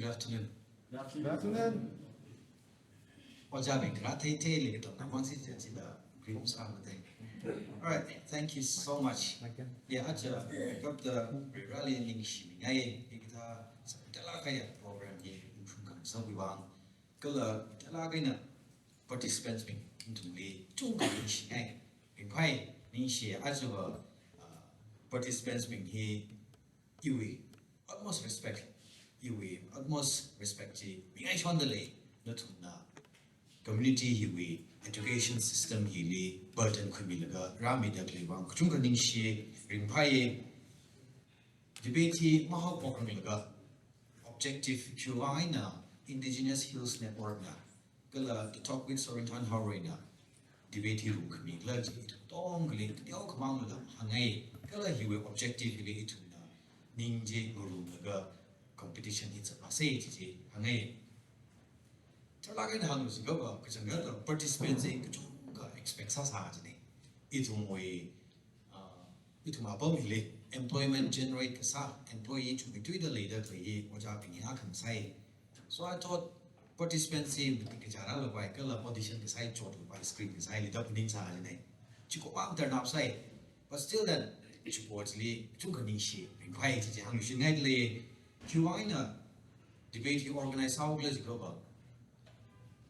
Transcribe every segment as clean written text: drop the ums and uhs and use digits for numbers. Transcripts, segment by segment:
Good afternoon. Good afternoon. What's happening? All right, thank you so much. Yeah, I got the rallying I program here in so we want participants into the two in quite as participants being here, you utmost respect, you utmost respect, being I want the lay, not community hiwi education system hili burden khumilga rami dakli wang chunga ningshi ringphai debate maha pokramilga objective qi na indigenous hills network na kala the talk with sorinthanhaorei na debate room khumilga ji tongli dio khamang la hangai kala hiwi objective hili ituna ningje guru ga competition it's a passage ji hangai Talaga na halos gaba kasi nga participants ay kuchunga expect sa atin itong way itong abang hili employment generate kasa employee to be the leader kaya wajah pingi akan say so I thought participants ay bicara lebay kala audition kasay chot lebay script kasay leader pining sa atin cukup ang turn up say but still then cukup li chunga ningshi ringkai jadi hang yusin ngay le QI na debate you organize how glass gaba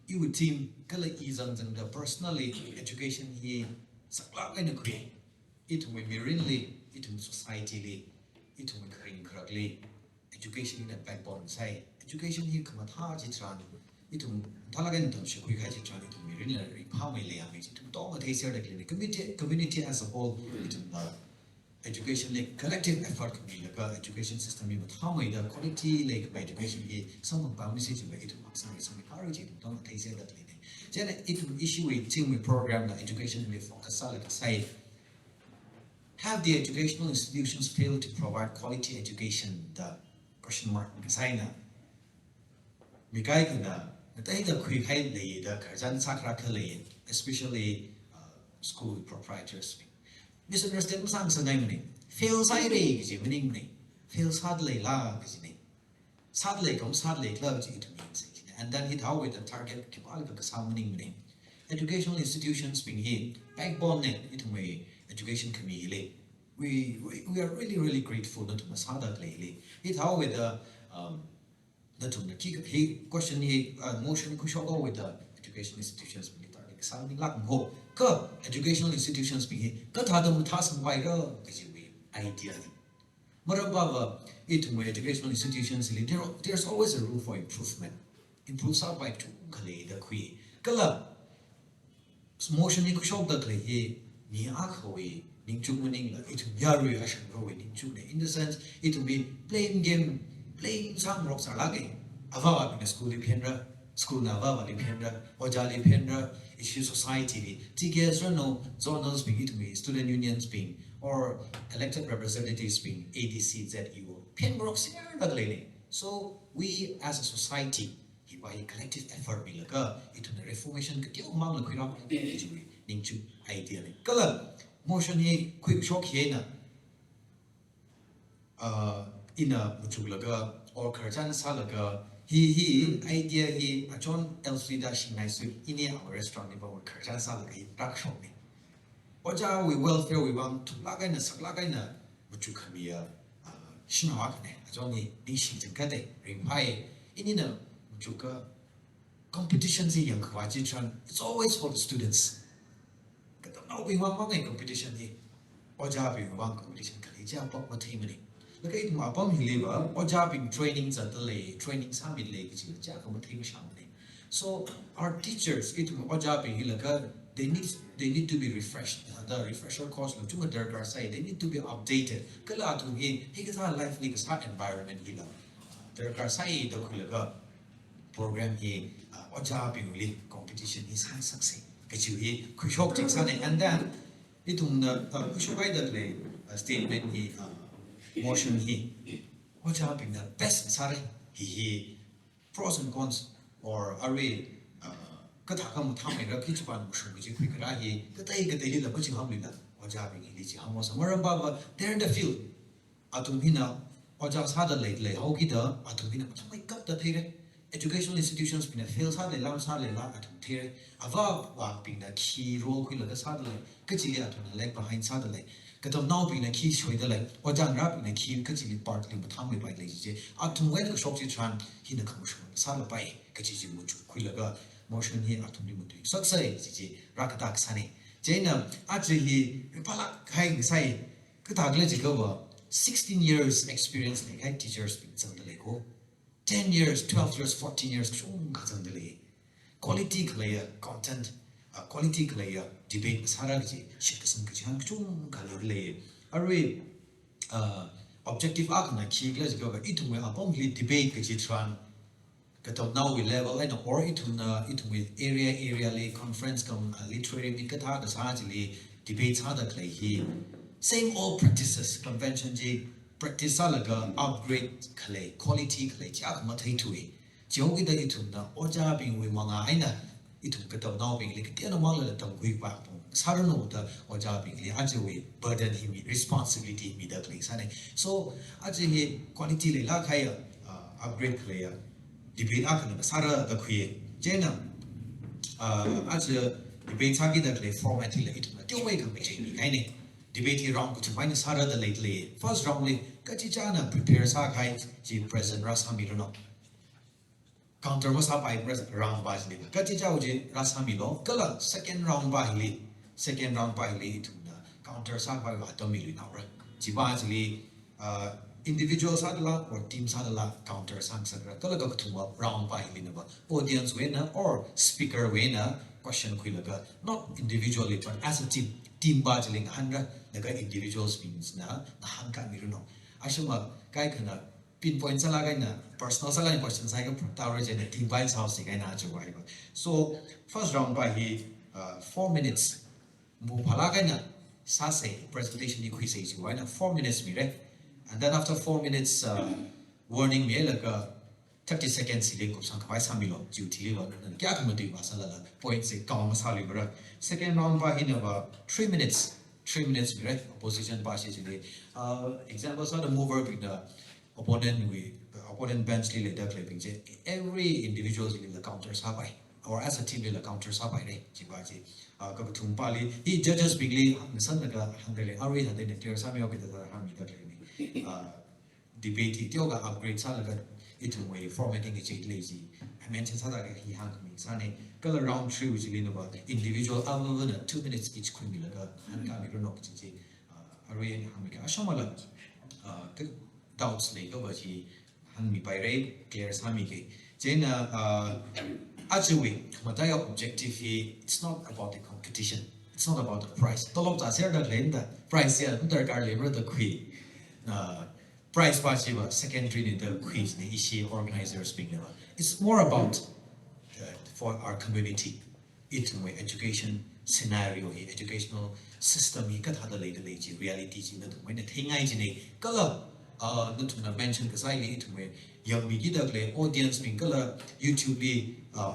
you would team kala izang zang the personally education he sakla kai na kwe it will mirinly it will society li it will kring krakli education in the backbone say education he kama tha ji tran it will talagan tam shi khui khai ji tran it will mirinly ri pha mai le ya me ji to ma thai ser the community as a whole it will education like collective effort can be like education system you but how many the quality like by education he some about message by it some encouraging don't they say that then it will issue a team program that education will focus on like say have the educational institutions failed to provide quality education the question mark sai na mi kai kana tai da khui khai le da kharjan sakra khale especially school proprietors misunderstand sang sangai mani fail sai re ji meaning mani fail sadly la ji sadly kom sadly la ji it means and then hit how with the target ke al ka sa meaning mani educational institutions being here backbone net it way education community we are really grateful to masada lately it how with the to the key question he motion ku show with the education institutions something like ho ka educational institutions be ka tha dam tha sam wai ra ji we idea maraba it my educational institutions there's always a room for improvement improve sa by to kale the khui kala motion ku show da kle he ni a khoi ning chu meaning la it yaru ya shan ro we ning chu in the sense it will be playing game playing sang rock sa lage awa in school dependra school na awa dependra ojali dependra issue society together no zonals being it me student unions being or elected representatives being ADC ZEU Pembroke so we as a society by a collective effort be like it the reformation ke mang la khira ning chu idea le kala motion he quick shock he na ina muchulaga or kharjan salaga he idea he John Elfrida Shinaisu in our restaurant about kharjan salaga dark shop me oja we welfare we want to laga na saklaga na muchukhamia shinawa kane ajoni dishi jengkade rimpai inina muchuka competitions in young Kwajichan, it's always for the students. Now we want one competition here. Ojabi one competition, Kalija, but what team? Look at my bomb liver, Ojabing trainings at the lay, training summit lake, so our teachers, it Ojabi Hilaga, they need to be refreshed. The refresher course to a darker side, they need to be updated. Kalatu he gets our life like a environment hila. Darker side the Kulaga program here. Ojabi competition is high success. Get you here, Kushok takes on it, and then it on the Kushokai that lay a statement he motion he Ojabi the best sorry he pros and cons or array Katakam Tamira Kichuan Mushumiji Kwikarahi, the day that they did a Kuching Hamlina, Ojabi Ilichi Hamos, Marababa, they're in the field. Atumina oja sa da late how ki da atu bina mai kap da thire educational institutions bina fail sa le lam sa le la atu thire ava wa bina ki role ki la da sa da le ka chi le atu na lag behind sa da le ka to now bina ki shoi da le oja ra bina ki ka chi le part le tham le bai le ji atu wen ka shop ji tran hi na kham shon sa la bai ka chi ji mu chu kui la ga motion hi atu ni mu tu sak sai ji ra ka tak sa ne Jena actually pala kai sai ka ta gle ji ka ba 16 years experience like I teachers being something 10 years, 12 years, 14 years, quality clear content, quality clear debate, Saragi, Shikasam Kachan, Kalale, objective Akna, Kiglas go it will only debate Kajitran, Katab now we level and or it with area conference come literary Mikata, the Sajili debates harder clay here. Same old practices, convention G, practice salaga, upgrade clay, quality clay, jak matai tui. Jogi the ituna, oja being with manga aina, it took a now being like the mala that we back. Sarano the oja being the ajawi, burden him, responsibility immediately. So, ajahi quality la kaya, upgrade clay, debate akana, Sara the queen, Jena, as a debate target that format it, don't wake up, any. Debate round to find us harder the lately. First roundly, Kachijana prepares our height, G present Rasamilo. Counter was up by present round by Lib. Kachijauji, Rasamilo, color, second round by Lee, second round by Lee to the counter side by Vatomili now. Jibazli, individual sadala or team sadala counter sangsakra, color to round by Linaba, audience winner or speaker winner, question quillaga, not individually but as a team. Team battling 100 the individuals means na hanka miruno ashuma kai kana pinpoint salaga na personal salaga question sai ka tower je na team vibes house kai na chawai ba so first round by he 4 minutes mu phalaga na sa say presentation ni quiz is why na 4 minutes mi re and then after 4 minutes warning me like 30 seconds sili ko sang kai samilo duty lo kya ka mati ba sala point se kaum sa li bra second round by in about 3 minutes right opposition party examples are the mover with the opponent bench later clipping every individual in the counter sabai or as a team in the counter sabai ne jibaji kabatum pali he judges bigly san naga hangale ari hade ne tier samyo ke da hami da kleni debate tioga upgrade salaga it way formatting is lazy I mentioned that he hang me sane color round 3 which is about individual other than 2 minutes each criminal and can be no chichi array hamika ashamala doubts like over he hang me by ray clear samike jena actually my objective it's not about the competition it's not about the price tolong ta share that lenda price ya under car labor the queen price party secondary in the quiz the issue organizers speaking about it's more about for our community it's my education scenario educational system he got the later reality in the when the thing I color not to mention because I need to young me audience being color YouTube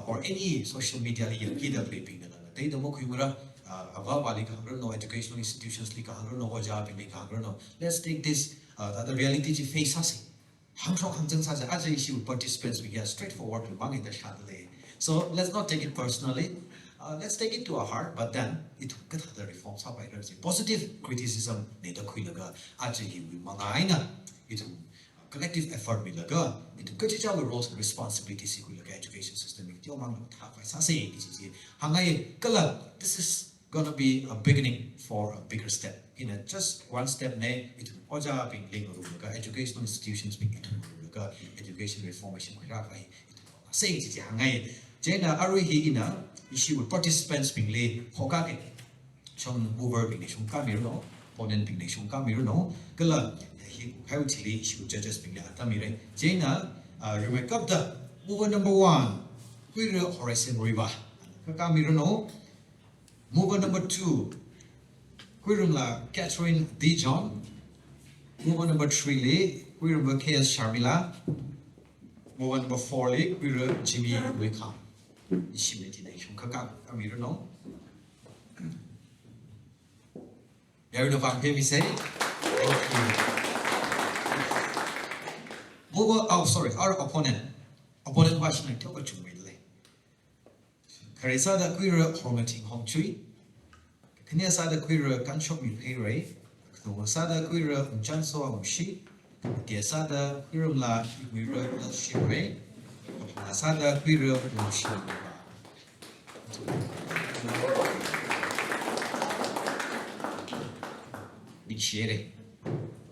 or any social media being they the more no educational institutions let's take this the reality face us as a issue participants we are straightforward so let's not take it personally let's take it to our heart but then it get the reforms positive criticism later it collective effort it could our roles and responsibilities education system this is gonna be a beginning for a bigger step in just one step it oja being educational institutions being education reformation say Jena Arihi ina issue with participants being lay Hokage Shon mover being nation Camirno, opponent being nation Camirno, Gala he healthily issue judges being Atamire. Jena Remekapta mover number 1, Quiro Horizon River, Camirno, mover number 2, Quirumla Catherine Dijon, mover number 3 Lee, Quirumla KS Sharmila, mover number 4 Lee, Quiro Jimmy Wickham. Nation Kakak, I don't know. There you know, say. our opponent question I took to me. Karisa da queer formatting home tree. Kenya sada queer gun shop me pay ray. The sada queer chanso amshi. The sada queer la queer shimray. Sada queer mushi. Initiate.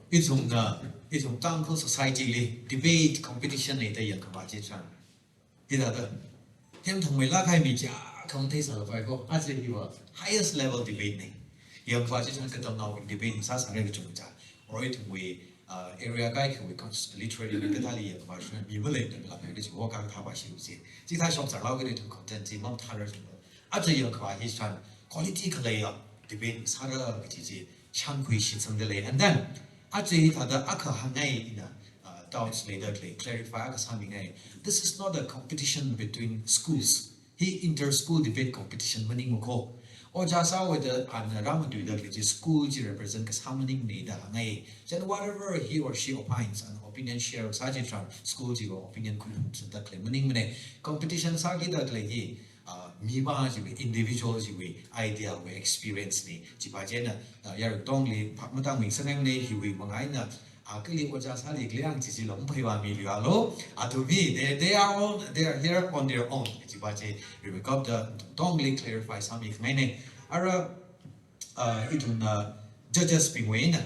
It's on Tanko society debate competition later young Kabajitan. Did other him to me like I meet ya, contest of I go, as he was highest level debating. Young Kabajitan could now debate in Sasa Regulator, or it we area guy can we literally look at Ali about emulate the language walk out how I should say. These shops are allowed to content in Mount Harris. After young Kabajitan, quality layer debate Sarah, which is Shankui shits on the lane, and then actually the Aka Hanay in doubts later clarify this is not a competition between schools. He inter-school debate competition meaning moko. Or just with the Ramadu that school represent because how many need hanay. Then whatever he or she opines and opinion share Sajitran, school opinion that meaning competition sagi that lady. Miba individuals idea we experience ni jipajena yar dongli pamatang ming sanang ni hiwi mangaina akili oja sali gliang jisi long phaiwa mi lialo atubi they are here on their own jipaje we got the dongli clarify some mene ara ituna judges pingwena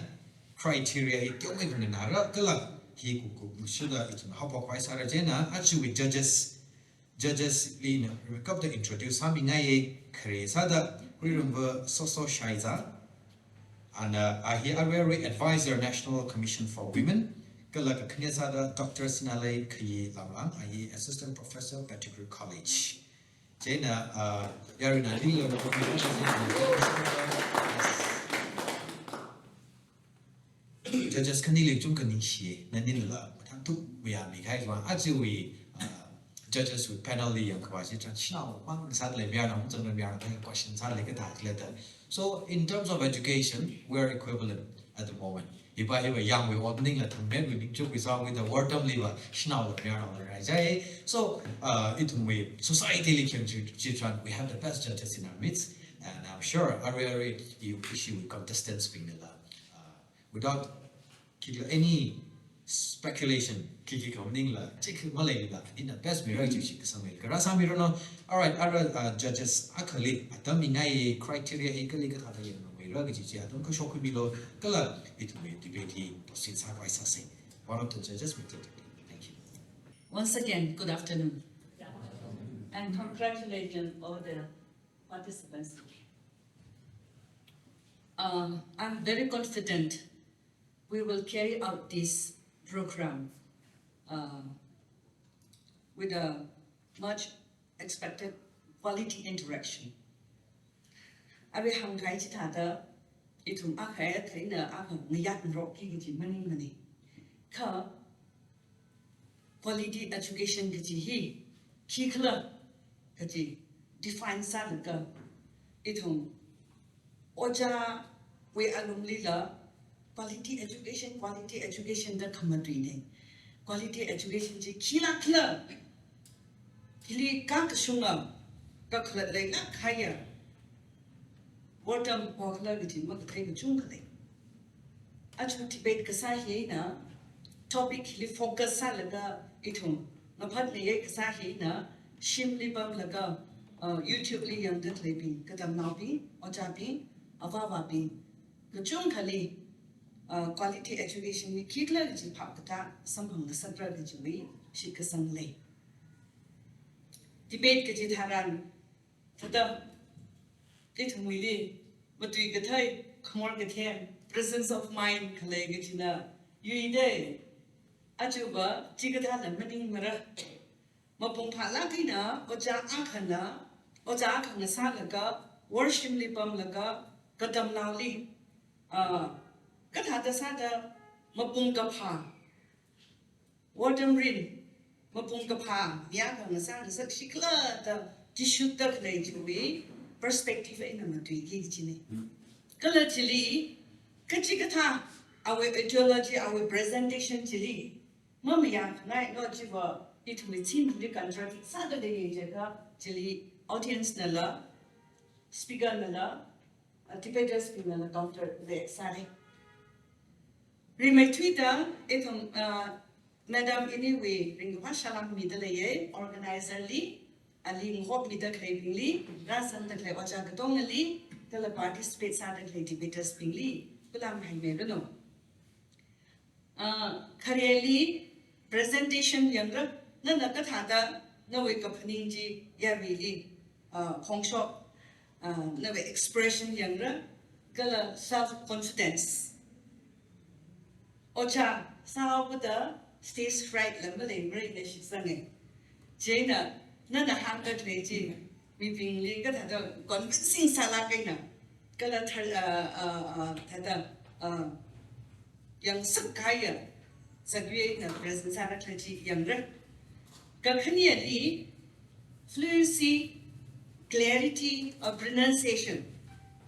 criteria ityomi na ra kala hi ku shuda ituna hopo kwai sara jena actually Judges Lina recover the introduce something I Kresada, remember Soso Shaiza, and I hear a very advisor National Commission for Women, Galaka Knesada, Dr. Sinale Kayi Lamang, I Assistant Professor, Pedagogy College. Jena Yarina Lilo, Judges Kanili Junkanishi, Nanila, Tantu, we are Mikaiwa, actually. Judges with panel young questions. So in terms of education, we're equivalent at the moment. If I have a young we opening a men we need to resolve with the word term liver, so it we society we have the best judges in our midst, and I'm sure every issue with contestants being without any speculation, Kiki coming la, Chick Malay in the best mirror to Chicasamil. Karasamirano, all right, other judges, Akali, Ataminai criteria, Ekali, Ragaji, don't go shock below, Kala, it will be debating since I say. One of the judges will take it. Thank you. Once again, good afternoon. And congratulations all the participants. I'm very confident we will carry out this program with a much expected quality interaction. I will hang tight at the itum ahead in the Niyat Rocky many. Quality education he killer define Sadaka itum Oja we alumni quality education the commodity quality education ji kila kili kak shunga kakla like na kaya bottom pokla giti mag thai chungkale aju debate kasahi na topic li focus sa laga ithum naphat ne kasahi na shimli bam laga YouTube li yang dat lebi kadam nabi ojabi awawabi kachungkali quality education we kitla ji phakta samhang na sabra ji we shikasang le debate ke ji tharan thada ke thumili matui ke thai khmor ke them presence of mind khale ke jina yuide ajuba jigatha la maning mara mapung phala kina oja akhana sa laga worship li pam laga kadam nauli Kathata Sada Mapung Kapha Water Rin Mapung Kapha Yaka Nasana Sakshikla the tissue duck lay perspective in a matui chini. Kala chili Kachikata our ideology, our presentation chili Mama yang ngai no jiwa itu mesin di kantor sada de jaga jadi audience nala speaker nala debater speaker nala counter de sare. Remai Twitter itu Madam anyway ring pashalam middle ye organizer li ali ngop middle claiming li rasan de claim waja gatong li tele participate sada claim debaters ping li pelam hai me no Kareli presentation younger, none of the Tata, no way company G, Yavili, Hong Shop, no expression younger, color self confidence. Ocha, Sao Buddha, stage fright leveling, great nation sunny. Jana, none of 100 lady, we being legal at a convincing Salakina, color yang sekaya sebagai presence ada kerja yang ber, kekinian ini fluency, clarity of pronunciation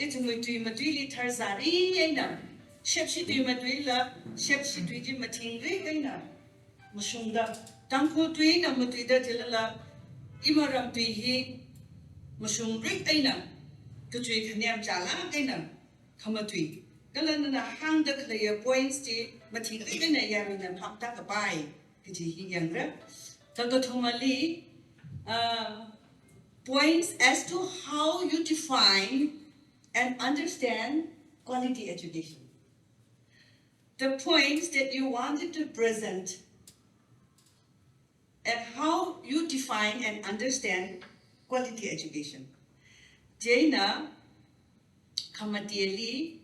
itu matui terzari ina, siapa itu matui la, siapa itu je matingri ina, musungda, tangku tu ina matui dah jelala, imaram tu hi, musungri ina, tujuh keniam jalan ina, kamatui. Kalau nana hang dah clear points di macam ini na yang nak fakta kepai kerja yang ber. Kalau thumali points as to how you define and understand quality education. The points that you wanted to present and how you define and understand quality education. Jena kamatieli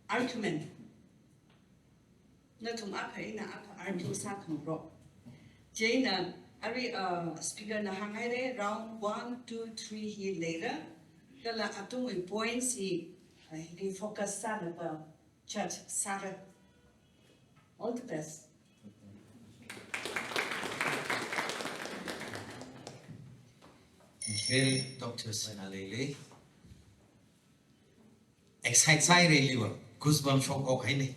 argument. Na tum apa ina apa argue sa kembro. Jena ari speaker na hangai round 1, 2, 3 here later. Kala atung points si focus sa na ba church Sarah. All the best. Very Dr. Sanalele. Excited really well. Goosebumps shock okay ne.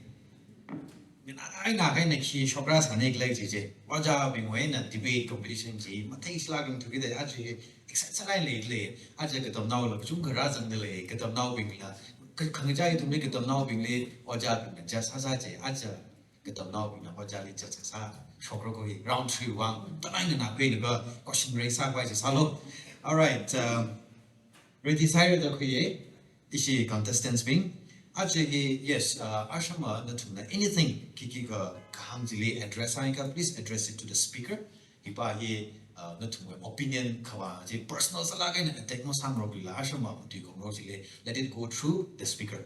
I na kai ne ki shokra sa ne like je. Waja bing when a debate competition ji matai slugging together actually excited lately. Actually get now look chung kara sang le get now bing la. Khang jai to make get now bing le waja bing just sa je aja get now bing la waja li just sa shokra ko round 3 1 tanai na pe ga question raise sa kwai sa lo. All right, ready side the create ishi contestants being actually yes ashama na tuna anything kiki ka kahangzili address ka please address it to the speaker hipa he na tuna opinion kawa je personal salaga na attack mo sang robila ashama ti ko rojile let it go through the speaker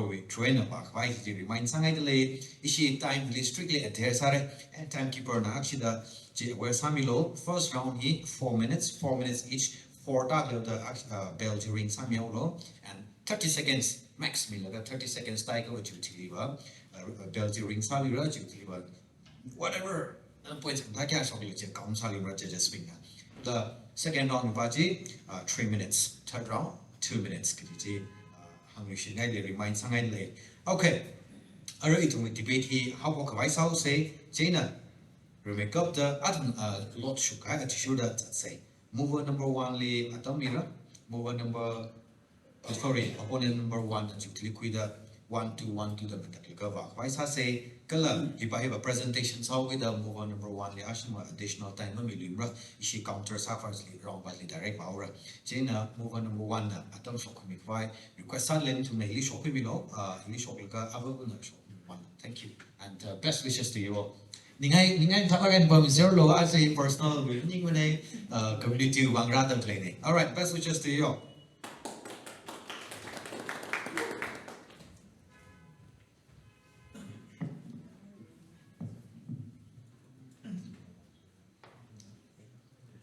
we train about why he remind sangai dele ishi time strictly adhere sare and timekeeper na akshida je where samilo first round he 4 minutes each 4 the bell during samyolo and 30 seconds max milaga 30 seconds taiko jutiliwa bell during salira jutiliwa whatever points like ya shogli je kaum salira je spinga the second round baji 3 minutes third round 2 minutes kiji hangrishi ngai remind sangai le okay aro itu debate hi how ko kai sao say jena remake up the lot shuka at should that say mover number 1 li atamira mover number opponent number 1 and you click 1 2 1 2 the metacle va why sa say kala if I have a presentation so with the mover number 1 li ashma additional time no milimra ishi counter sa first li wrong but li direct power jena mover number 1 na atam so commit why request silent to mail shop below ili shop ka available na shop 1 thank you and best wishes to you all ningai thalagan bom zero lo as a personal ning when community wang ra tam training all right best wishes to you all.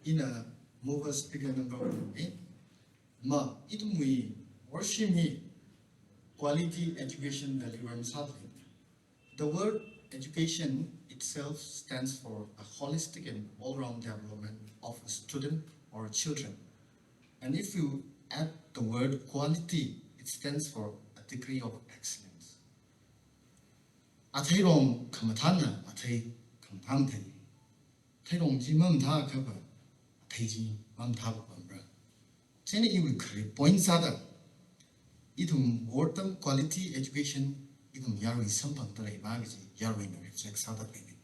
In a mover speaker number 1 ma itu mui worshimi quality education delivery sadly. The word education itself stands for a holistic and all-round development of a student or children. And if you add the word quality, it stands for a degree of excellence. Athai rom kamathana athai Kamtam Thay. Thay Ji Mam Tha Kaba, Thay Mam Tha Bambra. Jenny, you will create points other. Itum water quality education, itum Yarwi Sampang Tale Magaji, Yarwi reflects other baby.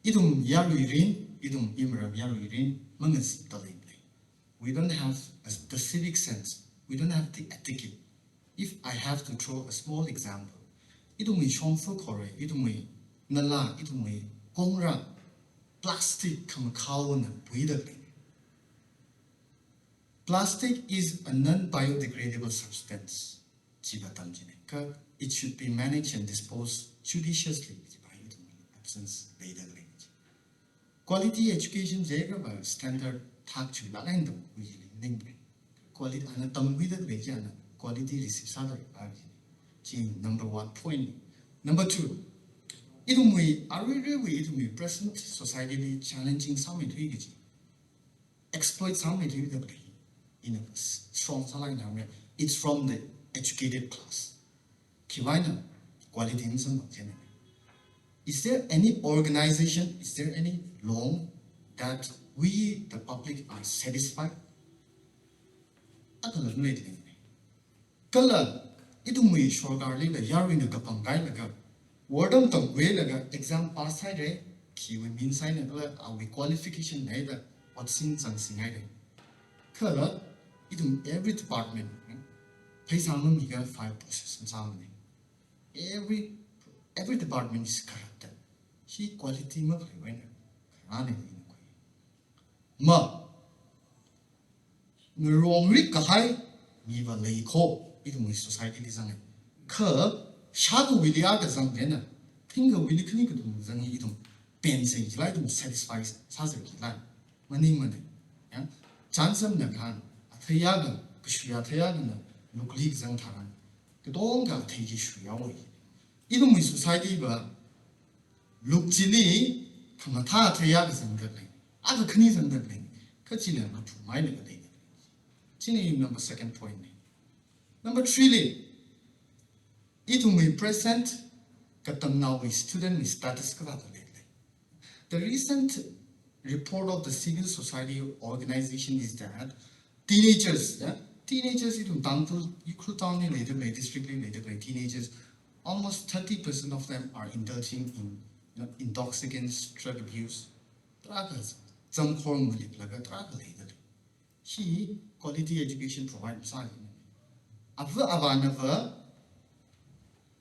Idum Yaruirin, idum Imram Yaruirin, Mangas Dalin. We don't have the civic sense, we don't have the etiquette. If I have to throw a small example, idum we shonfu kore, idum we nala, idum we kongra, plastic come kawan buidali. Plastic is a non-biodegradable substance. It should be managed and disposed judiciously. Absence later. Quality education standard quality quality receives number 1 point. Number 2, are we really present society challenging some exploit some in a strong salary. It's from the educated class. Kiwaina quality in some. Is there any organization, is there any law that we, the public, are satisfied? Kala, itu mui shogarli la yarwin the kapangai laga. Wordam to way laga exam pass side, kiwi mean sign and our qualification neither what sins and singide. Kala, itu every department, pay some 5 process and every department is corrupted. She quality ma ma wrong rig high viva lay ko it was society design ka shadow will the other some then think of willy clinic to zang itum pen say like to satisfy sazaki like money yeah chance of the kan athayaga kushya thayaga no click zang taran the dong got take issue away. Even with society, but look chilly, come a tat, yagas and good lane. Other knees and good lane. Kachilla, not to mind of the day. Chini, number 2nd point. Number 3, it will present Katam now with student with status. The recent report of the civil society organization is that teenagers, teenagers, you could down later, strictly later, teenagers. Almost 30% of them are indulging in intoxicants, drug abuse, drugs. Some corn will plug later. She quality education provides sign. Ava avanava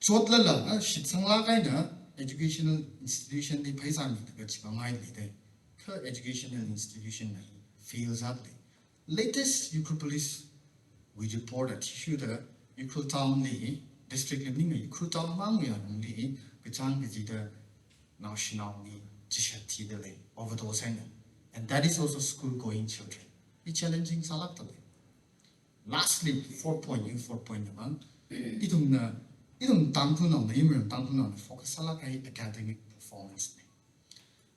Chotlala, Shitsangla educational institution the Paisan her educational institution fails ugly. Latest Ukraine police we report a tissue the Ukraine town district living Krutal Mangya only, Pichang Vizita, national Chishati delay over those and that is also school going children. It's challenging Salakali. Lastly, 4.1, Idum Tampun on the Imran Tampun on the focus Salakai academic performance.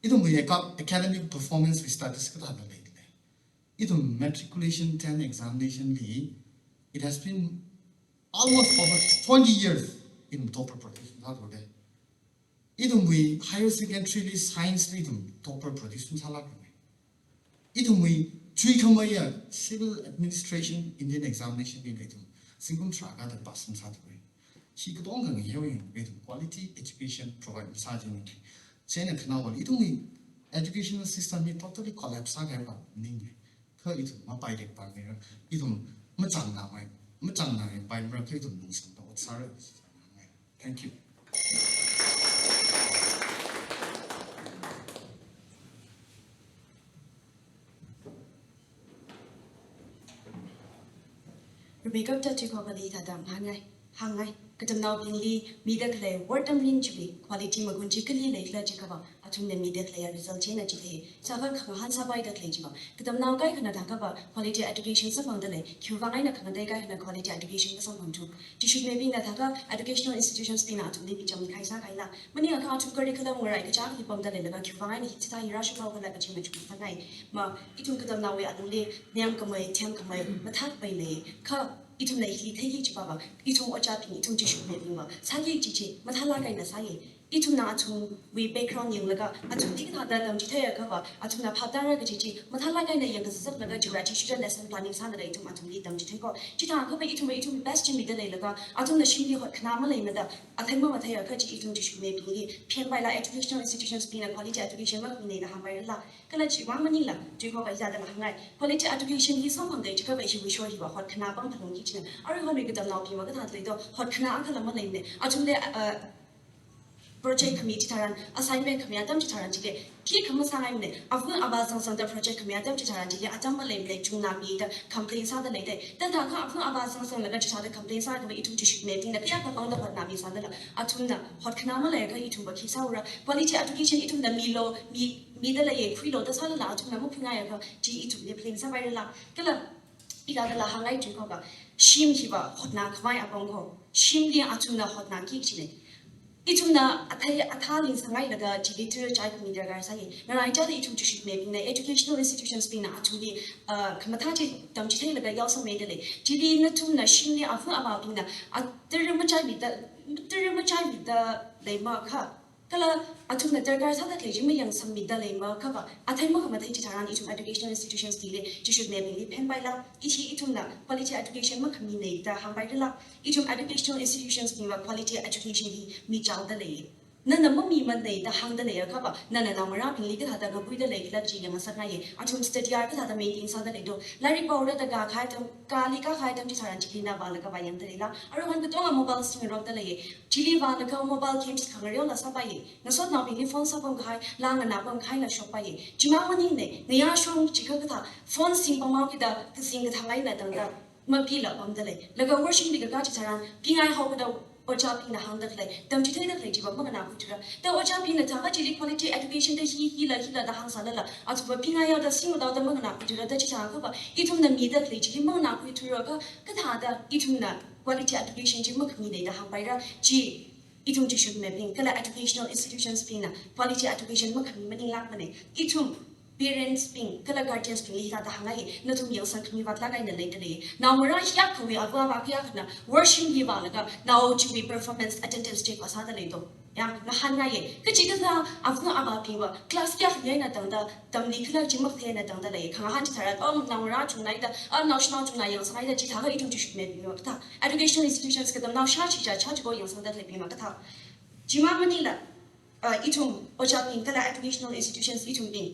Idum we academic performance we started lately. Idum matriculation 10 examination it has been almost over 20 years in topper production. Idum we higher secondary science topper production salak. Idum we civil administration Indian examination single track other person satellite. She could only hearing quality education provide sergeant. China canal idum we educational system totally collapse again. Her it my bite by mirror. Idum Matang now. By miracle to lose sorry. Thank you. Rebecca to Kobali Tadam Hangai, Katam being Lee, Mida Clay, word and ring to be, quality Magunjikali, like Lajikava, Atum the Mida Clay, result chain at Jay, Sava Hansa by the Klejima, Katam now Guy Kanadakava, quality education among the lake, Kuvana Kanadaka and quality education was among two. Tissue maybe that educational institutions spin out to live Jam Kaisa Kaila, many account of curriculum where I could charge the Pom the Leva Kuvana, Hita, Russia, like a chimney for night. Ma, it took them now we are only Niamkamay, Tiamkamay, Matak by lay, Itum lately take each baba, Itum or chapping, Itum tissue maybe, Sagi Chichi, Matalaga in the Sai. itumna atum we background yung laga atum tik na da dam jithaya ka ba atumna phatara ga ji mathala kai na yang ka sak laga jura ji shura lesson planning sa na itum atum li dam jithai ko jitha ka ba itum best mi da laga atum na shimli hot khna ma lai na da athai ma mathaya ka ji itum ji shu me bi phen bai la educational institutions pin quality education ma ni da ha bai la kala ji wa mani la ji ko ba ya da la ngai quality education hi som hang gai ji ka ba shi wi shor hi ba hot khna bang thalong ji chine ari ho ni ga dam na pi ma ga tha lai do hot khna an khala ma lai ne atum le project committee taran assignment committee tam taran jige ki khama sangai ne afun abazang sang da project committee tam taran jige atam ma lem le chungna mi da complaint sa da le de ta ta kha afun abazang sang la ga cha da complaint sa da itu chi me ting da ya ka bang da hot na mi sa da la atun na hot khna ma le ga itu ba ki sa ura quality education itu da mi lo mi da le ye free lo da sa la atun na mo phinga ya ga ji itu le plain sa bai la ka la ila da la hangai ju ko ga shim hi ba hot na khmai apong ko shim li atun na hot na ki chi ne itumna athalin sangai laga jiliter chai community gar sai na rai cha itum chu ship me bin educational institutions bin atuli khamatha chi tam chi thai laga yaw sam me de le jili na tum na shin ni afu ama bin na atirma chai bi da le ma kha kala atum na dargar sa da le jimi yang sam mi da le ma kha ba athai ma khamatha chi tharan itum educational institutions di le chi should me bin li pen bai la ichi itum na quality education ma khami nei da ham bai la itum educational institutions bin quality education hi mi chaw da le na ma mi man nei da hang da le kha ba na mara bin li ka da ga bui da le la ji yang sa na ye atum study ar ka da meeting sa da le do la ri paw da ga khai tam ka li ka khai tam chi tharan chi na ba la ka ba yang da le la aru han ka to mobile sing ro da le ye chili ba la ka mobile games khang ro la sa ba ye na so na bin li phone sa bang khai la na bang khai la shop ba ye ji ma ma ni ne ya shong chi ka tha phone sing ba ma ki da ka sing ka thangai na dang da ma pi la bang da le la ga worship bi ga chi tharan pi ngai ho ka da ocha pina hang da klai tam chi thai da klai ji ba ma na ku thura da ocha pina tha ga ji quality education da hi la da hang sa la a chu pina ya da sing da ma na ku thura da chi cha ka ba itum na mi da klai ji ma na ku thura ka tha da itum na quality education ji ma khmi nei da hang bai ra ji itum ji should me pin kala educational institutions pina quality education ma khmi ma ni lak ma ne itum parents ping kala guardians ping hi da hangai na tum yang sang khmi wat la ngai na le de now mara ya khwi abwa ba kya khna worship hi ba la ga now to be performance attendance take asa da le do ya na han ngai ke ji da afna aba ping ba class kya khya na tang da tam ni khla ji ma khya na tang da le khang han chi thara now mara chung nai da national chung nai yang sang da ji tha ga itum ji shme bi ma ta educational institutions ka da now sha chi cha go yang sang da le bi ma ka tha ji ma ma ni la itum ocha ping kala educational institutions itum ping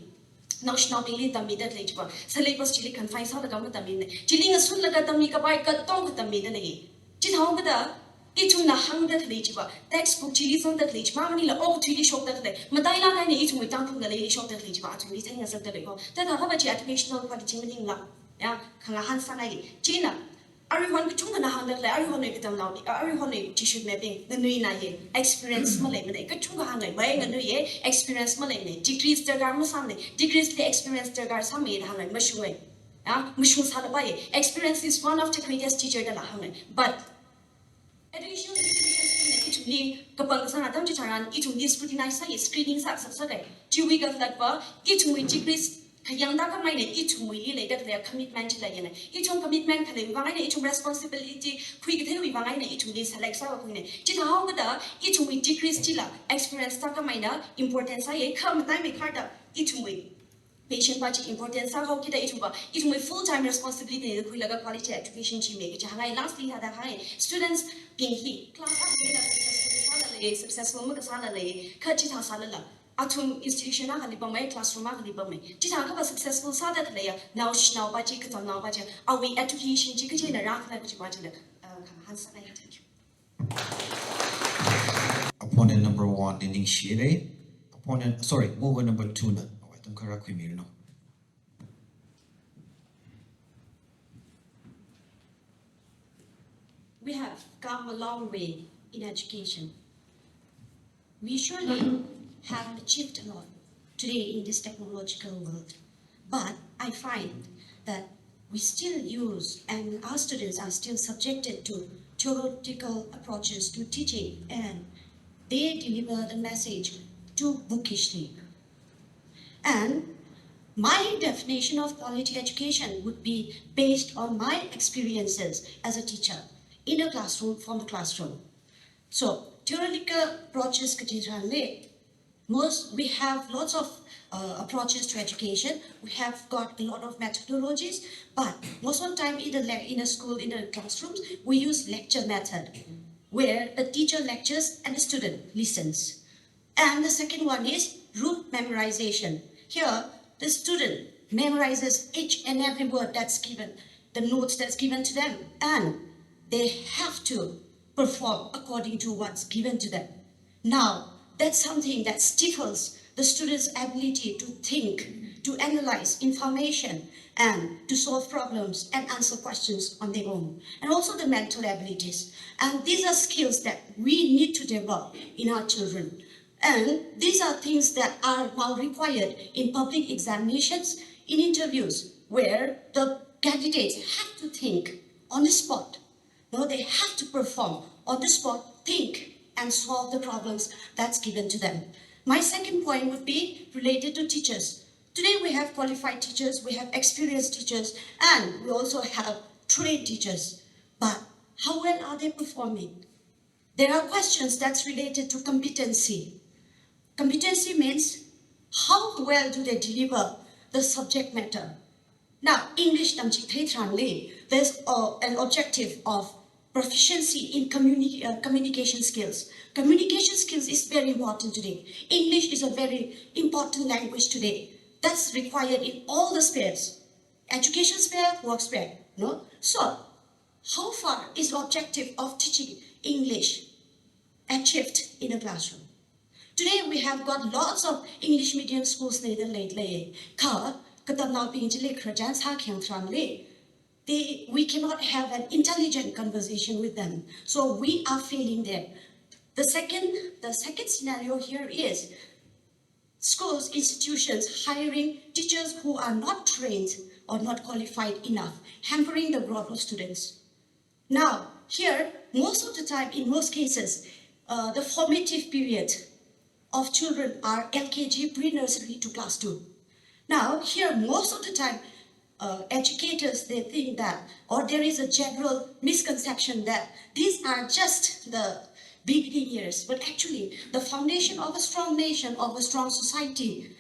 national pili tammi da le chwa syllabus chili confine sa da kam tammi ne chili nga sun la ka tammi ka bai ka tong ka tammi da le chi thau ka da ichum na hang da le chwa textbook chili song da le chwa ma ni la ok chili shop da le ma dai la kai ne ichum wi tang thung da le shop da le chwa chu ni thai nga sa da le ko da da ha ba chi educational quality ma ning la ya khanga han sa nai chi na everyone chung na hang da le everyone ne ka tam lao everyone ne chi should mapping the nui na ye experience ma le ma ne ka chung hang ngai bai nga nu ye experience ma le ne degrees da gar ma sam ne degrees le experience da gar sam me da hang ngai ma shu ngai ya ma shu sa la bai experience is one of the greatest teacher da la hang ngai but educational institutions ne ichum li ka pang sa na tam chi charan ichum li scrutinize sa ye screening sa sa gai chi wi ga flat ba ichum wi degrees yang da ka mai ne ichum wi le da le commitment la ye ne ichum commitment ka le wa ngai ne ichum responsibility khui ke the wi wa ngai ne ichum li select sa ko ne chi da ha ga da ichum wi decrease chi la experience ta ka mai na importance sa ye kham tai me khar da ichum wi patient ba chi importance sa ho ki da ichum ba ichum wi full time responsibility ne khui la ga quality education chi me ke cha ngai lastly ha da hai students ping hi class a successful ma ka sa la le kha chi tha sa la atum institution na hali ba mai classroom ma hali ba mai chi ta ka ba successful sa da le ya now ba chi ka now ba chi awi education chi ka chi na ra ka chi ba chi la han sa na thank you opponent number 1 in shire opponent mover number 2 na awai tum khara khwi mir no we have come a long way in education we surely have achieved a lot today in this technological world. But I find that we still use and our students are still subjected to theoretical approaches to teaching and they deliver the message too bookishly. And my definition of quality education would be based on my experiences as a teacher in a classroom from the classroom. So theoretical approaches we have lots of approaches to education. We have got a lot of methodologies, but most of the time in a school, in the classrooms, we use lecture method, where the teacher lectures and the student listens. And the second one is rote memorization. Here, the student memorizes each and every word that's given, the notes that's given to them, and they have to perform according to what's given to them. Now, that's something that stifles the student's ability to think, to analyze information, and to solve problems and answer questions on their own, and also the mental abilities. And these are skills that we need to develop in our children. And these are things that are now required in public examinations, in interviews, where the candidates have to think on the spot. No, they have to perform on the spot, think, and solve the problems that's given to them. My second point would be related to teachers. Today we have qualified teachers, we have experienced teachers, and we also have trained teachers. But how well are they performing? There are questions that's related to competency. Competency means how well do they deliver the subject matter. Now, English there's an objective of proficiency in communication skills. Communication skills is very important today. English is a very important language today. That's required in all the spheres. Education sphere, work sphere. No? So, how far is the objective of teaching English achieved in a classroom? Today we have got lots of English medium schools lately. We cannot have an intelligent conversation with them. So we are failing there. The second scenario here is schools, institutions hiring teachers who are not trained or not qualified enough, hampering the growth of students. Now, here, most of the time, in most cases, the formative period of children are LKG, pre-nursery to class 2. Now, here, most of the time, educators, they think that, or there is a general misconception that these are just the beginning years, but actually the foundation of a strong nation, of a strong society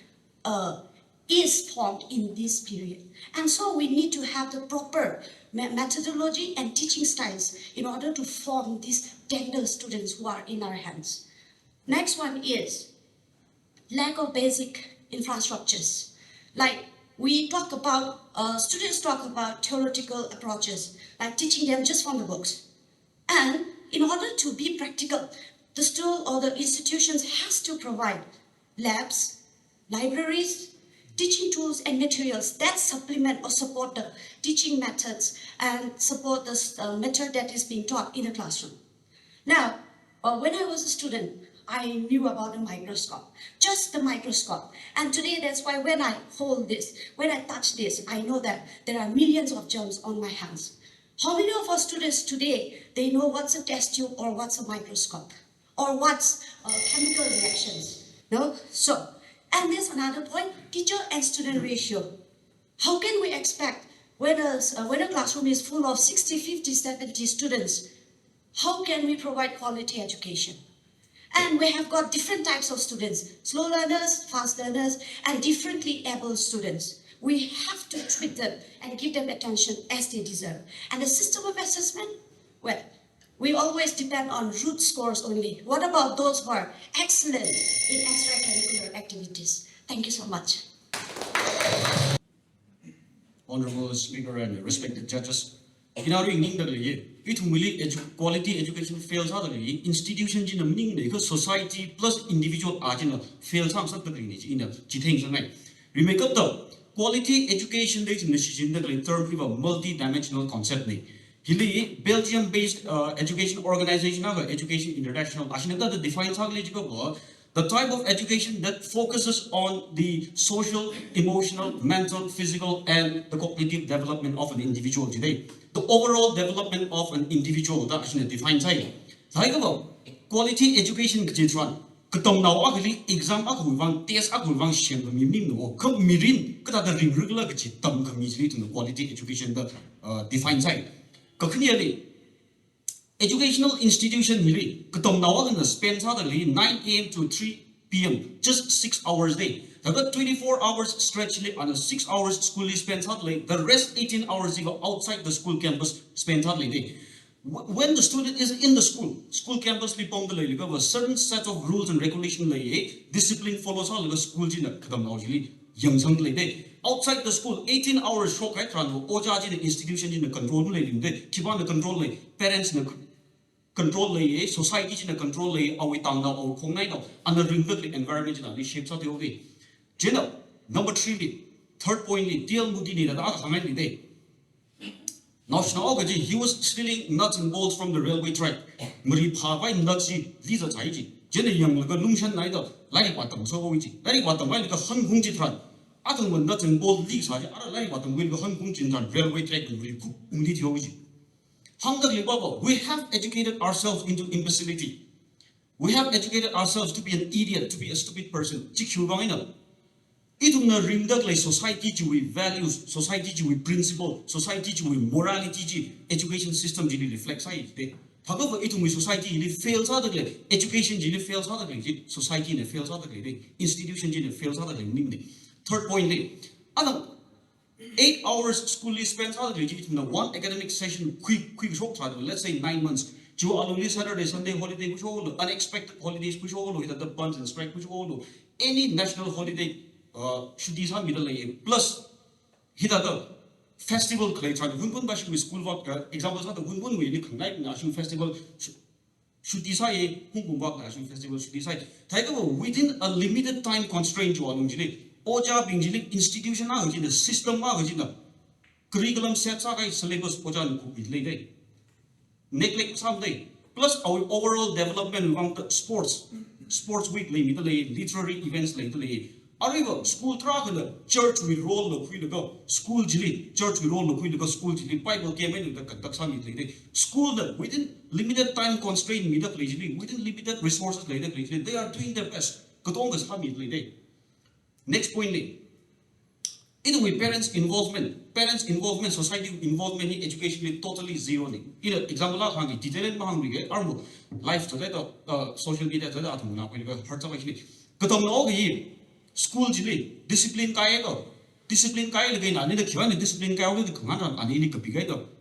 is formed in this period. And so we need to have the proper methodology and teaching styles in order to form these tender students who are in our hands. Next one is lack of basic infrastructures. Like we talk about, students talk about theoretical approaches, like teaching them just from the books. And in order to be practical, the school or the institutions has to provide labs, libraries, teaching tools and materials that supplement or support the teaching methods and support the method that is being taught in the classroom. Now, when I was a student, I knew about the microscope, just the microscope. And today, that's why when I hold this, when I touch this, I know that there are millions of germs on my hands. How many of our students today, they know what's a test tube or what's a microscope? Or what's chemical reactions? No? So, and there's another point, teacher and student ratio. How can we expect when a classroom is full of 60, 50, 70 students, how can we provide quality education? And we have got different types of students, slow learners, fast learners, and differently able students. We have to treat them and give them attention as they deserve. And the system of assessment, well, we always depend on root scores only. What about those who are excellent in extracurricular activities? Thank you so much. Honorable Speaker and respected judges, in our England, quality education fails out of the institutions in the society plus individual art in fails on something in a things. We make up the quality education in the term of a multi-dimensional concept. Belgium-based education organization, Education International, defines the type of education that focuses on the social, emotional, mental, physical, and the cognitive development of an individual today. The overall development of an individual that actually defines quality education. Exam test quality education defines clearly educational institution really katom nawa gonna spend suddenly 9 a.m. to 3 p.m. just 6 hours a day. They got 24 hours stretch on a 6 hours school spend suddenly. The rest 18 hours you go outside the school campus spend suddenly day. When the student is in the school campus li pong the a certain set of rules and regulation discipline follows all the school jina katom nawa really young sang day. Outside the school 18 hours shock right run oja ji the institution in the control keep on the control parents control society in the control awi tang na awi khong nai and the ring environment in the shapes of the way. Jena number 3 third point deal mudi ni da hangai ni day. Now he was stealing nuts and bolts from the railway track. Mari pha bai nuts ji li za chai ji. Jena yang la lung shan nai da lai wa tam so wi ji. Lai wa tam bai la han khong ji tran. Atang when nuts and bolts li sa ji ara lai wa tam wi la han khong ji tran railway track ri ku ung li thio ji. We have educated ourselves into imbecility. We have educated ourselves to be an idiot, to be a stupid person. Itungna rimdak like society with values, society with principle, society with morality, education system reflects it. However, itung society fails out of education fails out of society fails out of institution fails out of Third point, 8 hours school spends out of one academic session quick short let's say 9 months. Only Saturday, Sunday holiday, unexpected holidays, the bunch and strike, any national holiday should be some middle plus hit the festival clay try to school work examples of the Wunbun we night national festival should decide who national festival should decide. Within a limited time constraint to Oja being institution the system curriculum sets syllabus Oja neglect someday. Plus our overall development among the sports week literary events later. Arrival school track church we roll the go school jili church we roll the school jili Bible came in the school within limited time constraint within limited resources later they are doing their best. Next point either with parents involvement, society involvement in education totally zero. Example hangi detailed mahang armo life social media school discipline discipline discipline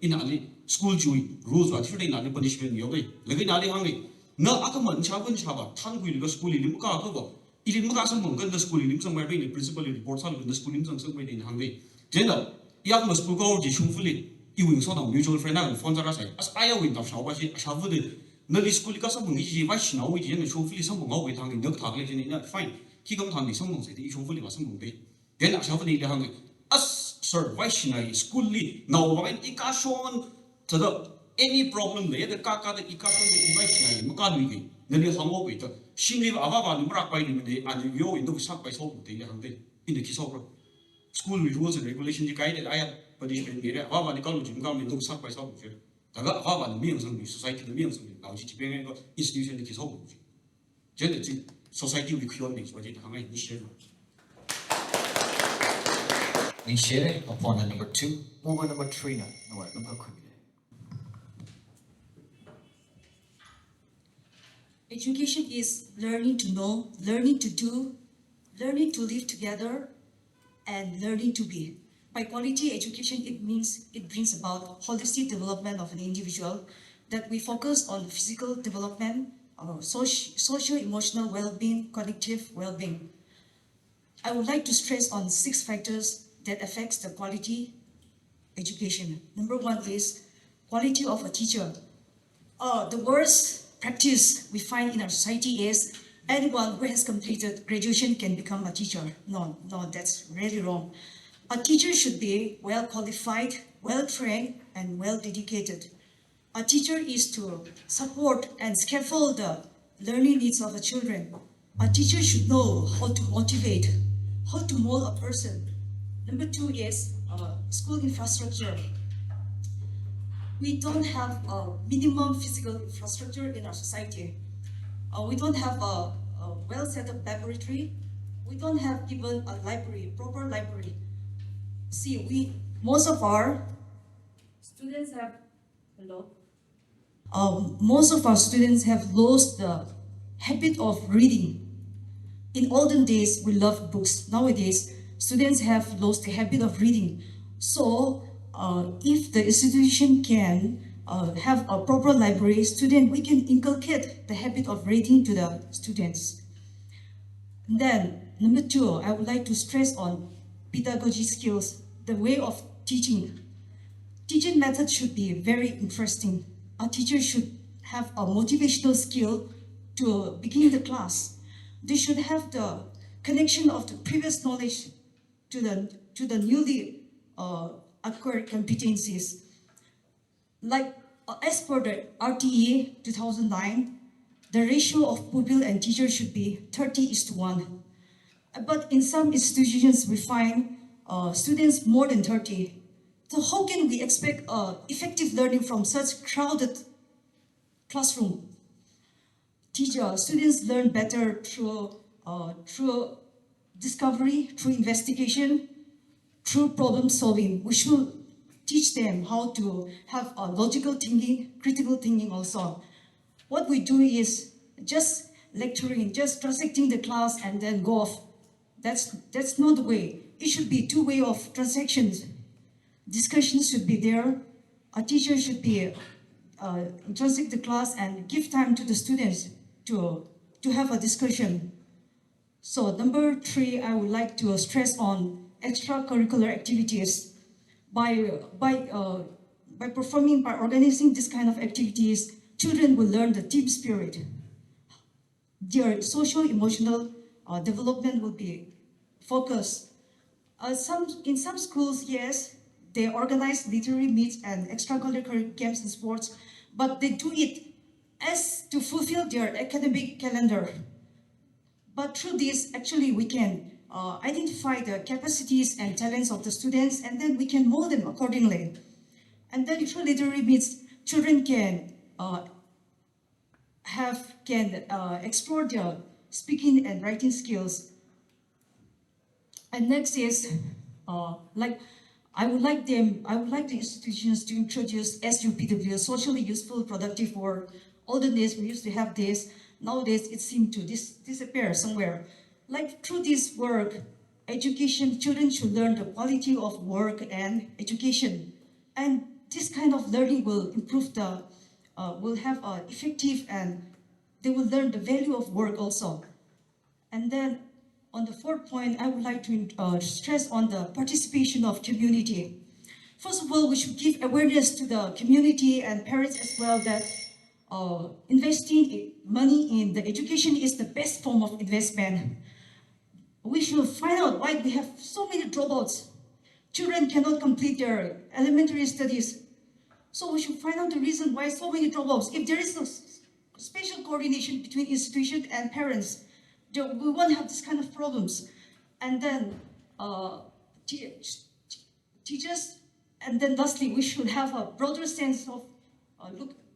in school rules punishment school the school somewhere the principal reports the school school go you sort of mutual friend as I win of school fine. Then I shall need as sir, why should I school now when Ikashon to the any problem there, the Kaka the Ikashon Mukadu, then you hung over it. She live Avava and Murak by the and you in the Sak by Soul in the Kisopra. School rules and regulations guided I have punishment here, Avava the college in government do Sak by Soul. The Avava the meals and society the meals and now institution the Kisopra. Generally, society will cure me, but it hung in share. We share upon number 2, over number 3 now. Education is learning to know, learning to do, learning to live together, and learning to be. By quality education, it brings about holistic development of an individual, that we focus on physical development, socio-emotional well-being, cognitive well-being. I would like to stress on 6 factors that affects the quality education. Number 1 is quality of a teacher. The worst practice we find in our society is anyone who has completed graduation can become a teacher. No, that's really wrong. A teacher should be well qualified, well trained, and well dedicated. A teacher is to support and scaffold the learning needs of the children. A teacher should know how to motivate, how to mold a person. Number 2 is school infrastructure. We don't have a minimum physical infrastructure in our society. We don't have a well set up laboratory. We don't have even a library, proper library. See, most of our students have, hello? most of our students have lost the habit of reading. In olden days, we loved books. Nowadays, students have lost the habit of reading. So, if the institution can have a proper library, we can inculcate the habit of reading to the students. Then, number two, I would like to stress on pedagogy skills, the way of teaching. Teaching method should be very interesting. A teacher should have a motivational skill to begin the class. They should have the connection of the previous knowledge to the newly acquired competencies. Like as per the RTE 2009, the ratio of pupil and teacher should be 30:1. But in some institutions, we find students more than 30. So how can we expect effective learning from such crowded classroom? Students learn better through discovery, through investigation, through problem solving. We should teach them how to have logical thinking, critical thinking also. What we do is just lecturing, just transacting the class and then go off. That's not the way. It should be two-way of transactions. Discussions should be there. A teacher should be transact the class and give time to the students to have a discussion. So number three, I would like to stress on extracurricular activities. By organizing this kind of activities, children will learn the team spirit. Their social-emotional development will be focused. In some schools, yes, they organize literary meets and extracurricular games and sports, but they do it as to fulfill their academic calendar. But through this, actually, we can identify the capacities and talents of the students, and then we can mold them accordingly. And then through literary meets, children can explore their speaking and writing skills. And next is I would like the institutions to introduce SUPW, socially useful productive work. Olden days we used to have this. Nowadays it seemed to disappear somewhere. Like through this work, education, children should learn the quality of work and education. And this kind of learning will improve will have effective, and they will learn the value of work also. And then on the fourth point, I would like to stress on the participation of community. First of all, we should give awareness to the community and parents as well that investing money in the education is the best form of investment. We should find out why we have so many dropouts. Children cannot complete their elementary studies. So we should find out the reason why so many dropouts. If there is a special coordination between institution and parents, we won't have this kind of problems. And then teachers, and then lastly, we should have a broader sense of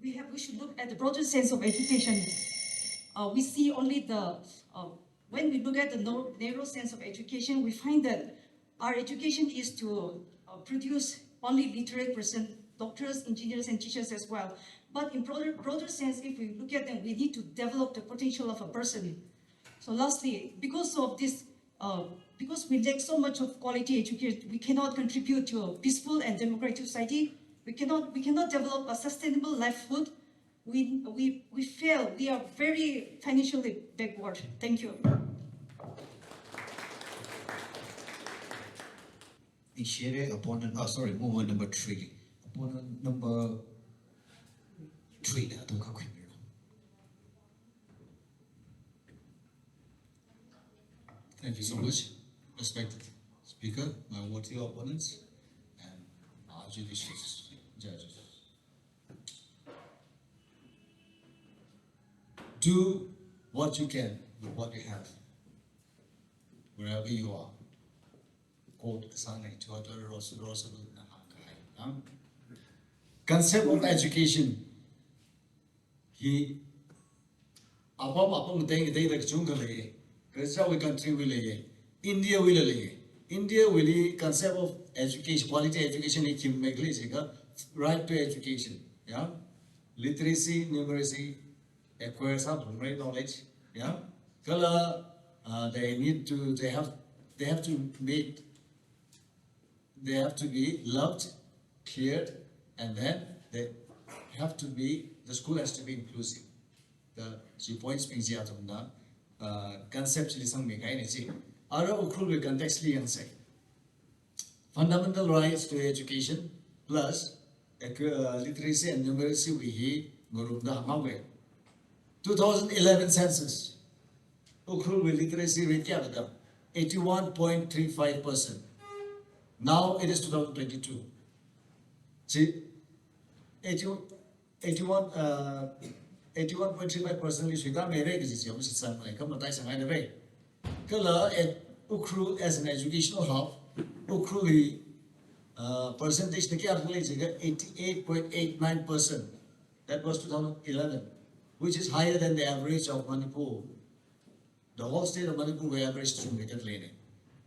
we should look at the broader sense of education. We see only when we look at the narrow sense of education, we find that our education is to produce only literate person, doctors, engineers, and teachers as well. But in broader sense, if we look at them, we need to develop the potential of a person. So lastly, because of this, because we lack so much of quality education, we cannot contribute to a peaceful and democratic society. We cannot develop a sustainable livelihood. We fail. We are very financially backward. Thank you. Initiate opponent. Movement number 3. Opponent number 3. Thank you so much, respected speaker, my worthy opponents, and our judicious judges. Do what you can with what you have, wherever you are. Concept of education. He above the country will India will India will concept of education, quality education, right to education. Yeah, literacy, numeracy, acquire some great knowledge. Yeah, color. They have to make. They have to be loved, cleared, and then they have to be. The school has to be inclusive. The points being conceptually some make energy. Other occur contextually and say fundamental rights to education plus literacy and numeracy we hear group the Hamawe. 2011 census occur with literacy rate 81.35%. Now it is 2022. See, 81.35% is without my rate is your system like come to Sangai rate. Color at Ukru as an educational hub, Ukru percentage the calculation 88.89%. That was 2011, which is higher than the average of Manipur. The whole state of Manipur we averaged to make it later.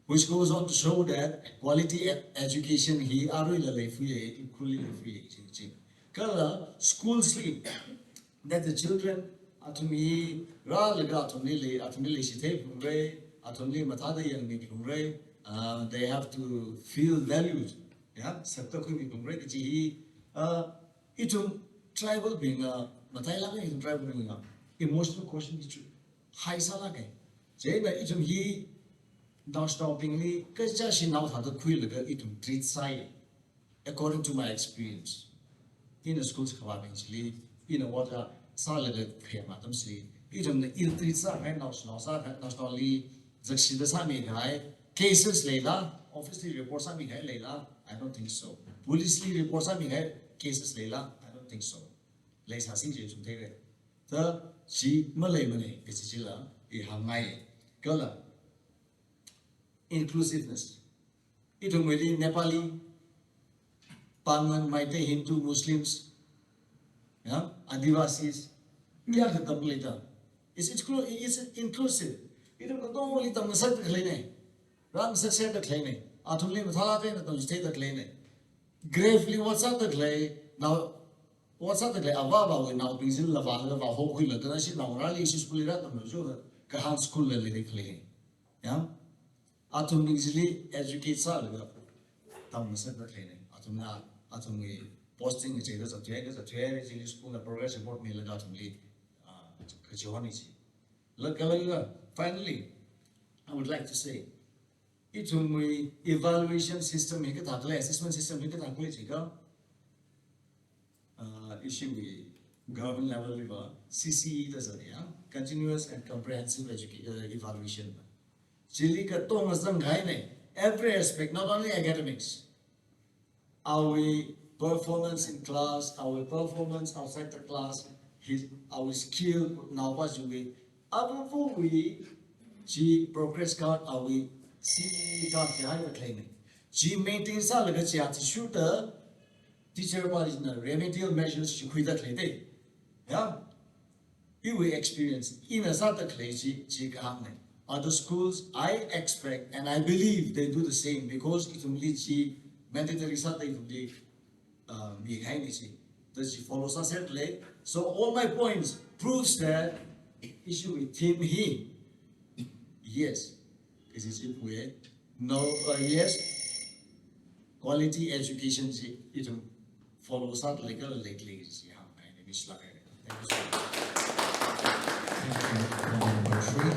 Which goes on to show that quality education he are equally free. Color school sleep that the children atumi ralaga atumili shite pumre atumili matada yang ni pumre they have to feel valued. Yeah, sabta ko bi pumre ki itum tribal being matai la itum tribal being emotional question is high sala ke je na itum he now stoppingly because just now had a quill itum treat side according to my experience in the schools actually in a water solid madam see itum the treats are now not only the Sami cases layla obviously reports are layla I don't think so police reports are cases layla I don't think so lays has in the she Malay money is inclusiveness. It only Nepali, Pangan, Maite, Hindu, Muslims, yeah, Adivasis, yeah, the complete. It's inclusive. It don't only the Masat Klene, Ram Sasset the Klene, Atuli Matalape, and the state the Klene. Gravely, what's up the clay? Now, what's up the clay? Avava will now be Zilla, Hope Willa, the Nashi, now Rally is fully rat on the Jura, Kahan School, the Lady Clay. Yeah? Atum easily educate Salaga. Tam said the training. Atum posting the checkers of Jaggers, a chair, school, a progress report mail atomly. Kajohanichi. Look, finally, I would like to say it's my evaluation system, make it assessment system, make it issue government level CCE does a continuous and comprehensive evaluation. Jilika Thomas every aspect, not only academics, our performance in class, our performance outside the class, our skill, now what we above we progress card, our CE card behind the claiming. She maintains a legacy to shoot the teacher was in remedial measures to quit the clay. Yeah, you will experience in a certain clay, other schools, I expect and I believe they do the same because it will lead to mandatory something behind it. Does she follow certainly? So all my points proves that issue with him he. Yes, is it way? No, yes. Quality education it will follow certainly lately. Thank you so Number 3.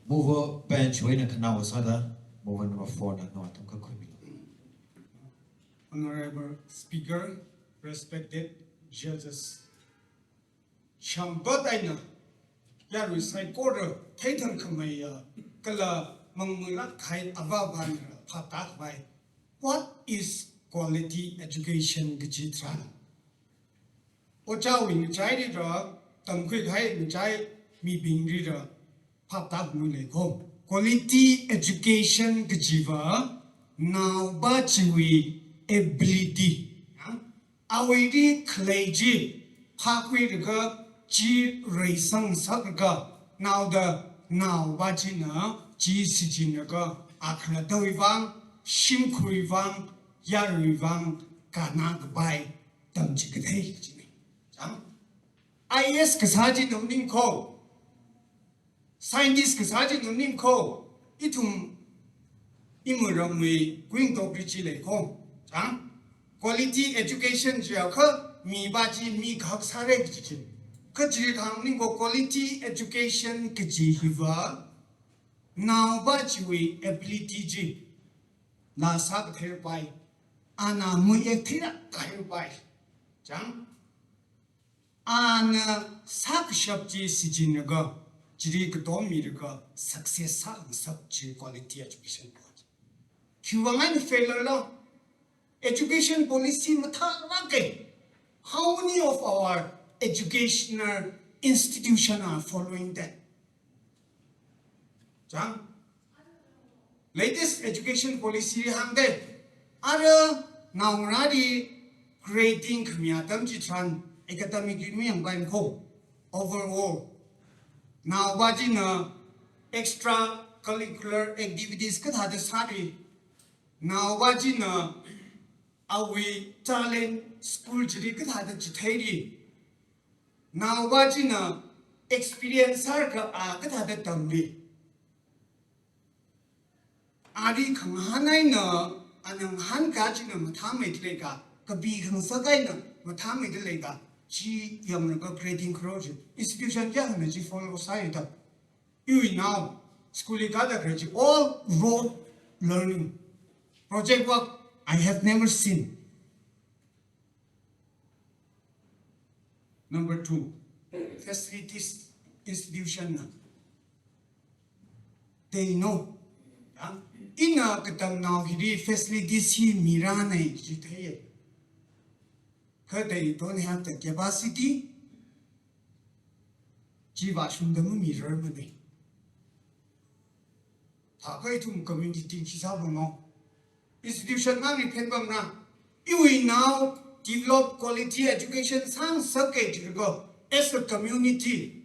Move bench when a canal was other, move number 4 that not Honorable Speaker, respected judges. Shambadaina, Larry Saikora, Titan Kamaya, Kala Mamulat Kai Avavan Patak by. What is quality education Gijitra? Ocha wing tried Tam quick high Jai me being reader. Quality education Gajiva now but we ability. Away clayji parkway the girl G Raisang Saka now the now Bajina G Sijinaga Akra Dovang Shim Kurivang Yarivang Kanag by Damjikate. IS kasaji nomnim ko scientist kasaji nomnim ko itum imuramwi going to preach le ko jang quality education jia kha mi baji mi khak sare ji ka ji khang ning ko quality education ki ji hiwa now baji we ability ji na sak ther pai ana mu ek thira kai pai jang ana sak shap ji si ji ne ga ji ka do mi ga success sa sab ji quality education Human failure law, education policy how many of our educational institutions are following that? Jang? Latest education policy hangde are now already creating academic union by overall. Now wajina extra curricular activities kada sari. Now, wajina awi talent school jiri kada jitheri. Now, wajina experience harka kada tambi. Ari kanghanai na anang han kajina mathame dilega kabi khangsakai na mathame dilega ji yamnaga grading cross institution ja na ji follow side up. You now school kada graduate all rote learning. Project work I have never seen. Number 2, facilities institution. They know. In a katam now he facilities he mirana jitaye. They don't have the capacity. Jiva shundamu mirror money. Takaitum community chisabano. Institution na repembam na. You now develop quality education sang circuit go as a community.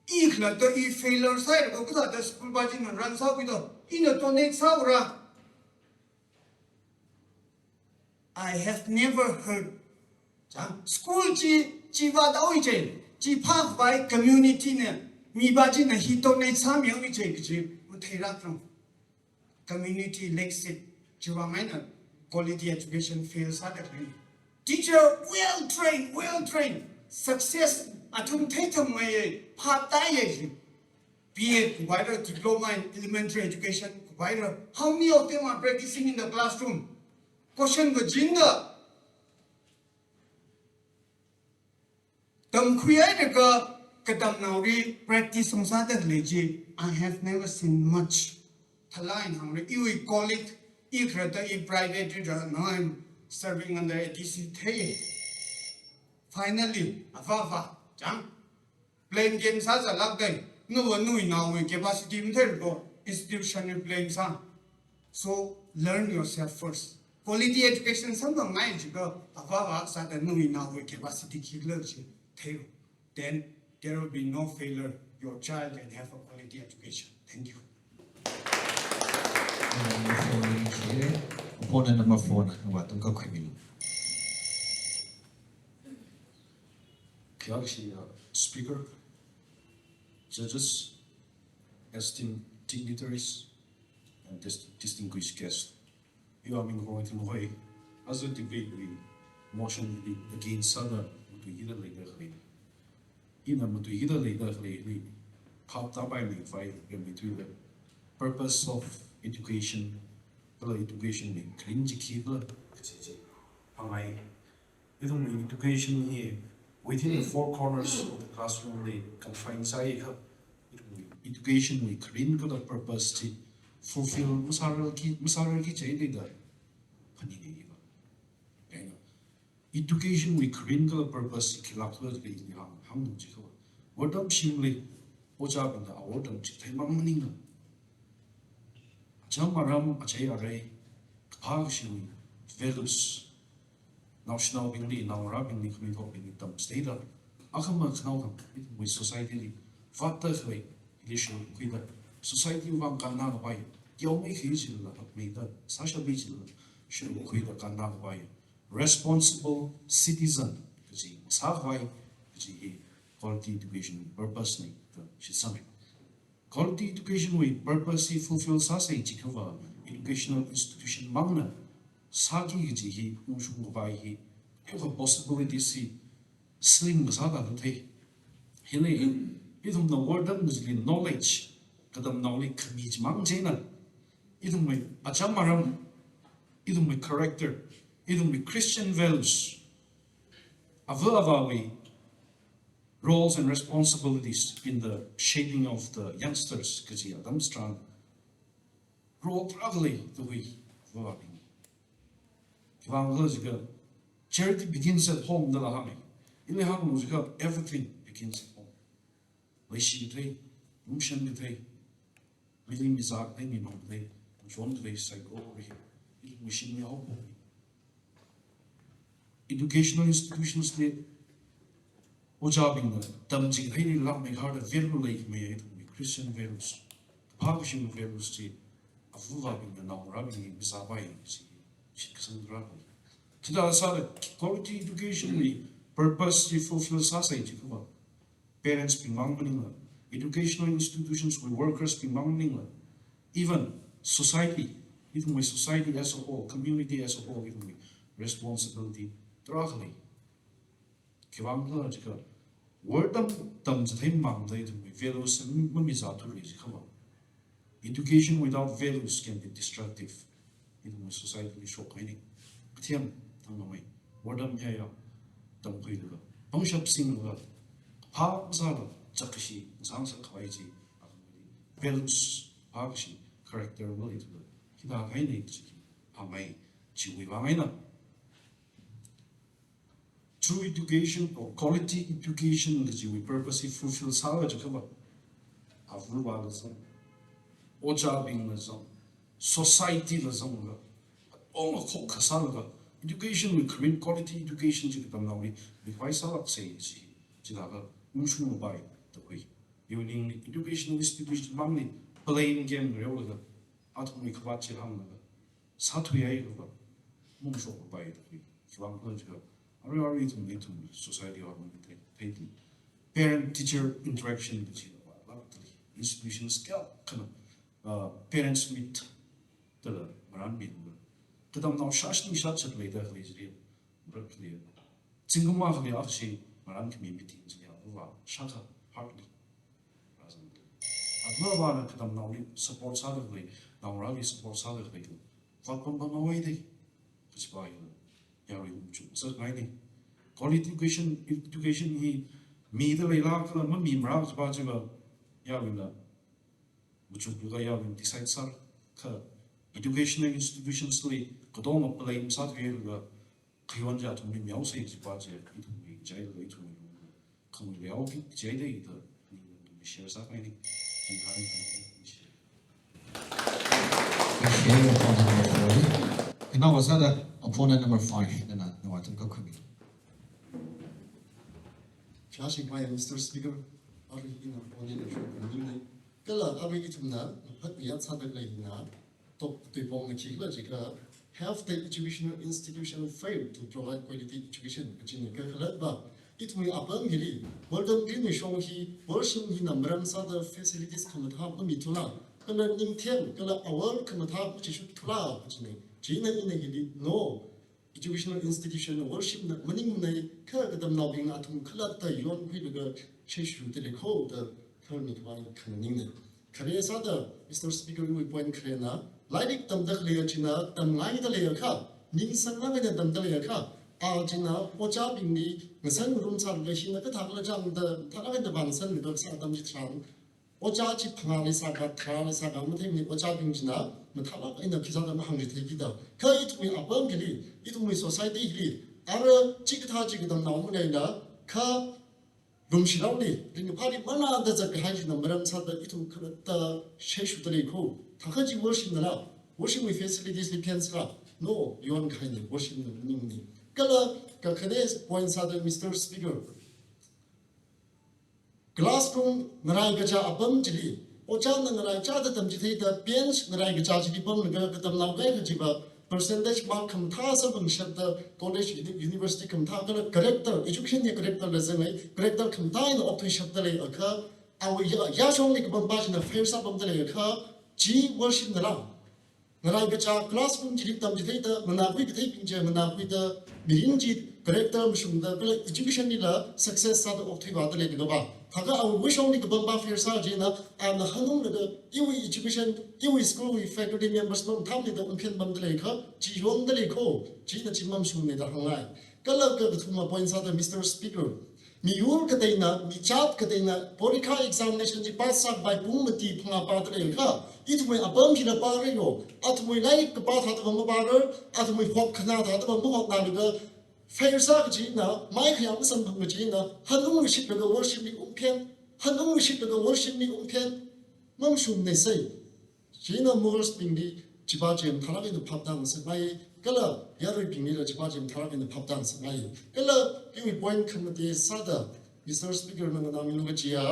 Ikla the failure side go kuda the school bajin run sa kuda in a donate saura. I have never heard. School ji jiwa da oije ji park by community ne mi bajin na he donate sa myang ni je ji muthera from community lacks it. Quality education fails hardly. Teacher well trained. Success atum tetam may part die. Be it provider diploma in elementary education provider. How many of them are practicing in the classroom? Question the gender. Tam create a katam nauri practice on Saturday. I have never seen much. Thaline hungry. You call it. If private, now I'm serving under ADC. Finally, Avava, Jang, blame games has a love day. No one knew now we capacity institutional blame some. So learn yourself first. Quality education, something magical. Avava said that no now we capacity clergy. Then there will be no failure. Your child can have a quality education. Thank you. Opponent number 4 what tung ka khwimi Actually, speaker, judges, esteemed dignitaries, and distinguished guests. You are being going to way as a debate we motion against other to either later. In a to either later, pop up by me fight between the purpose of education, education, cringe keeper, education here. Within the four corners of the classroom, they confine side education we clean the purpose to fulfill masaraki chain education we clean the purpose what up shimly what's up in the award of Jamaram Achayare, Pagshim, values, national bindi, now rapping the community of the dump state. Akamak now with society, Fatahway, issue with the society of Kanaka by Yomi Hizil, made that Sasha Bijil, should quit the Kanaka by responsible citizen, Savai, quality education purpose nei the shi samai quality education with purpose he fulfill sa sai chikwa educational institution mangna sagi ji hi ushu bai hi a possibility si slim sa da the hele idum the word musli knowledge kadam knowledge khamij mang jena idum mai achamaram idum mai character idum mai Christian values avawi roles and responsibilities in the shaping of the youngsters kasi adam strong role probably the way working charity begins at home the lahami ile ham everything begins at home wishi tre umshan tre really mizak they me non they john they say go over here wishing me hope educational institutions they ojabing the damji they love me hard value like me Christian values publishing values to avuvabing the now rabbi bisabai si kasandra tida sa quality education we purpose to fulfill society kuma parents pingmangning educational institutions with workers pingmangning even society even with society as a whole community as a whole even with responsibility dragli kiwangla jika wordam tamjai mangdai the values mamiza to reach come education without values can be destructive even with society shock any thiam tangmai wordam ya tamkhiga pangshap singla pa zala chakshi zangsa khaiji values akshi character will it kida kaini amai chiwi bangaina true education or quality education that we purposely fulfill salvage kaba avruba lazam ojabing lazam society lazam all khosalaga education we create quality education ji tam nawi we why salak say ji jilaga mushu bai the way building educational institution mamni playing game reolaga atmi khwachi hamna sathuya ga mushu bai the way kiwang ko are to meet society or parent teacher interaction institution scale parents meet the brand meet the dam now shashni shachat later is real Singuma the actually brand community shaka partly Admobana kadam now support solidly now rally support solidly what away they by so quality education he me the layla mami mrab ba jiba yawina muchu buga yawin decide sar ka educational institutions li kodoma play sat ga khiwan ja thumi miao sei ji ba je itu mi jai le itu khong liao ki jai de de ni share sa kai ni And now was that opponent number 5 then no I think go come Joshing by Mr. Speaker, are in a phone Kala Abigituna, but the outside Lina, top to bomb the Chica, have the educational institution failed to provide quality education, which in the Kalaba. It will abundantly, more than Green show he, worship in numbers other facilities come at half me to love. Kala Nintian, Kala our come at half which should cloud, which may Gina in no. Educational institution worship na maning na ka kadam na bing atum khalat ta yon phi ga cheshu de ko the third one kaning na kare sa da Mr. Speaker we point kare na like tam dak le china tam ngai da le kha ning san na ga tam da le kha a china ocha bing ni ngan rum sa le shi na ka thak la jang da thak ga da ban san ni sa tam ji tram ocha chi phang le sa ga thra le sa ga mu the ni ocha bing china Matala in the Pizza Hungry Takida. Kite we are bumpily, it will society. Ara Chikata Chikadam Namunenda, Ka Rumshiloni, in the party mana that's a behind the Madame Sada, it will correct Sheshu Ko. Takaji worship the love, worship with facilities depends love. No, you aren't kind of worship the Nimni. Gala Kakades points out Mr. Speaker. Glassroom Naragaja Abundantly. Ochan na ngai cha da tam ji thei da bench ngai ga cha ji bom ga ka tam lau ga ji ba percentage mark kham tha sa bang shat the college university kham tha ka character education ni character la zang ai character kham ta in op thoi shat da le akha aw ya chong ni ka ba na fair sa bam da le akha ji worship na la ngalai ka cha classroom ji tam ji thai ta mana pui ka thai ping je mana pui da mirin ji character mshum da ka education ni la success sa da op thoi ba da le ga ba thaga aw wi chong ni ka ba fair sa ji na am na hanung da iwi education iwi school wi faculty members bam tham ni da unphen bam da le kha ji yong da le kho ji na chimam shum ne da hangai kala ka thuma point sa da Mr. Speaker mi yur ka dai na mi chat ka dai na porikha examination ji pass sak by pung mati phanga pa da le kha it we abam ji na pa re yo at we lai ka pa tha da ma ba ro at we phok khana da da ma hok na ga fair sa ji na mai khya ma sam phang ji na hanung ri ship da worship ni umphen hanung ri ship da worship ni umphen mam shum ne sai ji na movers ping di ji ba jem thara ge no phap dang sa mai kala yaru ping ni la ji ba jem thara ge no phap dang sa mai kala ki point kham de sa da Mr. Speaker na na mi lu ji ya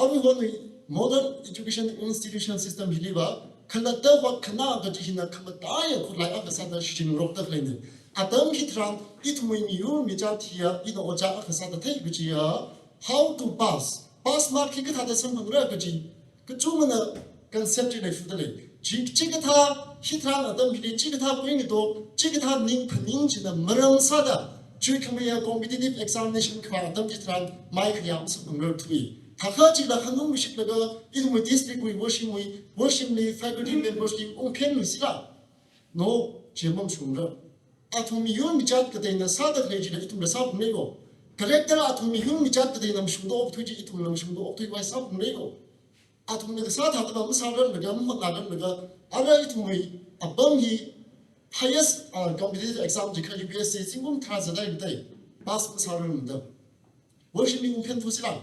awi honi modern education institution system hiliba khala ta wa khana ga ji na kham ta ya khu lai a sa da shin rok ta le ni Adam hitran it when you mijatia in oja akasada take gujia how to pass mark ki ta da sam ra gaji ka chumana concept ne fudale ji ga ta hitran adam bi ji ga ta bring do ji ga ta ning pning ji na marang sada ji khamya competitive examination ka adam hitran mai ka yam sam ra thui ta kha ji la khanung mi shik la ga it mo district we worship ni faculty members ki on ken ni sila no jemam shura Atomi yun mijat kate na sada kleji na itum na sab nego. Collector atomi yun mijat kate na mshumdo op tuji itum na mshumdo op tuji wai sab nego. Atomi na sada hata ba masaran naga mhanagan naga ara itumi abam hi highest competitive exam jika UPSC singum traza da ibtai pass masaran nda. Worship ni umpen tu sila.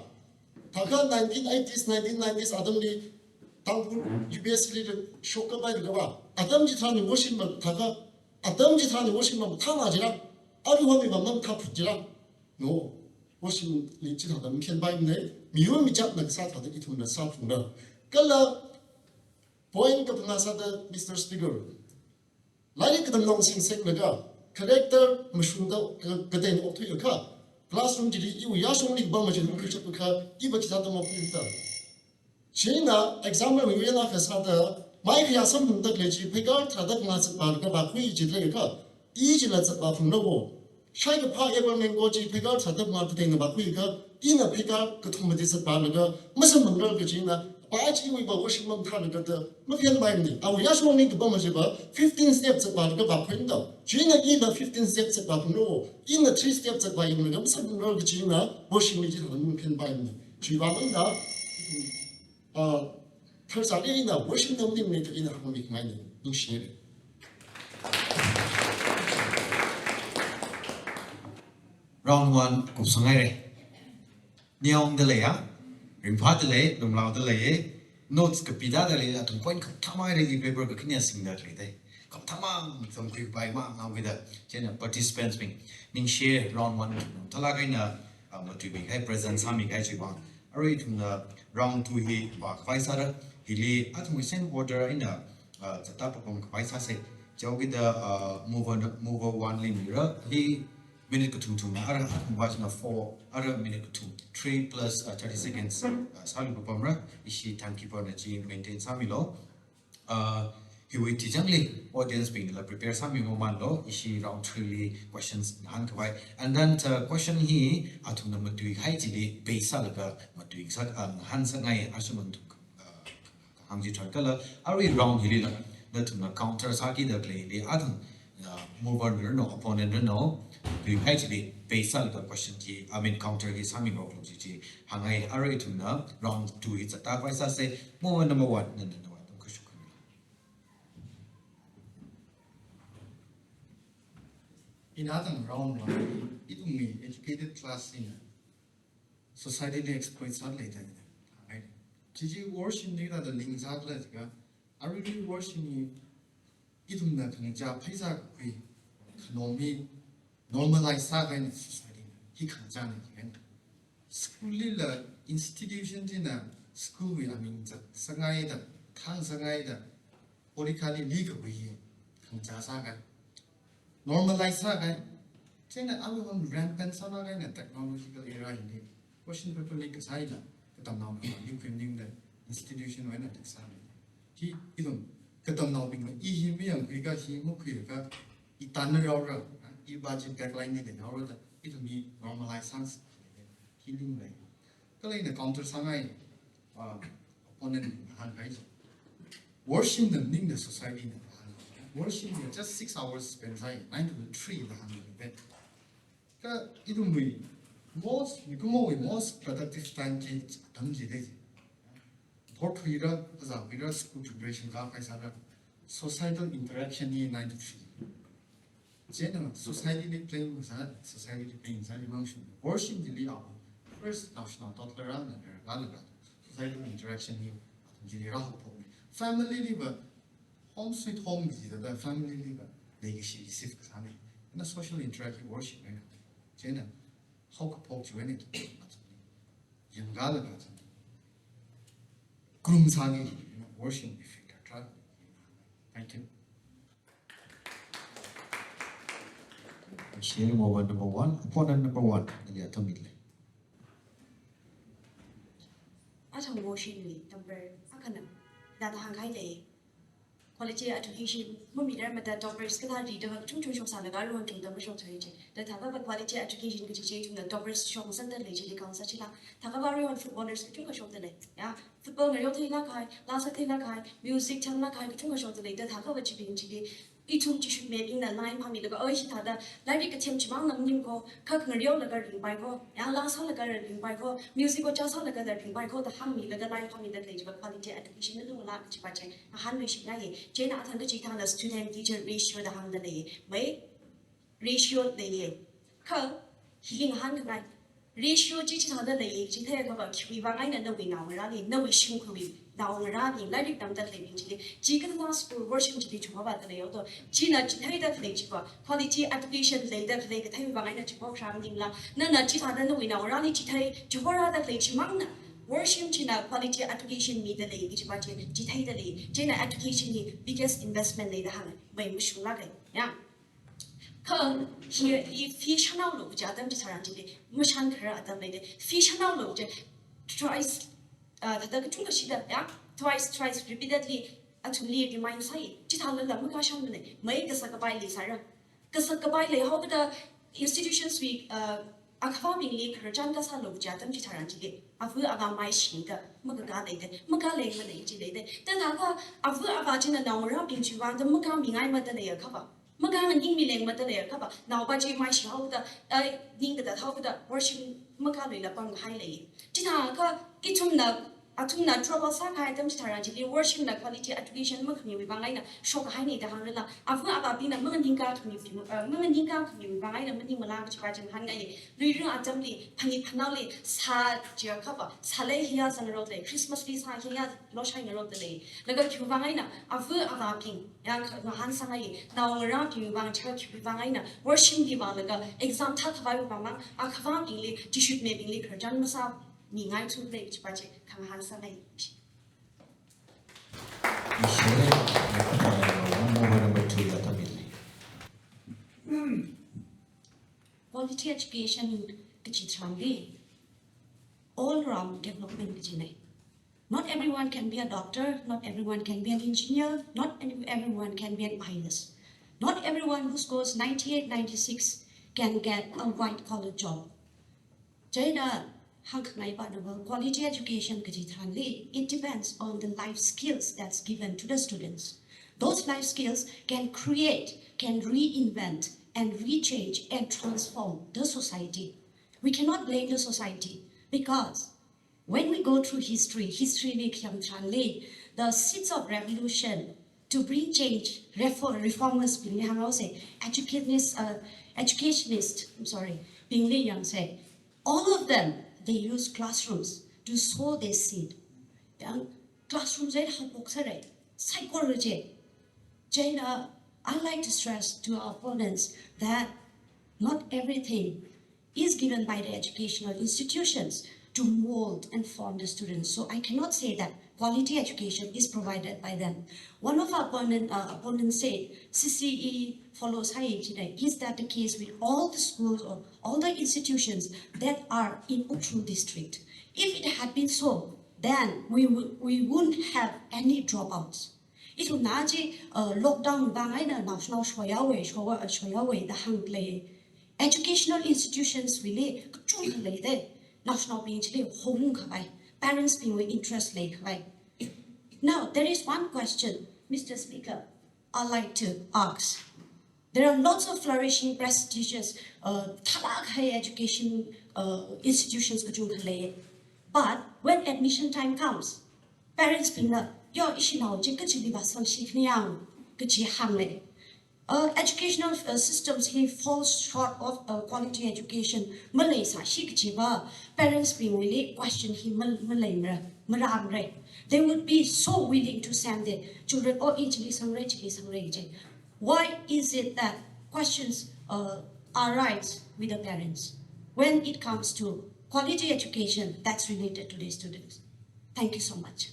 Taka 1980s 1990s adam ni tangpur UPSC li shoka bai naga adam ji thani worship ma taka Adam ji thani worship ma thana jira ari homi ba mam tha phujira no worship li ji tha dam khen bai ne miyo mi chat na sa tha de ithum na sa phunda kala point ka phanga sa da Mr. Speaker lai ka dam long sing sek naga character mushum da ka den op thu ka classroom ji yu ya shong ni ba ma ji ku chap ka I ba ki sa da mo pin ta china example wi na ka sa da mai khya sam phung tak le chi phekar thra dak nga sa ba ka ba khui ji le ka I ji la sa ba phung lo go shai ka pha ever men go ji phekar thra dak nga te nga ba khui ka I na phekar ka thum de sa ba ga ma sam mang ka ji na ba ji wi ba wo shi mam tha ga da ma phen bai ni aw ya shong ni ka ba ma ji ba 15 steps ba ga ba phun da ji na I na 15 steps ba phung lo I na 3 steps ba yi ga ma sam mang ga ji na wo shi ni ji da ma phen bai ni ji ba ma da Personally, na worship nam nim ne to ina hami mai ne in share. Round 1 cũng sang ngay đây. Niong de le ya, ring pha de le, dum lao de le, notes ka pida de le, tum point ka thamai re paper ka kinya sing da le dai. Ka thamang some quick by ma now with the chena participants being ning share round 1 thala kai na ma tu bi hai present sami kai chi ba. Ari tum na round 2 hi ba kai sa ra hili atum sen order in the zata papam kai sa se jaw with the mover 1 lim ra hi minute ko tum na ara watch na 4 ara minute ko 3 plus 30 seconds salu papam ra ishi timekeeper na chi maintain sami lo he will tijangli audience being la prepare sami mo man lo ishi round 3 li questions han kwai and then question hi atum na matui hai ji li base la ka matui sak han sa ngai asuman Angji Charkala, are we round Hilila, that to counter Saki the clay, the other mover no opponent no, we actually base on the question G, I mean counter his humming of G, Hangai Ari to round 2 hits attack by say, moment number 1, and then in Adam round 1 it me educated class in society exploits are later. Gigi worship ni da ling za la ga already worship ni idum na khang ja phaisa kui economy normalize sa ga ni society hi khang ja ni ga school la institution ji na school wi I mean sangai da thang sangai da orikali li ga wi thằng cha sa cái normalize sa cái thế là alo con rampant sa cái là technological era ini question paper like sai là cái tầm nào mà new funding the institution vậy là được sao thì itom cái tầm nào mình ý hiểm bây giờ cái gì mà khi cái itan nó rồi i budget guideline này để nó rồi itom mi normalize sang healing vậy cái này là counter sang ngay opponent hàng cái worship the ning the society worship just 6 hours spent say 9 to 3 the hàng vậy cái itom mi most most productive time ki dam ji de thought hira za hira school preparation ka kai sa societal interaction ni 9 to 3 general society ni playing sa society playing sa ni function worship di li first national tolerance and galaga societal interaction ni ji ra ho family li ba home sweet home ji da family li ba de shi sif ka ni na social interaction worship ni general how to talk to any young girl groom sagi worship effect try thank you sharing over number 1 opponent number 1 ya tamil Atang motion ni number akana da hang kai le quality education mumi dar mata toppers ka di da chung chung shong sa la ga ro chung da ma shong chai je da tha ga quality education ki je chung da toppers shong san da le je le kang sa chi la tha ga ba ro footballers ki chung ka shong da le ya football ne yo thai la kai la sa thai la kai music chang la kai ki chung ka shong da le da tha ga ba chi bin chi de I chung chi shu me bin da line pa mi la ga oi chi tha da lai ri ka chem chi mang nam nim ko ka ng ryo la ga ring bai ko ya la sa la ga ring bai ko music ko cha sa la ga da ring bai ko da ham mi la ga line pa mi da le je ba quality education ne lu la chi pa che han wi shi na ye je na than da chi than da student teacher ratio da hang da le mai ratio le ye ka healing han ka ratio chi chi tha da le ye chi the ka ba ki ba ngai na no wi na ra ni no wi shin ko wi Now, Ravi, let it down that living today. Chicken school worship to teach about the Leoto. China, Chita, quality education later, they can tell you about the Chipo Shamdilla. Nana Chita, then we know Rani Chita, Chihora, that late Chimana. Worship China, quality education need the lady, Chipachi, Chita, China education, biggest investment later, by Mushulake. Yeah. Come here, if fish now look, Jadam to Sarantili, Mushan Kara, lady, fish now look, twice. Twice repeatedly to leave the mind side. Chitala Lamakashan, make a Sakabai Sara. Kasakabai, how the institutions we Akavaming Lake, Rajanga Salo, Jatam Chitaranti, Avu Avamai Shinga, Magale, Magale, then Avu Avajina now rubbing to run the Mugaming I Madalea cover. Magang and Imilang Madalea cover. Now, Baji my shoulder, I think that how the worship Magale upon highly. Chitaka, Itumna. Atuna trouble Saka items Taranti, worship the quality education Mukni with Bangina, shock Hani the Hanla, Afu Ababina, Munganinka, Munganinka, Bangina, Manimala, Chipajin Hangay, Reading Assembly, Pani Panali, Sa Giacaba, Saleh Hias and Road, Christmas Lisa Hias, Loshine Road the day. Laga Kubangina, Afu Ababing, Yang Hansanai, now around you, Bang Church with Bangina, worship the Balaga, exam Takabai Bamang, Akavangili, Tishut maybe liquor, Jan Masa. Ningai to the budget, come hands away. number 2 ya tamil Quality education kichitrangi all round development kichine. Not everyone can be a doctor, not everyone can be an engineer, not everyone can be an pilot. Not everyone who scores 98, 96 can get a white collar job. Jada quality education it depends on the life skills that's given to the students. Those life skills can create, can reinvent, and rechange and transform the society. We cannot blame the society because when we go through history, the seeds of revolution to bring change, reformers, educationists, all of them, they use classrooms to sow their seed. Classrooms are psychology. Jada, I like to stress to our opponents that not everything is given by the educational institutions to mold and form the students. So I cannot say that quality education is provided by them. One of our opponents said, CCE follows high today. Is that the case with all the schools or all the institutions that are in Utru district? If it had been so, then we wouldn't have any dropouts. It would not lockdown bangay na national shoyawe the hang play. Educational institutions really national being home parents being interest Now there is one question, Mr. Speaker, I'd like to ask. There are lots of flourishing, prestigious higher education institutions but when admission time comes, parents being your educational systems he falls short of quality education. Parents being really question him. They would be so willing to send their children Why is it that questions arise with the parents when it comes to quality education that's related to the students? Thank you so much.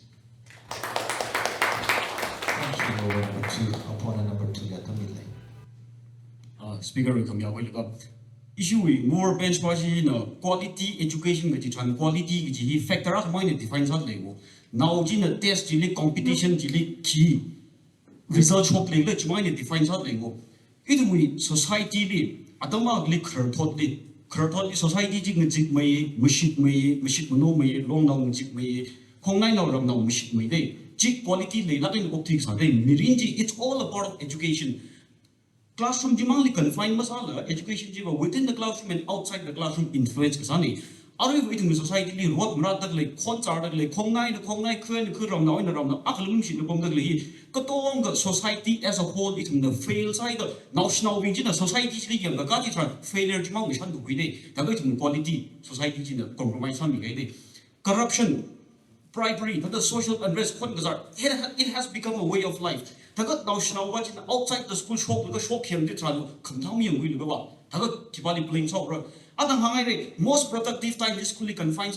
Thank you, number 2. Opponent number 2, Speaker will come here. Issue more benchmark quality education which is quality which is factor of mind defines out level. Now in test competition key result shock level mind defines out level. It we society atomically curtly society jig may machine no may long down jig may Hong nine now machine may day. Jig quality lay nothing optics are Mirinji, it's all a part of education. Classroom dimangli confined masala education jiva within the classroom and outside the classroom influence kasani. Are we waiting society li rot mrat like concert like kongnai kuen kuram now in the ram akalum shin the katong society as a whole it the fail side now wing society speaking the gati failure jimang mission to quide the quality society in compromise on corruption. Bribery, the social unrest, it has become a way of life. Tagat now watching outside the school shop, the shop came to try to come down and will go. Tagat Kibali playing soccer. Adam Hangare, most productive time is schooling confined.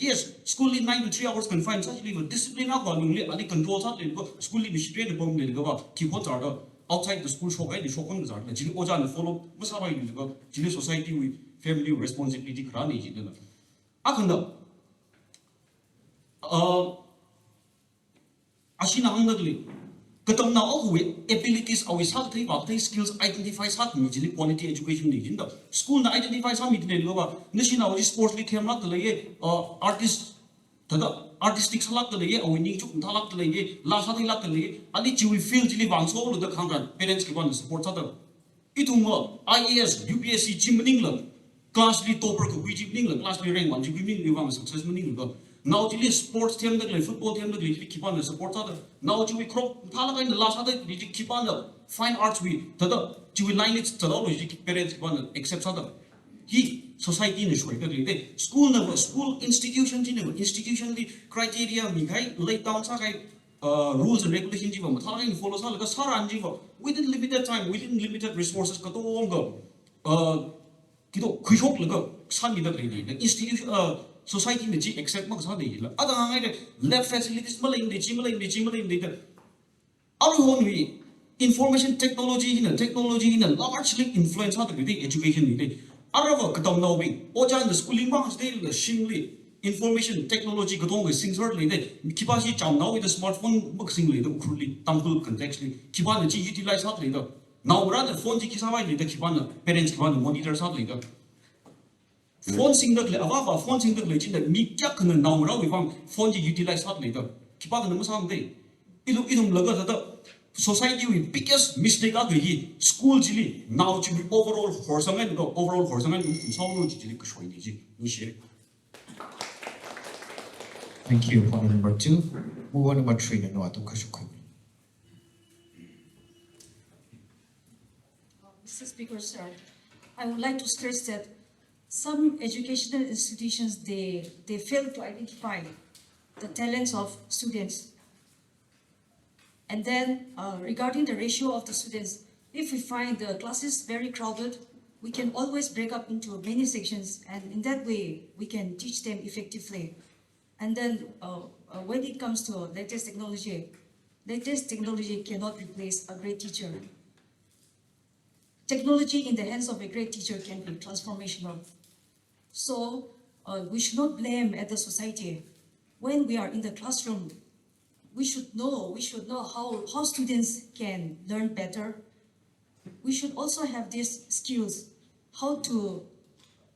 Yes, schooling 9 to 3 hours confined. Such discipline up on Ali controls out and go schooling is straight upon the go. Keep what are outside the school shop, the shop on the Zard, the Ojan follow Musava, the society with family responsibility. Akanda. Ashina Hungary. Katam now abilities always have to skills identify quality education in the school identify some national sports league came out the artist artistic salak the or winning to talak the last luckily Ali will feel to live on soul of the country parents give on the support other Itum IAS UPSC Jim in England class lead topper could be England class lead rank one you give me successful in England. Now the sports team the football team the keep on the support other. Now we crop Talaga in the last other keep on the fine arts we the line it's the parents except other. He society in the show school never school institutions in institution the criteria Mikai lay down rules and regulations follows all the Saran within limited time, within limited resources the institution society in the except other left facilities the information technology in a largely influence the education the schooling the information technology now with the smartphone the context utilize now rather phone the parents monitor phone single avava phone single legend mi kya kan now ra we phone utilize hot later keep on the musam day idum laga the society with biggest mistake school jili now to be overall horseman so Thank you, opponent number 2. Move on number 3 no Mr. Speaker, sir, I would like to stress that some educational institutions, they fail to identify the talents of students. And then regarding the ratio of the students, if we find the classes very crowded, we can always break up into many sections, and in that way, we can teach them effectively. And then when it comes to latest technology cannot replace a great teacher. Technology in the hands of a great teacher can be transformational. So we should not blame at the society. When we are in the classroom, we should know how students can learn better. We should also have these skills, how to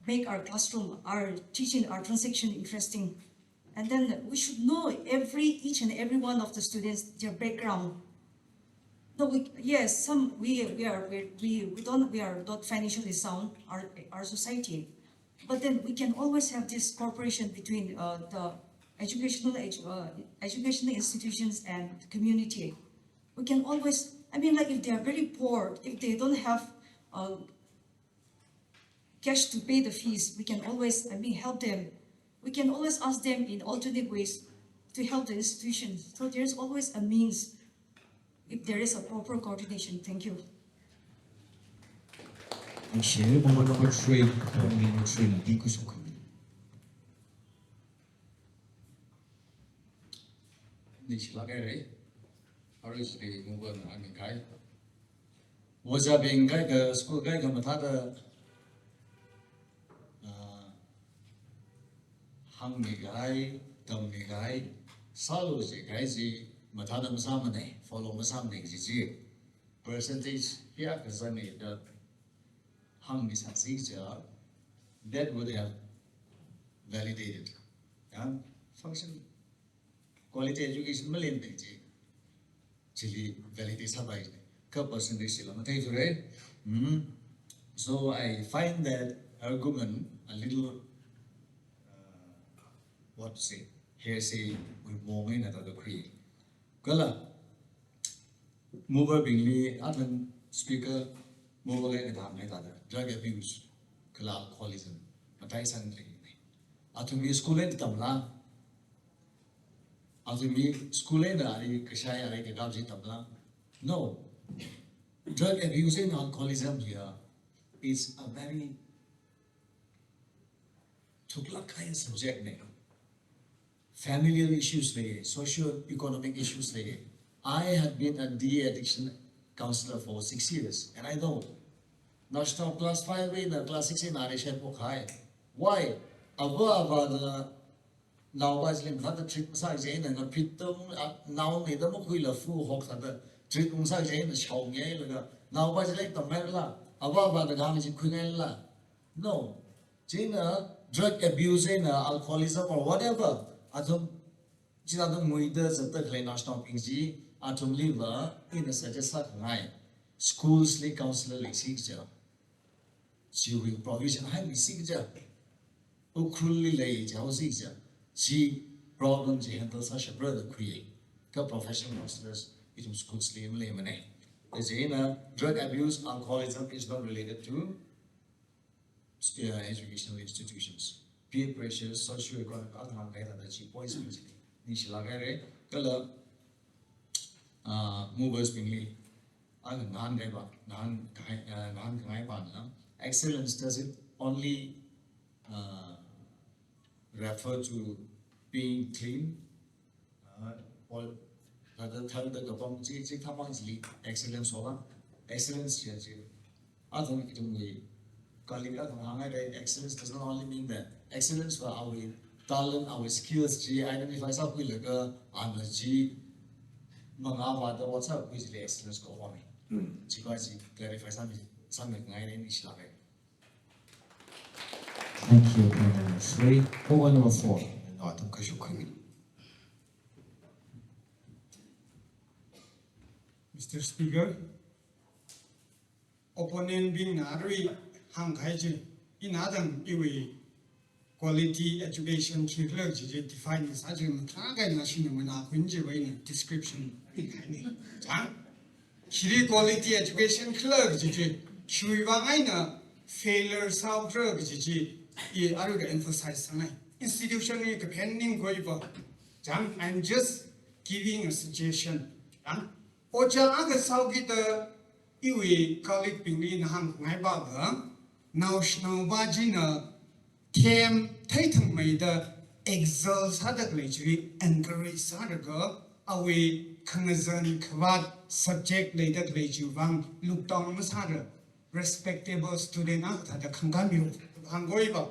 make our classroom, our teaching, our transaction interesting. And then we should know each and every one of the students, their background. No, we are not financially sound, our society, but then we can always have this cooperation between the educational institutions and the community. We can always, like if they are very poor, if they don't have cash to pay the fees, we can always, help them. We can always ask them in alternate ways to help the institutions. So there's always a means if there is a proper coordination. Thank you. Moment number 3, Nicht lagere, harus di mubah nami kai. Wajah bingkai ke school kai ke matada hang ni kai, tam ni kai, selalu je kai je matada masam ni, follow masam ni je. Percentage ya kesana itu hang ni saksi je, that would have validated, function. Quality education malin deh je, jadi validate sabai je. Ke percentage sila matai tu right? So I find that argument a little, what to say, hearsay with moment atau the create. Kalau mover bingli, adan speaker mover yang dah hamil ada drug abuse, kalau alcoholism, matai sang lagi ni. Atau mi sekolah di tamla. After me, school and I kashaya like a gabji tabla. No. Drug abuse and alcoholism here is a very kind subject. Familial issues, socio-economic issues. I have been a de-addiction counselor for 6 years, and I know. Now stop class 5 in class 6 in Arishan Pokhai. Why? Now, I think that the treat size in and a pitum now made them a full hawk at the treat size in the show. Now, I like the Merla, above the damage in Quinella. No, Gina, drug abuse, alcoholism, or whatever. Atom Jinadam Muidas at the National Pingji, Atom liver in a such a certain line. Schools, like counselor, like Sigja. She will provision highly Sigja. Ukruli lay, Sigja. She problems she handles such a brother create. Professional counselors, it was school slave lemonade. There's drug abuse, alcoholism is not related to educational institutions. Peer pressure, socio-economic outcome, that she points to. Nishilagare, color movers bingly. Excellence doesn't only refer to being clean, or rather tell the government excellence over excellence. I think it will excellence does not only mean that excellence for our talent, our skills, identify some with like a G Mangavada, what's up with the excellence go for me. Because clarify something I didn't. Thank you, point number 3. Point number 4. Mr. Speaker, opponent being Nari Hang Kaiji, in Adam, Iwi, quality education, clergy, defining such a Taga national when I win description. Kiri quality education clergy, Chuivana, failure, South drug, I would emphasize tonight. Institution depending waiver. I'm just giving a suggestion. Ocha aga saugita iwi colleague pingin ham ngai ba now vagina tem tatum made exalt sadak lechri encourage sadaga awe khangazan khwat subject ledak lechu wang look down masada respectable student ang thada khangami hangoi ba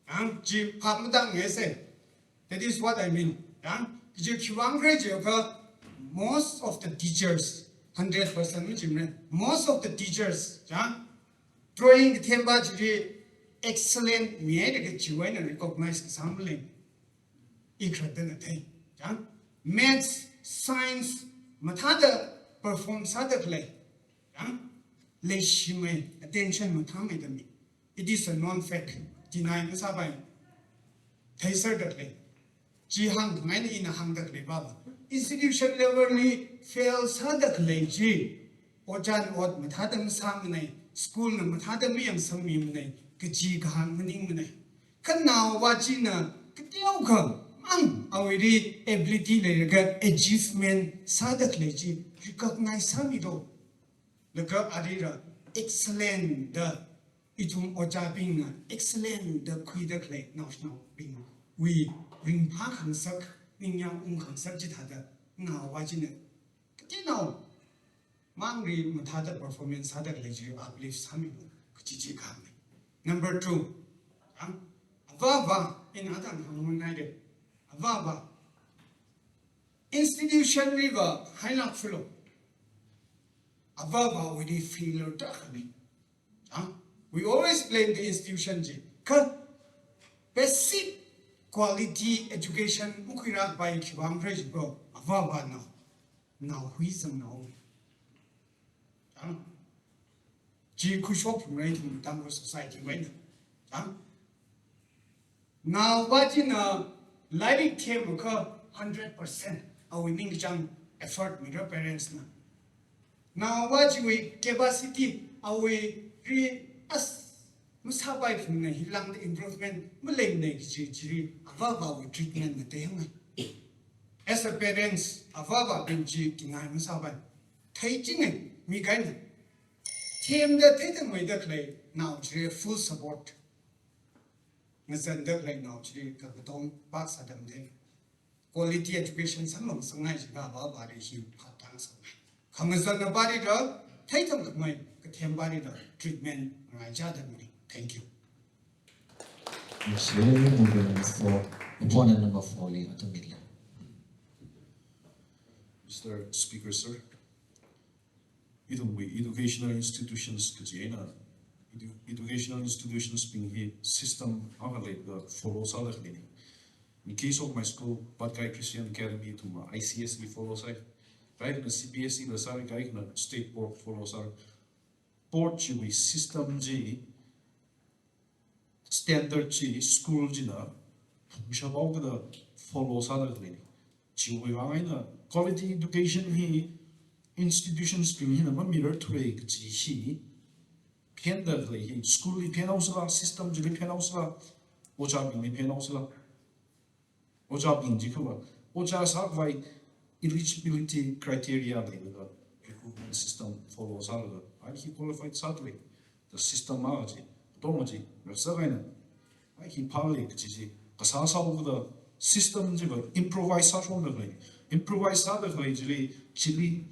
ang ji phamdang ngese. That is what I mean. Yang ji khiwang graduate ka most of the teachers 100% most of the teachers yang drawing themba ji excellent miye de chiwai na recognize sampling ikradana thai yang maths science mathada perform sadak le yang le shime attention mathame dami. It is a non fact deny na sabai thai sir dak le ji hang ngai ni na hang dak le baba institution level ni fail sadak le ji ojan od mathadam sam nei school na mathadam yang sam mi nei ji gaan maning mane kan now watching na kitiao ka ang already ability le ga achievement sadak le ji recognize sami do le ga adira excellent the itum oja ping na excellent the kui da le national ping we bring pa khang sak ning yang khang sak ji tha da now watching na kitiao mang ri mathada performance sadak le ji uplift sami do ji gaan. Number 2, avava in Adam Hamunide, avava institution river highlight flow. Avava with the feel darkly. We always blame the institution. Basic quality education, Mukira by Kibam Prejibo, avava now. Now, who is now? Ji kushop right in the society when now what in a lighting came occur 100% our winning jump effort with your parents now what we capacity our re us must have by from the hilang the improvement Malay ji avava treatment the as a parents avava benji kinai must have by taking me kind team that taken with the clay now full support. Mr. Duckley now Katon Bats at them. Quality education, some of some nice about body he patterns. Come as the body dog, take them with my body dog treatment. Thank you. Yes, really moving for opponent number 4 at the middle. Mr. Speaker, sir. Educational institutions educational institutions being system follows other leading. In case of my school, Patkai Christian Academy to my ICSE follows right the CBSE the Sari state board follows our board system G standard G school Gina we shall all the follows other leading. Quality education institutions being in a mirror to a G Pendle school penosla system Jili penosla Oja being penosla Oja being Jikova Oja Savai eligibility criteria the recruitment system follows other. I he qualified sadly the systemology domogy Versavina I he public Gigi Kasasa over the system improvise such one improvise other Chili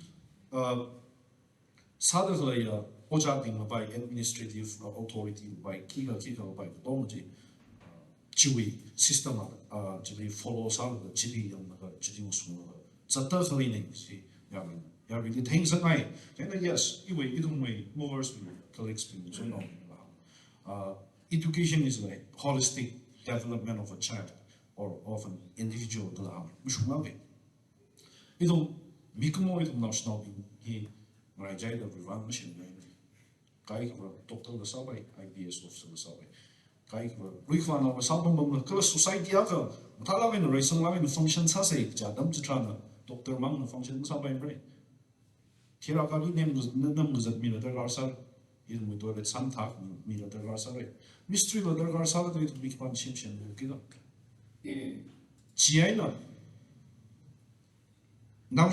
Sadly, Oja by administrative authority by Kika by Domoji, Chewy system, Chili follows out the Chili and the Chidimus. Zata cleaning, see, Yavin things at night. And yes, you don't wait, movers will collect spirits. Education is like holistic development of a child or of an individual. We should love it. You don't make more national he. I judge of one machine. Kai doctor the subway, IBS officer the subway. Kai Rikwan of a Salbum society other. Talawin raison lavin functions has a jadam to trana, Dr. Mang function subway brain. Tirakali name was numbers at Military Garsar, even with toilet some talk, Military Garsar. Mystery of the Garsar, it will be one chinchin. Chiana. Now,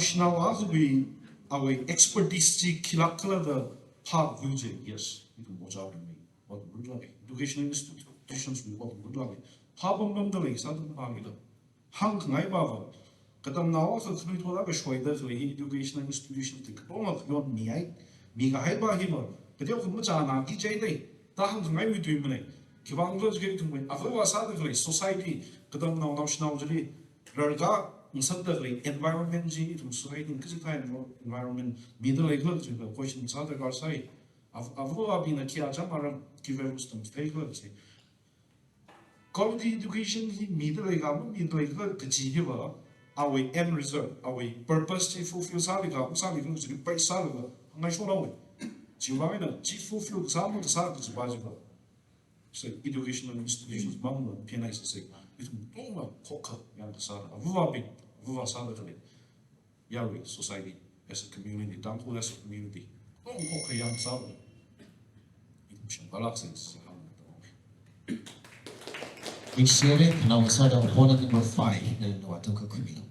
we our expertise kilakala the park view yes it will watch out me what would like educational institutions we what would like Habam bam the lake, Southern Pamila. Hang Naiba. Kadam now also through to like a shoulder to educational institution to Koma, yon me, Mika Heba Hiba, but you could Mutana, DJ Day, Taham Mai with women. Kivan goes getting to win. Avoa Sadly, society, Kadam now nationally, Rarga, and suddenly environment G to society in Kizita environment, middle like look to the question Southern outside. Avoa being a Kia Jamara, give everything, take look. Quality education, he middle like the Jiva, our end result, our purpose to fulfill Salika, Salika to pay Salika, and I show away. Jivina, chief fulfill some of the Salika's bicycle. So, educational institutions, Mama, Pianist say, it's Boma, Coca, Young Sala, Vuabi, Vuva Salika, Yahweh, society, as a community, Dampo as a community. Oh, Coca, Young Sala. Galaxies. We share it now inside of opponent number 5 in the Watuka Kumino.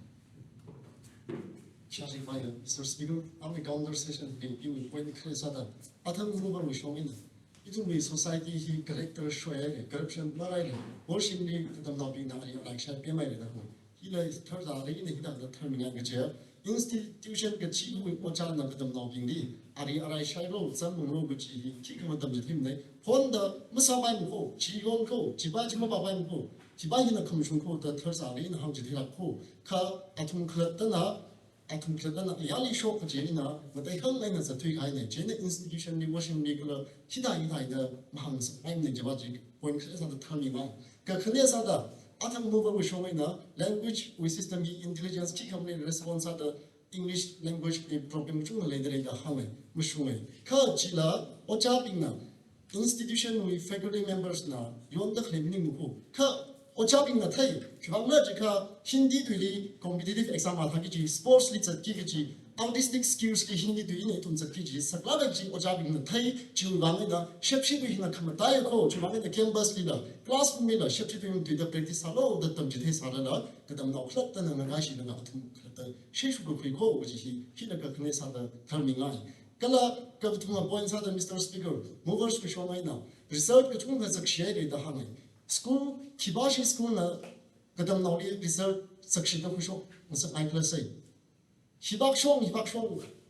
Charging by Mr. Speaker, our conversation in you when Krisada, Atam Mubaru showing it will be society, he character, share, corruption, Marai, worship the Nobby, like Shapiamay. He lays third are in the terminal chair. Institution get cheap with what are not them knocking the Ari Shiro, some Robuchi, chicken with them with him. Honda, Musaban go, Chigon go, Chibajima go, Chibayan commission code the third are in how to tell Ka Atum Clatana, Atum Clatana, Yali shop for Jenna, but they come in as a three eye, Jenna institution, the washing regular, Hida, the Mahams, I'm the Jabaji, when it's on the turning one. Kakanesa. Atam move showing language with system intelligence chicken response at the English language problem later in the Hame, Mushumi. Kajila, Ochapina, institution with faculty members now, yonder claiming who. Ka Ochaping the Tay, Shvanajika, Hindi to the competitive exam at sports leads at Kiki, artistic skills Hindi to in it on the Kiki, Saklavaji, Ochaping the Tay, Chilvanida, Shepship in a Kamataya coach, the campus leader, classroom leader, Shepship to the practice hello, the Tamjite Sarada, the Damno Clapton and Rashi and Atum, she should go quick, which he hit a Kaknes at the turning line. Kala, go to my points at Mr. Speaker, movers to show now. Research between the Sakshari the Hame. School, Kibashi school, Gadam Noli, research section of show, was a nice say. Hibak show,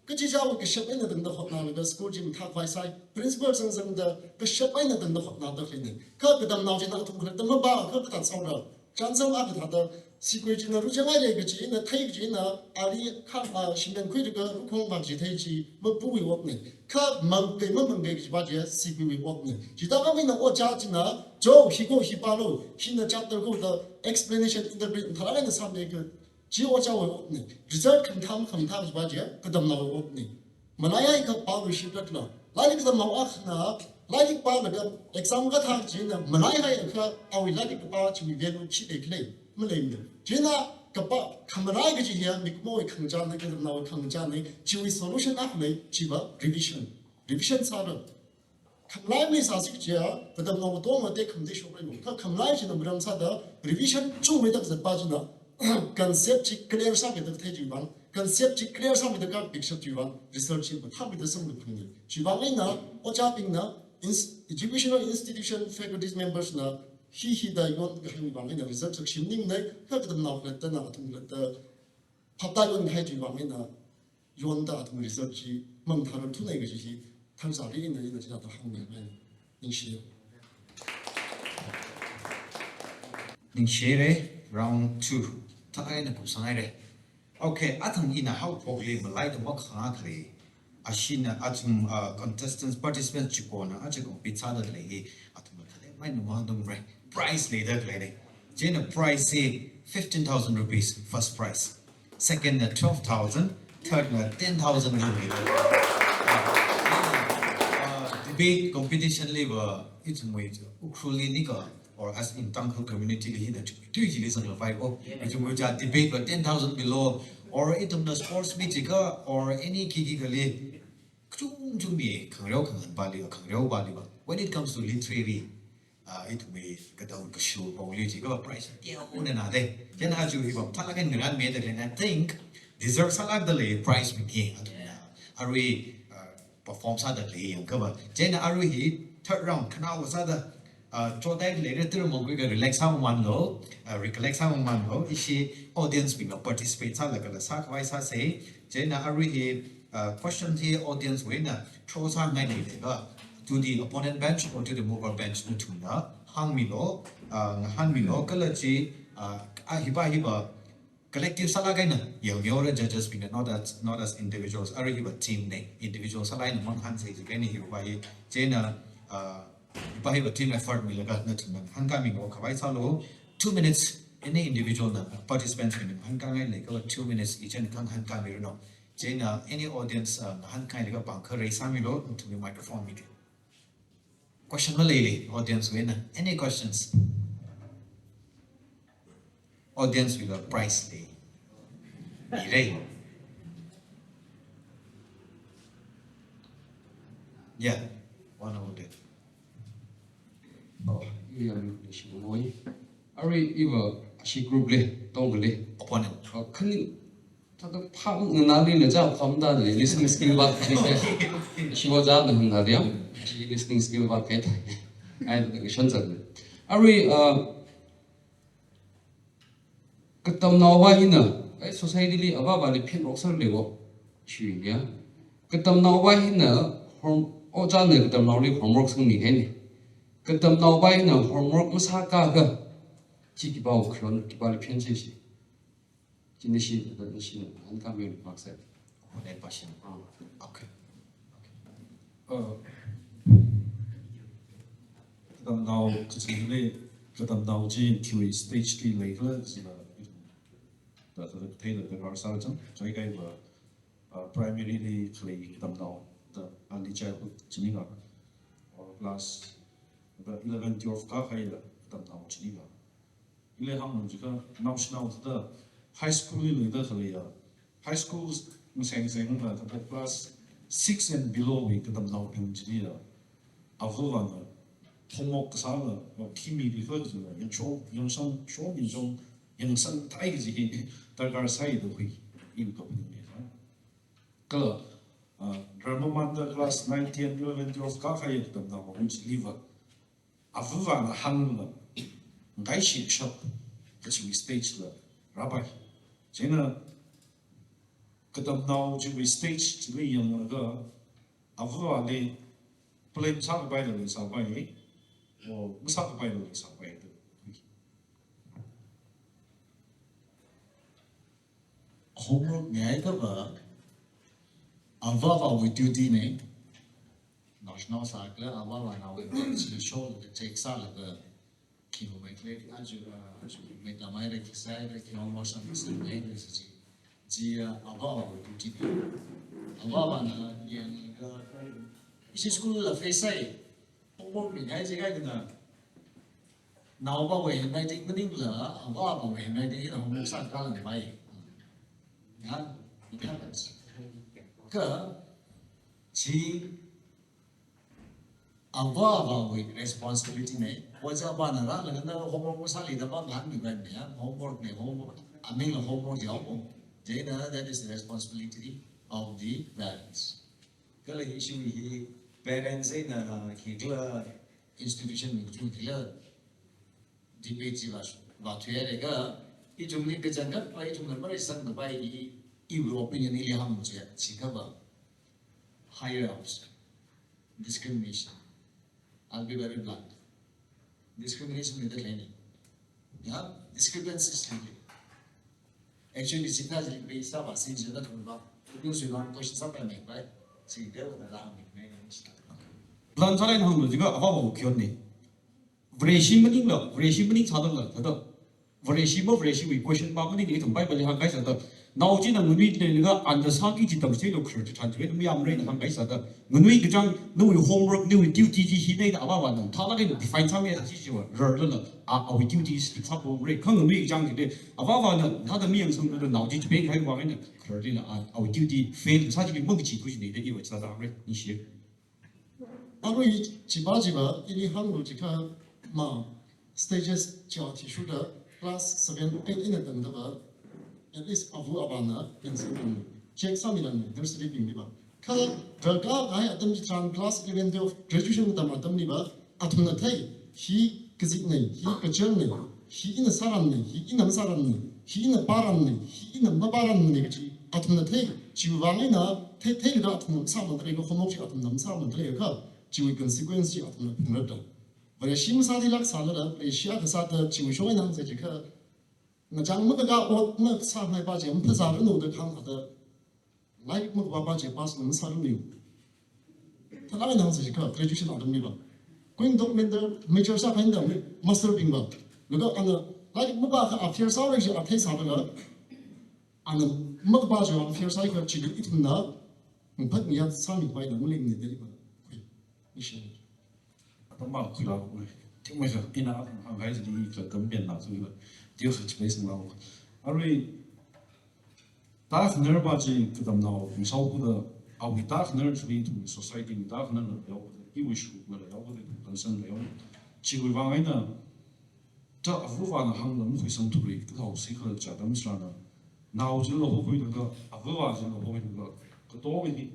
Kajija, the ship in the hot now, the school gym tap by side, principals and the ship in the hot now, the cleaning. Kadam Noli, not to collect the mobile, Kurtan Saura, Johnson Abitata, secret in the Rujamai, in the take in a Ali Kama, Shiman critical, Koma Jitaji, Mabui opening. Cut Monkey Mummy budget, secret opening. Jitavamina or Jartina, Joe, Hibalo, Hina chapter go the explanation in the Britain, Talana Sunday good. Georgia opening. Result can come from Tom's budget, but the no opening. Malaya got power ship at law. Like the Mawakna, like Barnaga, exam got half Gina, Malaya, I will like the bar to be very cheap clay. Malay. Gina, Kapa, Kamaragaji here, make more Kanjana, get now Kanjani, Chewy solution up late, Chiva, revision. Revision Sada. Kamlai is as if but the Nomadoma de condition. Kamlai in the Bramsada, revision 2 meters the Pagina. Concept clear some of the Tajivan, concept clear some of the God picture to one, researching but how with the same opinion. Chivamina, Ochapina, educational institution faculty members now, he the yon in the research section, heard them now let the Patagon Hajivamina, Yonda research, Montana to negative, turns out in the hungry man in Shia. In Shere, round 2. Okay, atam ina how probably malay the mock hakri. Ashina atum contestants participants chipona ajago pizza the lady atum my no right price later lady. Jane price say 15,000 rupees first prize. Second 12,000, third 10,000 rupees. Debate competition level it's wage ukruli nika. Or as in Tangkul community, do you listen to 5 if you debate for 10,000 below, or it the sports meeting, or any kiki gale, when it comes to literary, it may get down to show or political price. Yeah, on another. Then as you have Talagan Grand made and I think deserves a lot the price begin. Are we perform suddenly and cover? Then are we third round? Canal was other. cho đây lấy được từ một cái relax sang một lỗ relax sang một lỗ ishi audience mình là participate sang là cái sa vai sa se chế na ari question thì audience với na throw sang ngay này đấy to the opponent bench or to the mover bench nó chung na hang mi lo cái là chỉ hiba collective sala cái na nhiều ra judges mình not as individuals ari hiba team này individual sala này mong han se cái này hiba chế na by a team effort we look at nothing hangami go kawai salo 2 minutes any individual na participants in hangangai like 2 minutes each and kan hangami no jena any audience hangai like banker rai samilo to the microphone meeting question malele audience win any questions audience will price lay ire yeah one of it Ari iwa ashi group le tong le opponent khani ta da phang na le ja pham da le listening skill ba shi wa ja na na dia shi listening skill ba ke ai da shan za Ari katam na wa hina ai society li aba ba le phin rok sar le go shi ya katam na wa hina hom o ja ne katam na li homework sang ni he ni cái tầm nào bay nào homework mà sao cả cơ chỉ cái bao khốn cái bao phiền gì gì chỉ nên xin là nên xin anh cảm ơn bác sĩ này bác sĩ okay tầm nào cái này cái tầm nào chỉ thiếu stage cái này là gì là đó là thấy là cái gọi sao chứ cho cái mà primary đi cái tầm nào đó anh đi chơi chỉ như là class 11 12 ka khaila tam na chini ga ile ham mun jika national da high school le da khaliya high schools museng seng na ta class 6 and below we tam na pin chini da avova na homework sa la kimi di fa zu yang cho yang san cho min jong yang san tai gi ji da gar sai do hui in ko ni ka drama man da class 9 10 11 12 ka khaila tam na mun chini va avuva na hangla ngai shi shop cái chữ stage là rabbi thế là cái tầm nào chữ stage chữ yang là cái avuva này plan sao bài là sao bài ấy không sao bài là sao bài được homework nghe cái vợ avuva với duty này national cycle avuva nào với chữ show là take sa là cái khi mà mình lấy aju mình làm ai đấy cái sai đấy cái homework sang cái này là gì gì avuva với duty avuva là yang cái school là phải sai homework mình hay gì cái nào nào bao về này thì mình là avuva bao về này thì là homework sang cái là vậy ya cái chỉ avuva với responsibility này wajah ba na ra là cái homework của sali đó bao làm như vậy nhá homework này homework mình là homework gì không thế đó that is the responsibility of the parents cái là issue gì parents ấy là khi là institution mình chung thì là debate gì và thuê đấy cái chúng mình cái chân cắt phải chúng mình mới sẵn được phải yêu opinion này là ham chuyện chỉ có vào higher ups discrimination I'll be very blunt discrimination in the training yeah discrepancy is actually chỉ là gì vì sao mà xin chữ nó không vào nhưng suy đoán tôi sẽ sắp lại mình vậy chỉ đều là làm mình này lan sarai hang lo jiga ava ba kyon ni vreshi mani lo vreshi mani chadar la thada vreshi mo vreshi we question ba mani ni thum bai bali hang kai sa da now ji na ngui ne ga and sa ki ji tam se lo khur chan je mi am re na hang kai sa da ngui ki jang no homework no duty ji hi nei da ava ba na tha la ge define sa me ji ji wa rer la a we duties the top of re khang ngui jang ji de ava ba na tha da mi yang song da now ji be kai wa ne khur ri na a we duty fail sa ji mo ji ku ji ne de i wa cha da re ni shi 아무 지마지마 이리 한국 지카 마 stages 저 티슈다 class 7 8 in the 봐 at least avu abana in some check some in university bin ba ka daga ga atam tran class 11 of graduation da matam ni ba atuna thai he kizikne, he kajerne, he in a saranne, he in a saranne, he in a baranne, he in a mabaranne, atom the take, Juvangina, take it out from some of the homochi atom them some of the Jewish consequence of the murder. But a shimsadi like salad, a shia the sata, Jewish oil and the Najamaga or not some my budget, and Pazarino the count of the like Mubabaji Basman Sarunu. The line answers the tradition of the mirror. Going to the major sub and the master bimbo. Look on the like Mubaka appears already a taste of the and the Mubajo appears like a chicken eaten now and put me at some by the willing the deliver. Tama kula we ting me ina hang hai di ka kambian na su la dio sa space na lo arui ta khner ba ji kudam na mi sau ku da au mi ta khner chuli to society mi ta khner na yo I wish ku la yo ku kan san le yo chi wi wang ai na ta afu wa na hang lam khu sam tu ri ka ho si kha cha dam sra na now ji lo ho ku da afu wa ji lo ho ku da ka to mi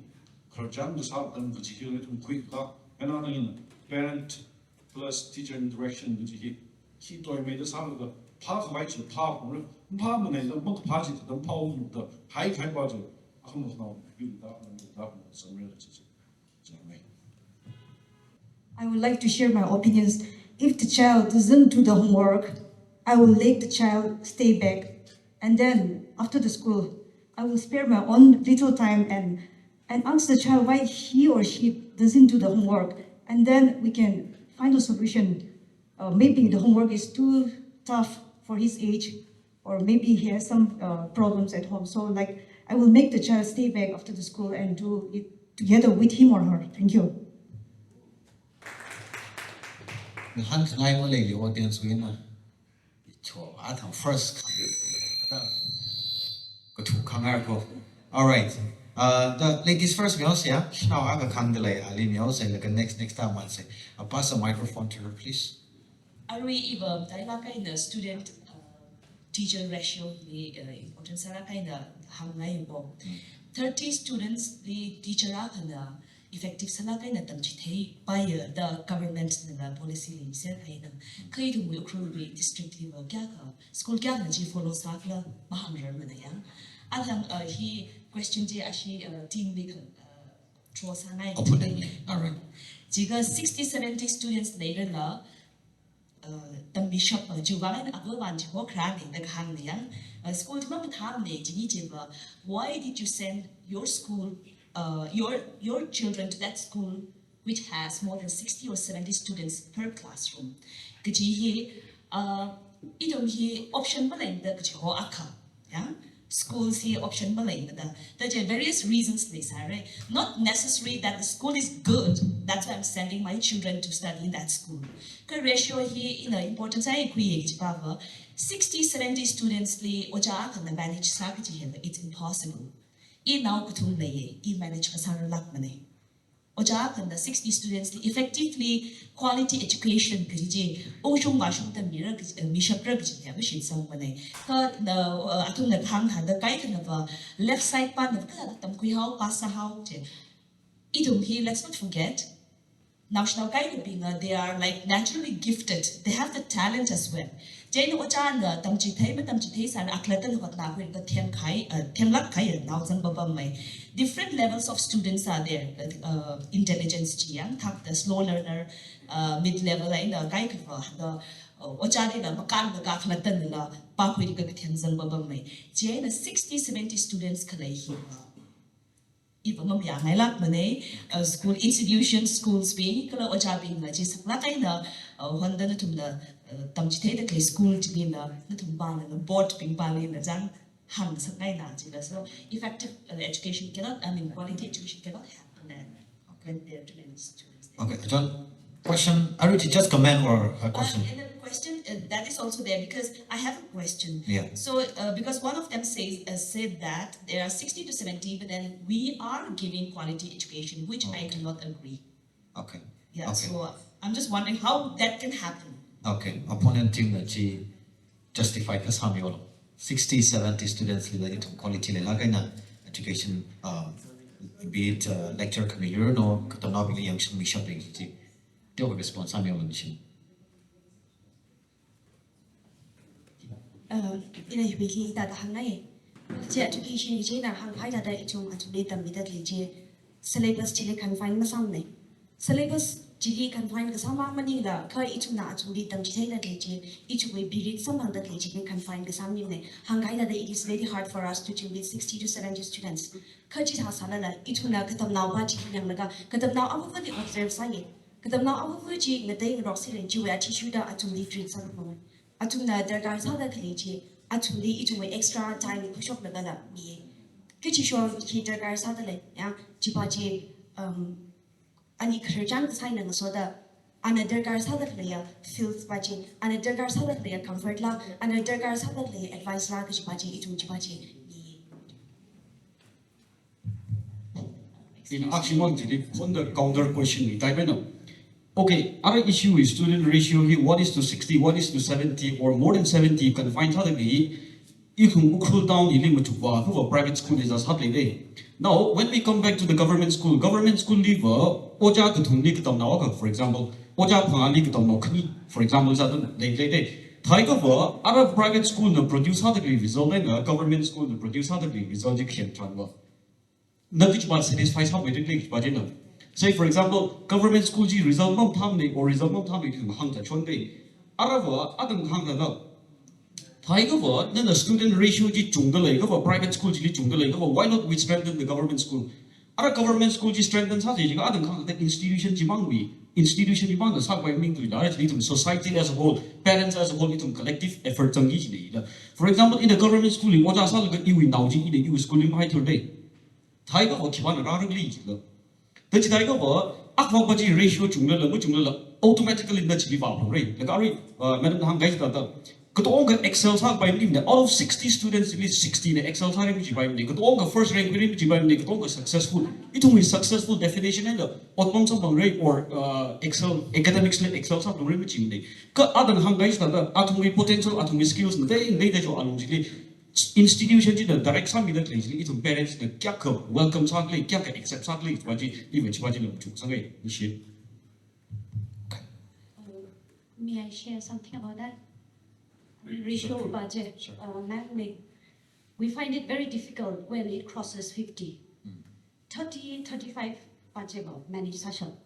khar jam da sa dan ku ji ki le tu quick ka ena na ina parent plus teacher interaction which he told me this how the path right to path man is a book party to the power the high kind budget I'm not you that some realities. I would like to share my opinions. If the child doesn't do the homework, I will let the child stay back. And then after the school, I will spare my own little time and ask the child why he or she doesn't do the homework. And then we can find a solution. Maybe the homework is too tough for his age, or maybe he has some problems at home. So like, I will make the child stay back after the school and do it together with him or her. Thank you. Han ngai mo le li audience win na cho a thang first go to kangar go. All right. The ladies first, Mios, yeah. Now I have a candle. Ali Mios, and the next time I say, I'll pass the microphone to her, please. Arui iba taila kaina student teacher ratio the important sara kaina hangai bo 30 students the teacher kana effective sala kaina tamchi thei by the government na policy li se haina kai du mu khru bi district level kya ka school kya na ji follow sakla mahamrar mana ya alang he question ji ashi team big draw sangai all right jiga 60 70 students later la the bishop juwan agwan ji ho kran in the hang yang school ma tham ne ji ji why did you send your school your children to that school which has more than 60 or 70 students per classroom ji he idong he option ba lai da ji ho akha yeah schools here option balai there are various reasons this right not necessary that the school is good that's why I'm sending my children to study in that school the ratio here in the importance I create power 60 70 students li oja can manage sakji here it's impossible in now kutum lay in manage kasar lak mane oja can the 60 students effectively quality education kiji oshung ma shung the mirror mishapra kiji ya shi sang mane ka the atum the khang ha the kai kind of left side pan of ka tam kui how pass how je idum he let's not forget national kai being they are like naturally gifted they have the talent as well jane ocha na tam chi thai san aklatan hot na ko the them lak khai now san babam mai different levels of students are there intelligence chi yang thak the slow learner mid level in the kai the ocha de na makan ga aklatan la pa ko ri ka them san babam mai jane 60 70 students khalai hi even mom ya ngai lak mane school institutions schools being kala ocha being na ji sakla kai na honda na tum na tam chi thei the school chi na tum ba na board being ba na jang hang sakai na ji so effective education cannot quality education cannot happen when there are too many students there. Okay, John, question. Are you just comment or a question? And the question that is also there because I have a question. Yeah. So because one of them said that there are 60 to 70, but then we are giving quality education, which I do not agree. Okay. Yeah. Okay. So I'm just wondering how that can happen. Okay. Opponent team that she justified as how 60, 70 students related to quality education, be it lecture committee or no, young bishop response in a wiki that hangai. Education is in a high that it will to be the middle syllabus chili confined the sounding. Syllabus chili confined the sama manila, car each not to lead them to take that each will be read some of the chili confined the sound in hangai that it is very hard for us to with 60 to 70 students. Kajit has salala, it will not cut them now, but Yamaga, cut them now over the observe sign. Cut them now over the day Rossi and you teach you that to lead treat some moment. Atuna there are other college. Actually, it will extra time push up the gala. Kitchen show heater guys Saturday, yeah, Chipachi, any Kerjan sign and soda, another guys Saturday, filth patching, another guys Saturday, comfort la, another guys Saturday, advice la, Chipachi, it will Chipachi. In action on the counter question, type in. Okay, other issue is student ratio here, 1:60, 1:70, or more than 70, you can find how you can cool down the limit to who a private school is as hardly day. Now, when we come back to the government school leave Oja Kutum now, for example, Oja Pali, for example, other private school no produce how the result and government school no produce how the result you can't transfer. Nothing but satisfies how we did budget. Say for example, government school ji result mom tamne or result mom tamne to hang the chonde. Arava adam hang the Thaiga then the student ratio ji chungalay of private school ji chungalay why not we strengthen the government school? Other government school ji strengthens how they adam hang the institution jimangwi. Institution jimang the sub by mean to largely to society as a whole, parents as a whole, to collective effort. For example, in the government school, what are some of you in Nauji in the U school in my day? Thaiga or Kivan around league. The Chidago, Aquabaji ratio to automatically let's give up, right? The Gary, Madam Hangai, could all get Excel by name. All of 60 students, at least 16 Excel time, which by name, could all the first rank within which by name, could all successful. It will be successful definition and the Otmon rate or Excel, academics Excel of the which in the other Hangai, atomic potential, atomic skills, they that you are institution ji the direct sum with the it parents the kya welcome sadly kya accept sadly baji even baji lo chu sangai issue. May I share something about that? Ratio budget we find it very difficult when it crosses 50. 30, 35 budget manage session.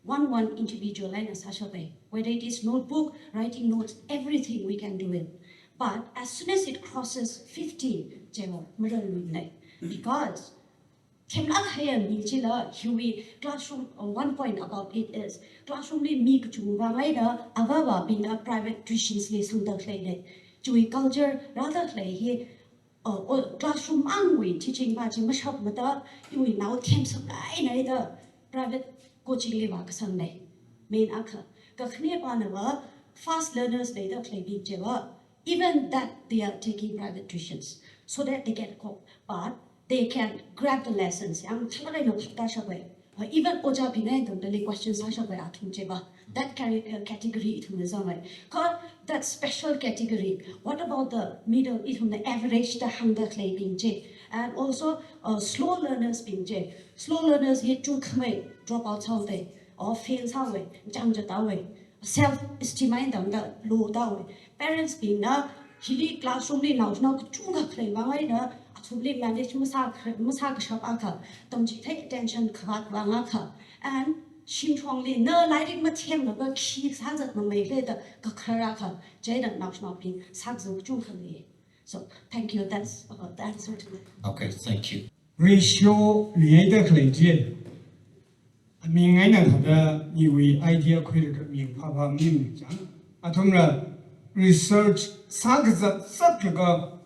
One individual and a session way. Whether it is notebook, writing notes, everything we can do it. But as soon as it crosses 50, because classroom, one point about it is classroom being a private tuitions culture rather here classroom angry teaching you now private coaching Sunday main fast learners even that they are taking private tuitions so that they get caught, but they can grab the lessons. Even Oja Pinay, the questions that category that special category. What about the middle, the average, the hunger claim and also slow learners being slow learners here to drop out how they or fails how way, self-esteem low. Parents being now, he classroom now, chunga claim, actually manage Musaka shop aka, don't you take attention, Kawaka, and Shinchongli, no lighting material, but keeps hazard no may later, Kakaraka, Jaden national being Saxo Junkali. So, thank you, that's about the answer to it. Okay, thank you. Ratio related claim. I mean, I know the new idea created me, Papa Min. Atomra research such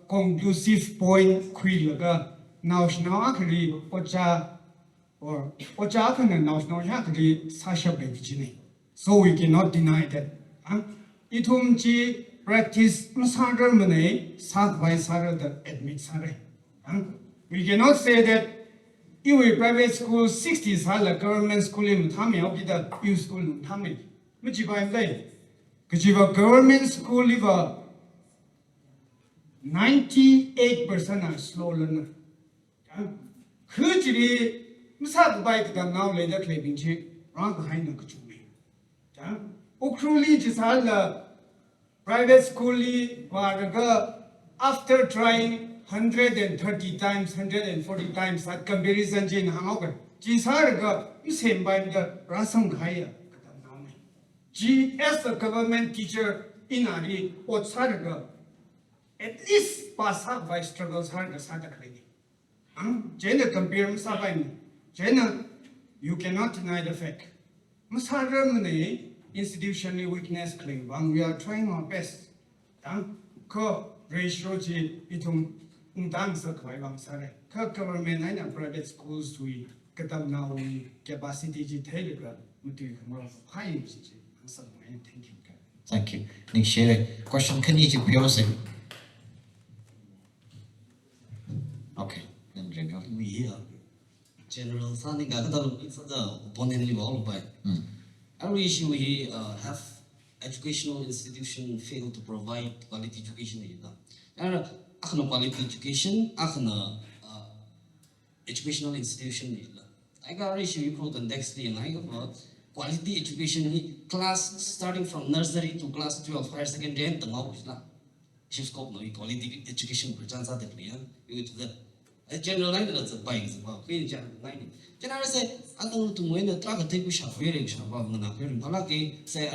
conclusive point created national actually Oja or Oja and national actually Sasha Benjini. So we cannot deny that. Itumji practice Masada Mane, South by Sada the admit Sare. We cannot say that you a private school 60 sala government school in Tami, I'll be the U school in Tami. Which if I'm late. Because you have a government school live 98% are slow learner. Hugely, Missad bike the now later claiming check, run behind the Kuchumi. Okruli just had the private school, Varga, after trying 130 times, 140 times at comparison jin hangover, ji sarga you same by the rasang haya. Ji as a government teacher in Ari or sarga at least pass up by struggles hard as Santa Clay. Jena compare Musaban. Jena, you cannot deny the fact. Musara Mune institutional weakness claim. We are trying our best. Ko ratio ji itum dance Kwai Sare. Government and private schools to Katam now capacity ji telegram. Mutu more high usage. Thank you. Ning share question can you pause? Okay. Then Daniel. We general funding got the opponent involved by. Our issue we have educational institution fail to provide quality education. And quality education, educational institution. I got issue you put context and I got quality education class starting from nursery to class 12 higher secondary and the scope no quality education for chance at the general line that's a bike about general line. General say, I don't to win a truck take which are very about Malaki say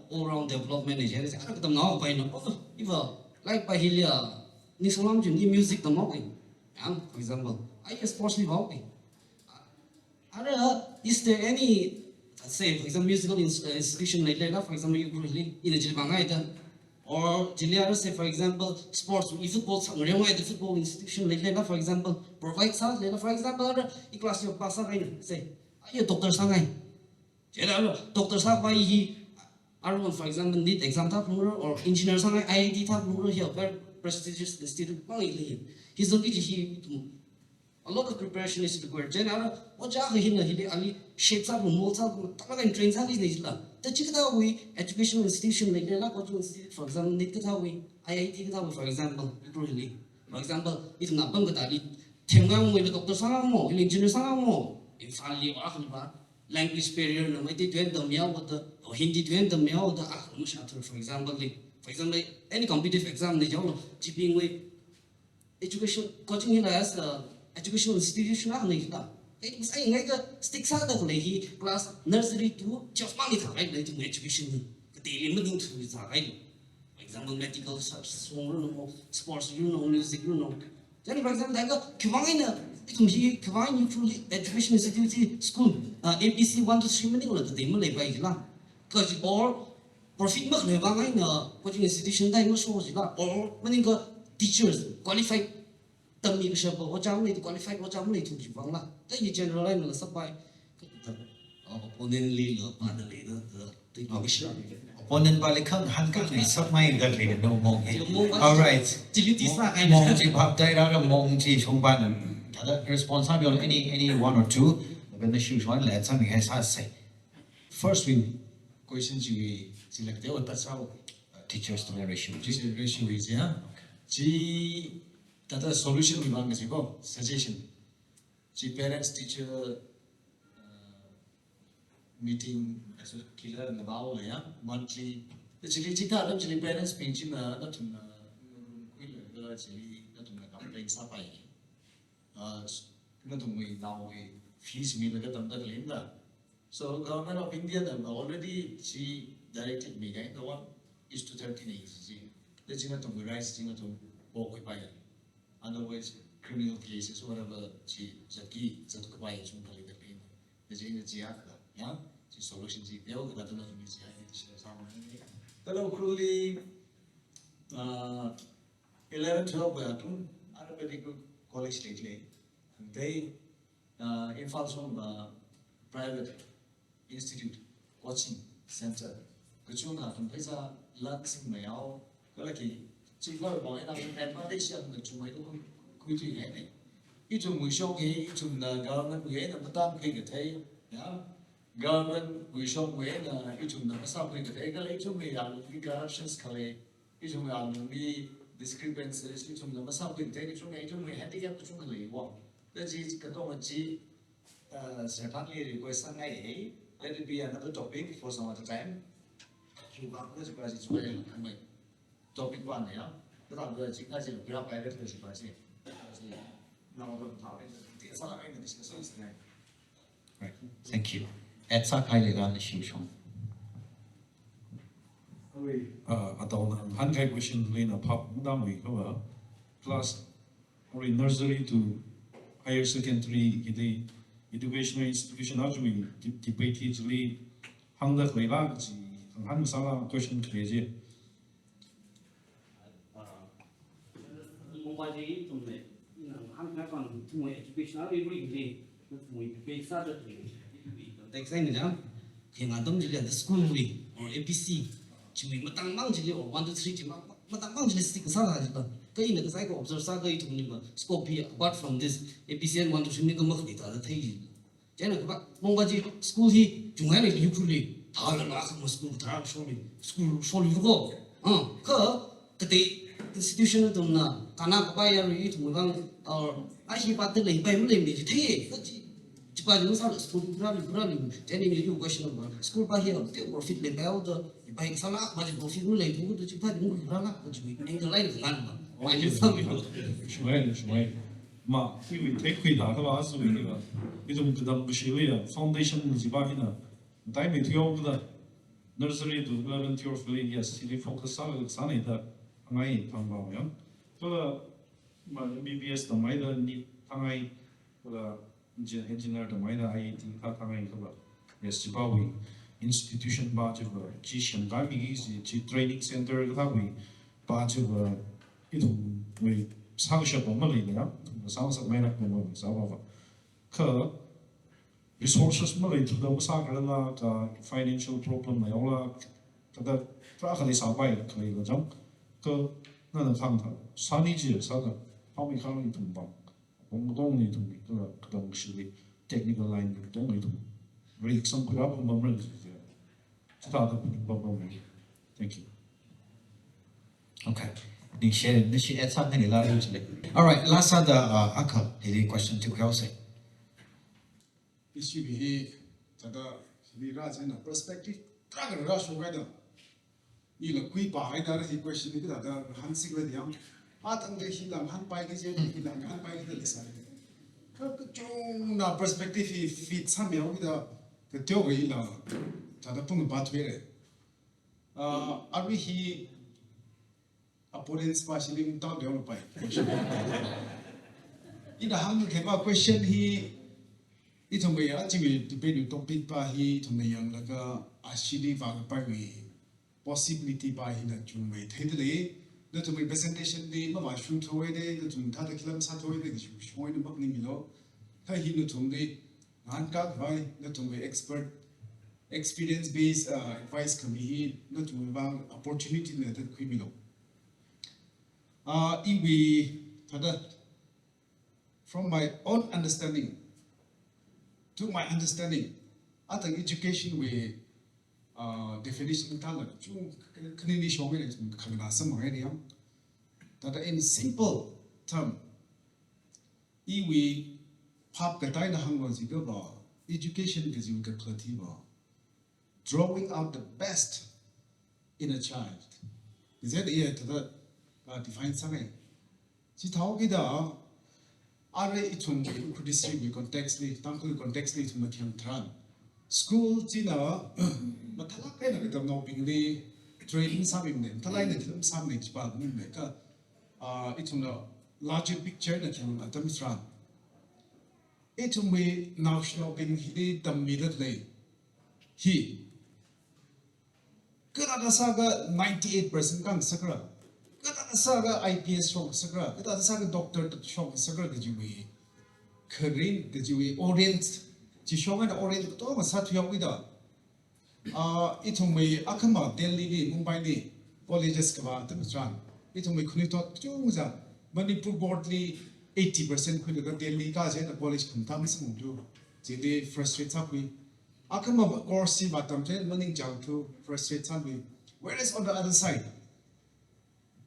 all round development is I don't know by no if like by Hilia Nisalam Juni music the mocking. For example, I just partially walking. Is there any say for example musical institution like that, for example, you really in the Jilbangaita or Jiliara say for example sports football the football institution like that, for example, provide us for example in class your class say are you doctor Sangai? Doctor Sabai he for example need exam tap or engineer Sangai IIT tap here very prestigious institute. He's only he a lot of preparation is required. General, what he ali shapes up and molds up, and trains up is the Chikatawi educational institution like the coaching institute, for example, Nikatawi, IIT, for example, really. For example, it's not Bangatali, Tengang with Dr. Sanamo, Engineer Sanamo, if Ali language barrier, no matter to end the meow or Hindi to end the meow, the Akhamushatter, for example, any competitive exam, the Jolo, chipping way education coaching in as educational institution it was saying like a sticks out of the class nursery to just money right to education the limiting to is right. For example, medical sports, music, Then for example, like Kwine truly education institute school APC 1 to 3 minutes the Malay by because all profit mak le bangai na coaching institution dai mo so or many teachers qualified tâm yêu sập ở trong này qualified ở trong này thuộc chỉ vắng là thế như general line là sắp bài opponent li là bạn là li đó tôi nói cái opponent ba lịch khang han các người sắp mai gần thì đâu mong alright mong chỉ học tay ra là mong chỉ trong ban là responsible any one or two when the shoes one let something has say first we questions you select or that's how teacher student ratio is yeah G that a solution we want to go suggestion G parents teacher meeting as a killer and about yeah monthly the chili chita the chili parents pinching not to chili not to complain sapai not to me now we fees me like a so government of India already she directed me right the one is to 13 years the china to rise china to walk with by otherwise criminal cases whatever she zaki zat by some kali the pain the china yeah the solution is there that not to miss the locally 11 12 were to medical college lately they info from private institute coaching center kachuna from pesa lansing mayao kalaki chikla boy na advantage ng chumay to kuiti ne itum we show ke itum na government we na matam ke ke thai ya government we show we na itum na masam ke ke thai ka itum me ya corruptions khale itum ya mi discrepancies itum na masam ke thai itum me handicap itum khale wa the ji ka to ma ji certainly request let it be another topic for some other time. Topic 1, yeah. cái thằng người chính là chỉ cái học cái người chỉ phải gì nào rồi thảo cái thì sao lại cái discussion này. Right. Thank you. At sa kai le gan shi shong. Adult 100 question lane a pop down we cover plus or in nursery to higher secondary the educational institution actually debate usually hang the khoi la ji han sala question create mobile ji tumne han ka kon mo educational really mo debate sa da text này nhá hiện anh tâm chỉ là school we or APC chỉ mình matang mang chỉ là 1 2 3 chỉ matang mang chỉ là stick sa là gì cái này cái sai của observe sa cái thùng nhưng mà scope here apart from this APC and 1 2 3 cái mức thì ta thấy gì thế là các bạn mong bao nhiêu school thì chúng hay là yêu thương đi thà là không school thà school có cái institution tụi nó cana có bao nhiêu rồi tụi mình ai chỉ bắt được lấy bài mới lấy thì thế chỉ qua những sao school probably thế nên nhiều question mà school bao nhiêu tiêu profit lấy bao giờ bài sao lá mà profit mới lấy cũng chỉ phải những cái đó chỉ mình cái lấy được ngàn mà ngoài những sao shmai ma we take khui da ka ba su ni ga idum kadam bu shi ya foundation ji ba hina dai me thyo da nursery to 11 year of yes really focus sa ni da ngai thang ba ya to ma MBBS da mai da ni thangai la engineer da mai da IIT ka thangai ka ba yes ji ba we institution ba ji ba ji shan ga mi ji training center ka we ba ji ba idum we sang shop ma le ya sang sa mai na ko ma sa ba ka resources ma le to da sa ka la ka financial problem na ya la ka da tra ka le sa bai ka le ga jam ka na na khang tha sa ni ji sa da how we khang ni tum ba bong dong ni tum ka dong shi technical line dong ni tum really some good up ma ma ji ta da ba ba thank you. Okay. Ni share ni shi at sa ni la lu chile. All right, last other akha the question to help say. Issue he tada ni ra na perspective tra ga ra shu ga da ni la kui pa ai da hi question ni da han sik le diam a tang de hi lam han pai ke je hi lam han pai ke de sa ka chung na perspective hi fit sa me o da ke tyo ga ila tada pung ba thwe re ari hi opponents partially without the other in the hand ke ba question hi I thong me a chi debate topic pa hi thong me yang la ka ashili va pa wi possibility pa hi na chung me the de le to me presentation de ma wa shu thoi de le chung tha de kilam sa thoi de shu shoi de mak ni mi lo tha hi no thong de han ka vai le to me expert experience based advice can be hi le to me ba opportunity le de khui mi lo we from my own understanding to my understanding I think education we definition tala chung kini show me kamina some already that in simple term we pop the dai na hangwa ji ba education is you get clarity ba drawing out the best in a child is that the define something. She talk it out. Are it from district contextly, thankfully contextly to Mathiam Tran. School Tina, but Talaka and the no Pingli training some in them. Talina some about Mimeka. It's on a larger picture that you at them Tran. It's on way now shopping he the middle day. He Good saga 98% gun sakra. Kita saga IPS shop sakra, kita saga doctor shop sakra the jiwi, Korean the jiwi Orient, Jishong and Orient to Masatu Yawida. Itum we Akama, Delhi, Mumbai, colleges Kava, the Mistran. Itum we couldn't talk to Muza, Manipur boardly 80% could have Delhi Gaza and the college contamination to Jilly frustrates up with Akama Gorsi Batam, running jump to frustrate somebody. Whereas on the other side,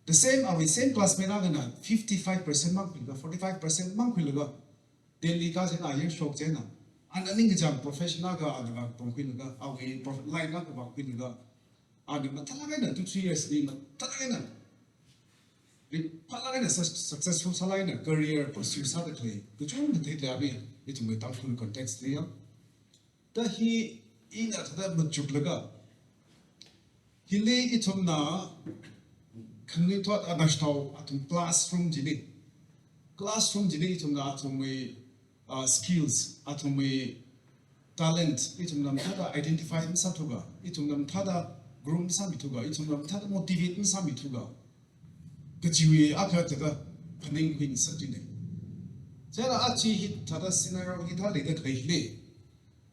the same classmate are 55% monk, 45% monk will go. Daily gas and iron shock jena. And an exam professional go and about Ponquilla, away line up about Quilla. And the Matalagana 2 3 years in Matalagana. Palagana successful salina career pursue sadly. The joint the Tabi, it will full context here. The he in at that Machuklaga. He lay it on na can we taught a national at classroom jili. Classroom jili it on that on skills, at talent, it on tada identify in Satuga, it on tada groom samituga, it on tada motivate in samituga. Kachiwi akata paning wing sajine. Jara achi hit tada scenario hitali that lay.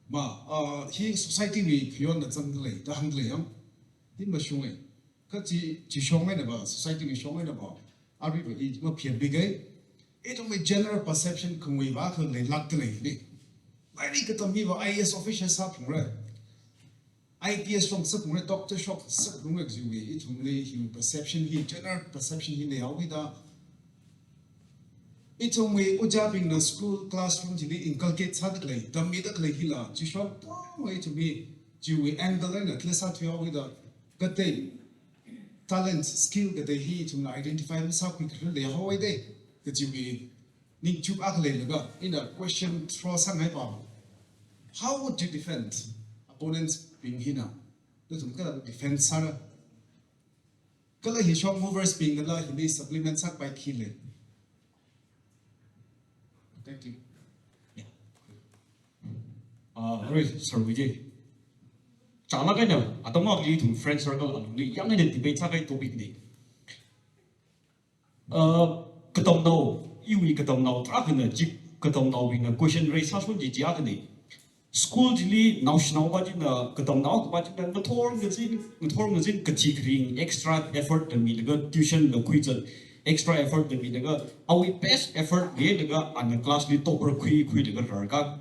Ma, he society we beyond the jungle, the hungry. In Mashunga, Kati Chishonga about society we showing about. Are we it more peer bigay? It only general perception can we back and they luckily. I think it on me IS officials something right. Ideas from some doctor shop, some it only human perception here, general perception in the Alvida. It only Ujabing the school classroom to inculcate suddenly, the middle hilla, to shop, way to be, to we end the line at least at your with a good day. Talent, skill that they hear to identify themselves quickly, they how day that you need to accolade in a question throw some about. How would you defend opponents being here? Doesn't defend Sarah. Color his shop movers being the law, he needs supplements up by killing. Thank you. Right, Sir Vijay. Chana kanya, atama kli to friend circle alumni, young in the debate sakai topic ni. Katom now, you will katom now, track in a jeep, katom now in a question race, has one jiagani. School jili, now snow budget, katom now, but the torn is in, katikring, extra effort and meet the good tuition, the quizzle. Extra effort than vinegar, our best effort, vinegar, and the class with topper quick the Raga.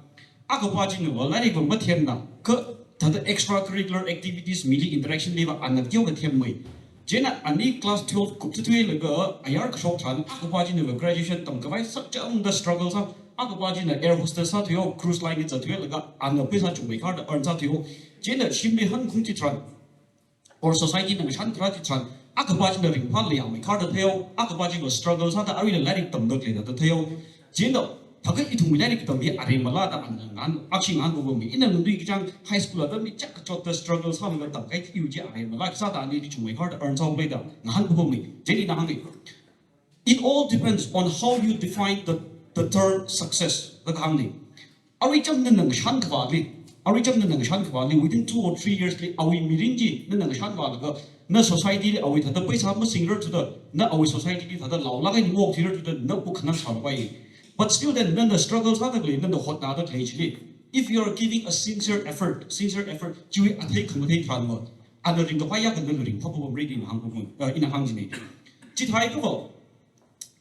Akapajin, Valari, Matiana, the extracurricular activities, meeting interaction lever, and the yoga team way. Jenna, and the class 12 cooked to a girl, a yard short time, Akapajin of a graduation, Tomkavai, such the struggles of Akapajin, air hostess at your cruise line, it's a twelga, and the pizza to make hard earns at you. Jenna, shimmy hun kuntitran, or society and shan gratitran. Akapajin the ring partly on my card at tail, Akapajin was struggles at the area letting them look at the tail. Jindo, Taka it will let them be a remalada and action under me. In a Ludijan high school, I don't check the struggles, how you get you, I like Sata needed to make hard earns all later. Nahanbumi, Jenny Nahani. It all depends on how you define the term success, the Hamdi. Are we jumping in the Shankvali? Are we jumping in the Shankvali within 2 or 3 years? Are we Mirinji, then the Shankvali? Na society are we the place of a singer to the na our society to the law like and walk here to the notebook not away. But still then the struggles are the then the hot nada cage. If you are giving a sincere effort, you will take complete transfer. And the ring the fire and the ring probably reading in a hanging. Chithai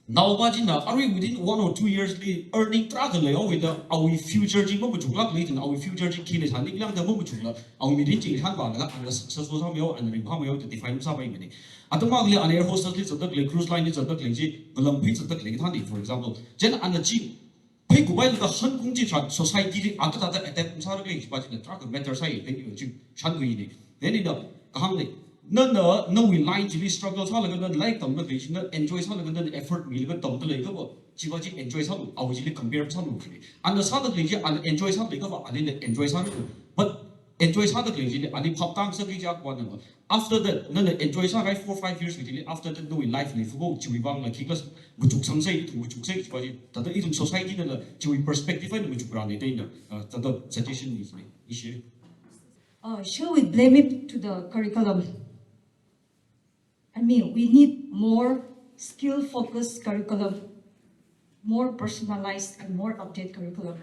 now, are we within 1 or 2 years earning track with our future Jim and our future King is handing young the Mumuchula, our meeting Hanbana, and the successful Samuel and the Rimpamio to define Sabay. Atomagli an air hostess of the cruise line is of the Clingy, Balam Pits of the Clingy, for example. Jen and the Jeep. Pick away the Hun Kunji society after that at Sarah, but in the truck of better side, thank you, Shanguini. Then in the Hamley. No, we line to struggles, Hologan like them, enjoys Hologan effort, we live at Tom the Lake of Chivaji enjoys Hologan, our usually compare some. And the Southern Legion and enjoys Hologan, I didn't enjoy Hologan, but enjoys Hologan, and the pop times of the one. After that, none enjoys Hologan 4 or 5 years with it. After that, no, we life live for Chiwang like Kiklas, which took some say to which took say, but the even society, the perspective, and which ground it in the suggestion is issue. Shall we blame it to the curriculum? I mean, we need more skill-focused curriculum, more personalized and more updated curriculum.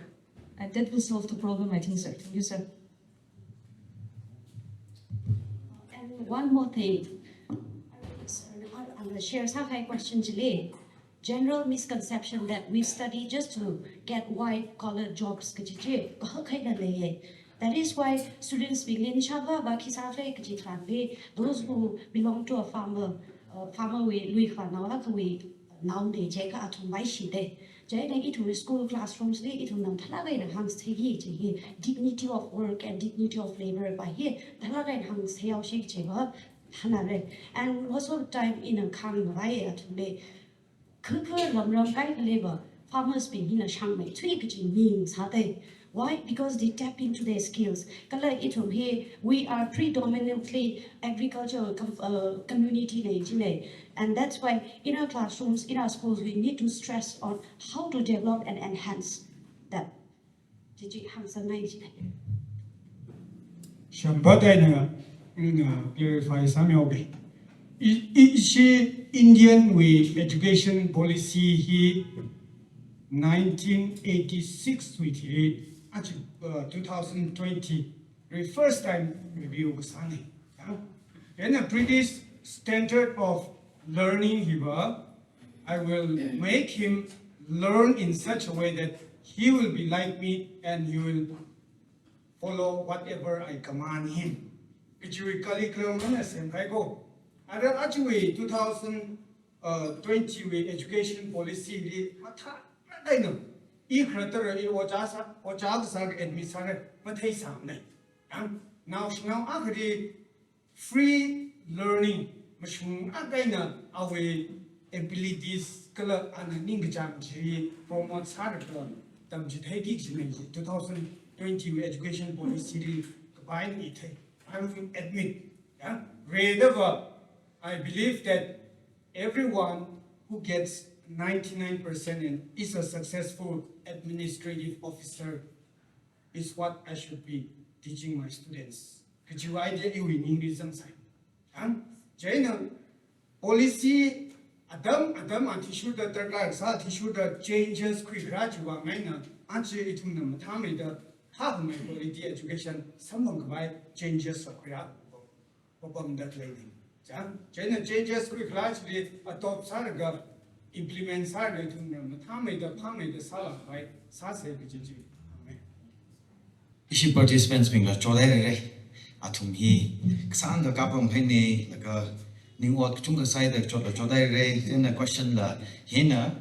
And that will solve the problem, I think, sir. Thank you, sir. And one more thing. I'm going to share some high questions today. General misconception that we study just to get white-collar jobs. That is why students begin Shava, Bakisave, Kajitrambe, those who belong to a farmer we now they check out to my shide. Jay to school classrooms, it will not Talaga hangs dignity of work and dignity of labor by here. Talaga hangs Heo Shake Cheva, Hanare. And most of the time in a Kang Raya today, Kukur Ram Kai labor, farmers being in a shangmei, tweaking means hate. Why? Because they tap into their skills. Kala itum here, we are predominantly agricultural community, and that's why in our classrooms, in our schools, we need to stress on how to develop and enhance that. Did you have some idea? Shampadana clarify some of it. Is Indian with education policy he 1986 with 2020 the first time review was sunny. And a British standard of learning here, I will make him learn in such a way that he will be like me and he will follow whatever I command him. Which we curriculum and I go. And then actually 2020 with education policy, I know. Now, actually, free learning, our abilities, color, and Ningjam, promotes hard 2020 education policy, combine it. I will admit, rather, I believe that everyone who gets 99% and is a successful administrative officer is what I should be teaching my students. Could you idea you in English and sign? China policy Adam and tissue the third tissue the changes quick graduate minor answer it to them the half my quality education someone by changes of that lady. China changes quick gradually adopt Saraga implement Saraga to them the Salah by Sase. Issue participants being like Jolere Atum he Xanga Kapam Penny like a New York Chunga side of Jolere in a question la Hena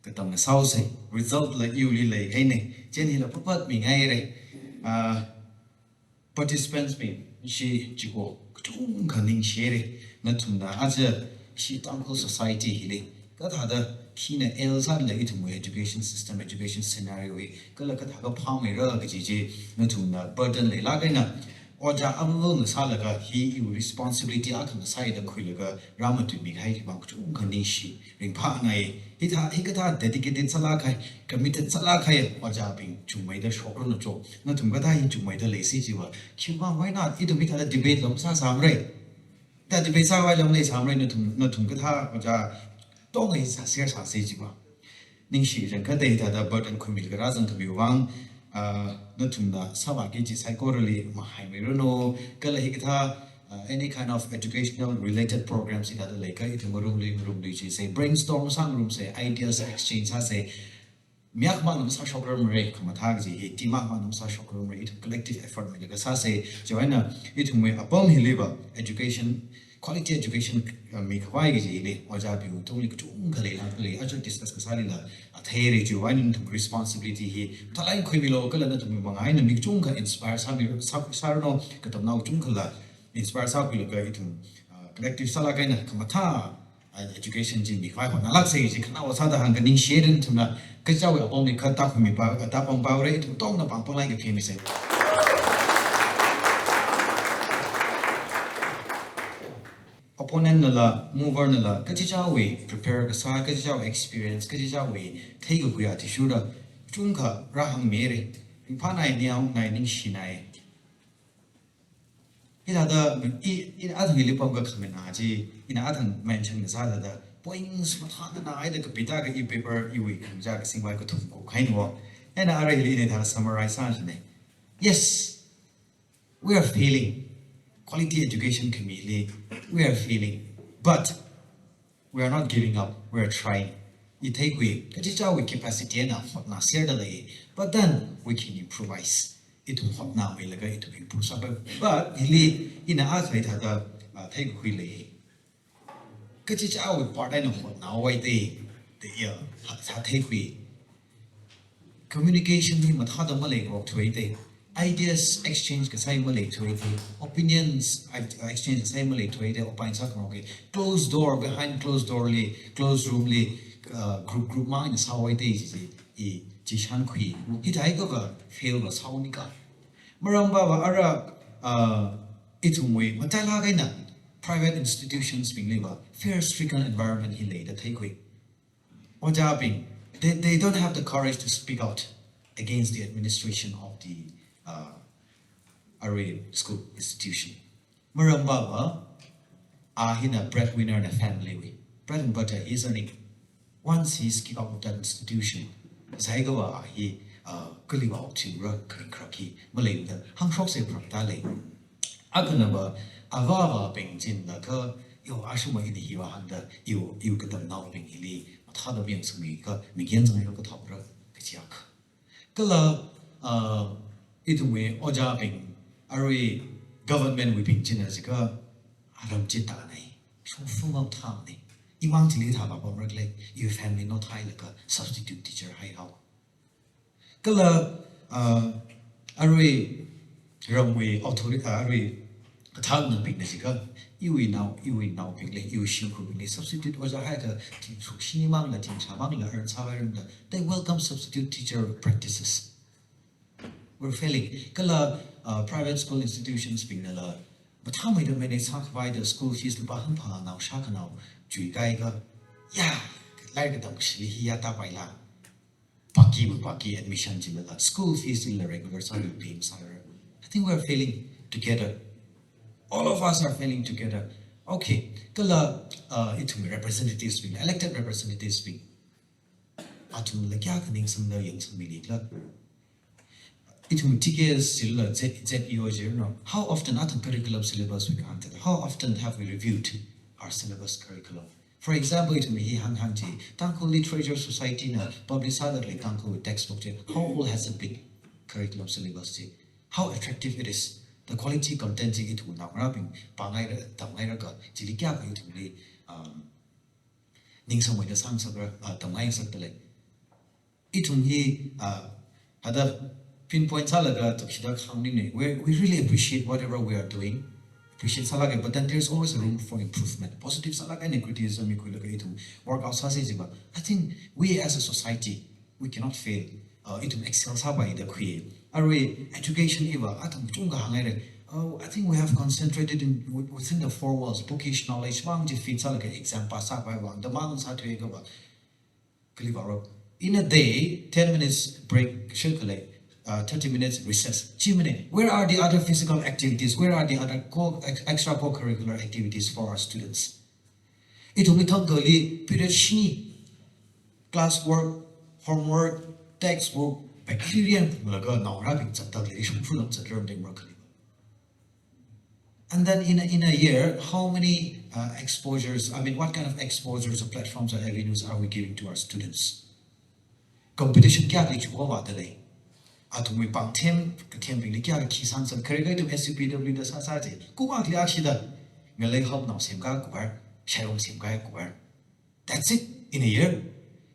Katam Sauce result like you like Hene Jenny la Pupat being aire participants being she Jigo Tunga Shere Natunda as a she uncle society he got other Kina Elsa Legitimate education system, education scenario, Kalakata Palm Gigi, Natuna, burden Lagana, Oja Amul Salaga, he responsibility akan the side of Quilaga, Ramatu Mihai Kanishi, Ringpanai, he got dedicated Salakai, committed Salakai, Ojabbing to make the Shokron joke, not to Mata to make the lazy Jiva. Cuba, why not? It will make a debate Lomsa Samre. That debate Sawa Lomlay Samre, not to Gata, Oja. Don't is a serious passage. Ningshi and Kadata, the burden Kumilgarazan to be one, Natunda, Savaki, psychorally, Mahimiruno, Kalahikata, any kind of educational related programs in other lake, room, say brainstorm, some room, say ideas exchange, say Miakmanum Sashokram Ray, Kamatagzi, Timakmanum Sashokram Ray, collective effort, Megasase, Joanna, it may upon he liver, education. Quality education make why easily was up you to only I just discuss Salila at Harry to wine responsibility he Talai Quimilo Kalana to Mangaina Mikunga inspires Sarno Katamau Tunkala inspires Sakuka to collective Salagana Kamata education Jimmy Nalaxi can now Sada Hanganing Shaden to Na Kajawa only cut up me a tap on power rate to Tong about like a famous. Opponent nala, mover nala, Kajijawi, prepare the sa Kajijaw experience, Kajijawi, take a guya to shoota, Junka, Raham Mary, in Panai Niao, Nining Shinai. In other Lipanga Kaminaji, in other mentioned the other points, Matana, either Kapitaga e paper, you can jack sing like a Tumko, kind of, and I really did have summarize Sanjane. Yes, we are feeling. Quality education community, we are feeling, but we are not giving up, we are trying. You take we capacity enough, not certainly, but then we can improvise. It will hot now, it will improve. But in a athlete had a take we Kajicha part I know what now, why they take we communication, him at Hadamale walk to a day. ideas exchange ka sai malay thoi opinions exchange ka sai malay thoi de opine sak no ke closed door behind closed door le closed room le group mind sao ai te ji shan khui hi dai ka ba fail ba sao ni ka maramba ba ara itumwe matala ga na private institutions being live fear stricken environment hi le da thai khui oja bing they don't have the courage to speak out against the administration of the array school institution. Marambaba ahina breadwinner in a family way. Bread and butter is earning. Once he's kicked out of that institution, Zaigawa he kuliwa to rock and crocky, Malay the hung shocks a proctale. Aganaba avava being in the cur, you ashuma in the hiva under you get them now being hilly, but how the beings begins on your top rock, Katiak. Kala itungwe oja bing array government we bing jinazika aram jita nei shufumam tham nei imang tili thaba bomrak like your family not high like a substitute teacher high how kala array ramwe authority array thang na bing nazika you now bing like you shinku bing substitute oja high ka tin shinimang la tin chabang la earn sabarum they welcome substitute teacher practices. We're failing. Kala private school institutions being la, but how many minutes talk by the school fees to bahan pa now shaka now, Jui Gaiga, yeah, like the shili hiata baila. Paki admission jimela, school fees in the regular salary being salary. I think we're failing together. All of us are failing together. Okay, Kala itum representatives being elected representatives being. Atum like yakaning some the young some Itum TKS ZEO0. How often at curriculum syllabus we can't. How often have we reviewed our syllabus curriculum? For example, it may hang hanji. Tanko Literature Society na published like Tanko textbook. How old has it been? Curriculum syllabus. How attractive it is. The quality content it will not rapping. Pangai Tamairaga, Jiliaka it will be Ningsam with the Sang Sabra, Tamai Sakale. Itum he other pinpoint salaga to Shida Khamni, where we really appreciate whatever we are doing. Appreciate salaga, but then there's always a room for improvement. Positive salaga and criticism you could work out saziba. I think we as a society we cannot fail to excel sabai the quay. Array education eva atam chunga hangere. Oh, I think we have concentrated within the four walls, bookish knowledge, bang defeat salaga exam pass up by one. The mountains had to go Kalivaro. In a day, 10 minutes break, circulate. 30 minutes recess. Where are the other physical activities? Where are the other extra co-curricular activities for our students? It will be totally period shini, classwork, homework, textbook, bacteria, and then in a year, how many exposures? I mean, what kind of exposures or platforms or avenues are we giving to our students? Competition kya li chuwa delay. Atumi pang tem being the Kia Kisan and Kerrigan to SUPW the society. Kuak Liashida, Malay Hop now same guy, Shadow same guy. That's it in a year.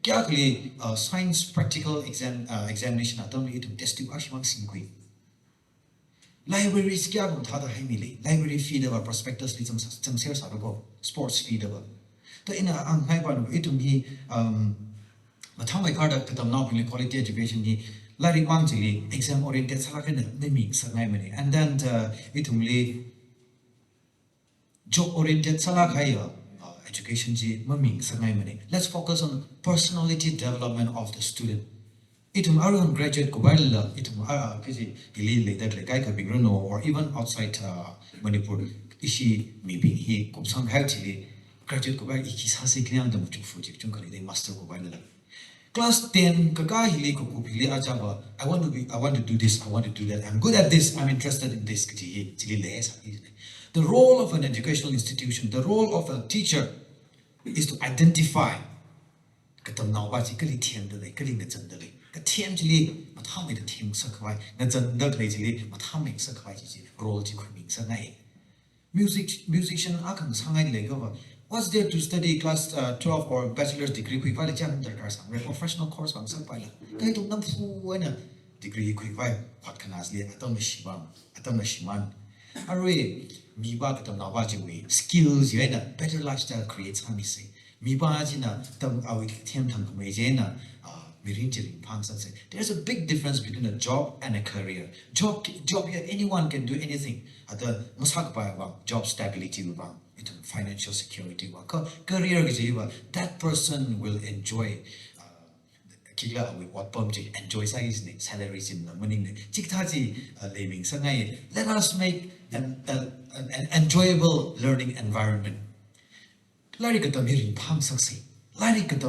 Kiakli science practical examination at only to test you actually singui. Libraries Kiago Tada Hemili, library feed of our prospectus, some sales ago, sports feed of the inner Anhaiban, it to me, but how my card at the novel quality education. Lari Mangili, exam oriented Salakan, the mix, and then it only job oriented Salakaya education. Let's focus on personality development of the student. Itum Arun graduate Kubala, itum Kiji, Gili, that like I could be Bruno, or even outside Manipur, Ishi, maybe he comes some healthily, graduate Kubala, Ikisasi Klian, the Muchufuji, they master Kubala. Class 10, Kakahili Kukupili Ajaba, I want to do this, I want to do that, I'm good at this, I'm interested in this. The role of an educational institution, the role of a teacher is to identify musician what's there to study class 12 or bachelor's degree? Professional course degree quick vai hot canas le atom shibam atom shiman array mi ba ka tam na wa ji we skills ye na better lifestyle creates ha mi se mi ba ji na tam awi them tham ko me je na there's a big difference between a job and a career. Job here, anyone can do anything. Job stability, financial security, career, that person will enjoy. Enjoy salaries in money. Let us make an enjoyable learning environment. Lari katam